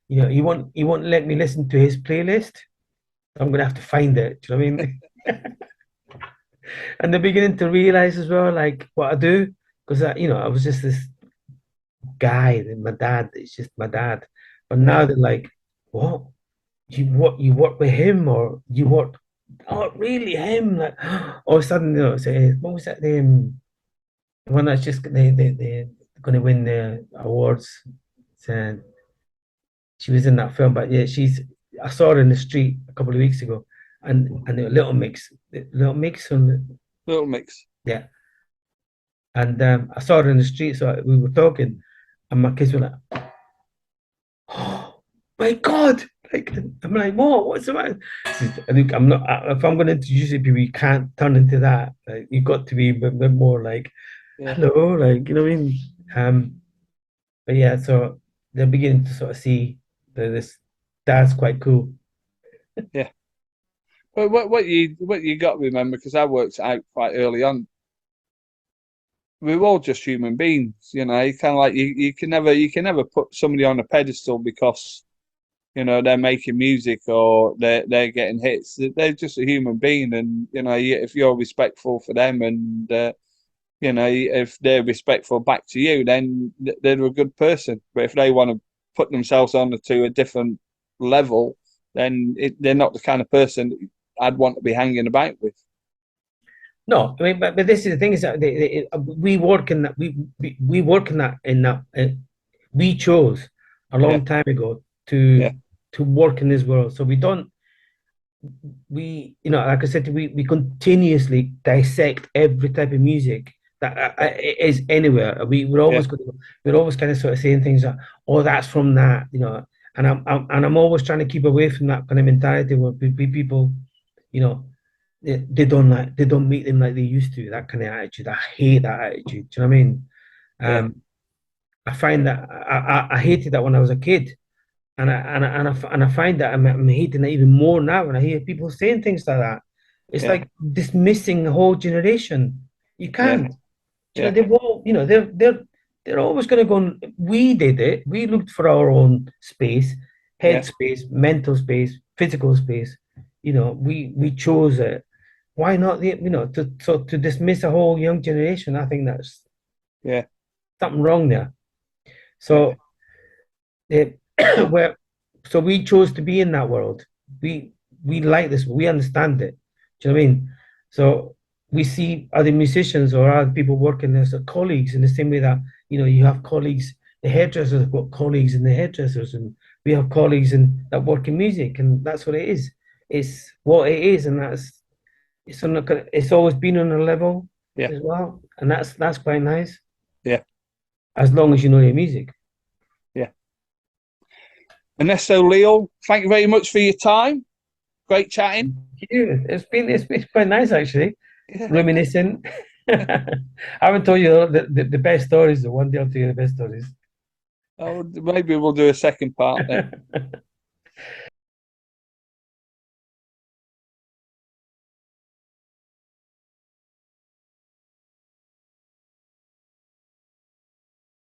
[SPEAKER 2] he won't let me listen to his playlist. I'm gonna have to find it. Do you know what I mean? And they're beginning to realize as well, like what I do, because I was just this guy. And my dad, it's just my dad. But
[SPEAKER 1] yeah,
[SPEAKER 2] now they're like, what you work with him or you work? Oh, really him? Like all of a sudden, say, what was that name? The one that's just they're going to win the awards. And she was in that film, but yeah, I saw her in the street a couple of weeks ago, and the Little Mix on
[SPEAKER 1] Little Mix.
[SPEAKER 2] yeah, and I saw her in the street, so we were talking, and my kids were like, "Oh my God!" Like I'm like, "What? What's the matter?" I think I'm not. If I'm going to introduce it, people, you can't turn into that. Like, you've got to be a bit more like,
[SPEAKER 1] Yeah,
[SPEAKER 2] "Hello," like what I mean. But yeah, so they're beginning to sort of see that this dad's quite cool.
[SPEAKER 1] yeah. But what you got to remember, because I worked out quite early on, we're all just human beings, you know. You kind of like you can never put somebody on a pedestal because they're making music or they're getting hits. They're just a human being, and if you're respectful for them and if they're respectful back to you, then they're a good person. But if they want to put themselves on to a different level, then they're not the kind of person I'd want to be hanging about with.
[SPEAKER 2] No, I mean, but this is the thing is that we work in that we work in that we chose a
[SPEAKER 1] Yeah,
[SPEAKER 2] long time ago
[SPEAKER 1] yeah,
[SPEAKER 2] to work in this world. So we don't like I said, we continuously dissect every type of music that is anywhere.
[SPEAKER 1] yeah,
[SPEAKER 2] We're always kind of sort of saying things like, oh, that's from that, and I'm always trying to keep away from that kind of mentality where people, you know, they don't meet them like they used to. That kind of attitude. I hate that attitude. Do you know what I mean?
[SPEAKER 1] yeah,
[SPEAKER 2] I find that I hated that when I was a kid. And I find that I'm hating it even more now when I hear people saying things like that. It's
[SPEAKER 1] yeah,
[SPEAKER 2] like dismissing the whole generation. You
[SPEAKER 1] yeah,
[SPEAKER 2] can't.
[SPEAKER 1] yeah,
[SPEAKER 2] They've all, they're always going to go. We did it. We looked for our own space, head
[SPEAKER 1] yeah,
[SPEAKER 2] space, mental space, physical space. We chose it. Why not to dismiss a whole young generation? I think that's
[SPEAKER 1] yeah,
[SPEAKER 2] something wrong there.
[SPEAKER 1] yeah,
[SPEAKER 2] So it, where so we chose to be in that world. We like this. We understand it. Do you know what I mean? So we see other musicians or other people working as colleagues in the same way that you have colleagues. The hairdressers have got colleagues in the hairdressers, and we have colleagues in that work in music, and that's what it is. It's what it is, and it's always been on a level
[SPEAKER 1] yeah,
[SPEAKER 2] as well, and that's quite nice
[SPEAKER 1] yeah,
[SPEAKER 2] as long as you know your music.
[SPEAKER 1] yeah. Ernesto Leal, thank you very much for your time. Great chatting.
[SPEAKER 2] Yeah, it's been quite nice actually,
[SPEAKER 1] Yeah.
[SPEAKER 2] reminiscing. I haven't told you the best stories. The one day I'll tell you the best stories.
[SPEAKER 1] Oh, maybe we'll do a second part then.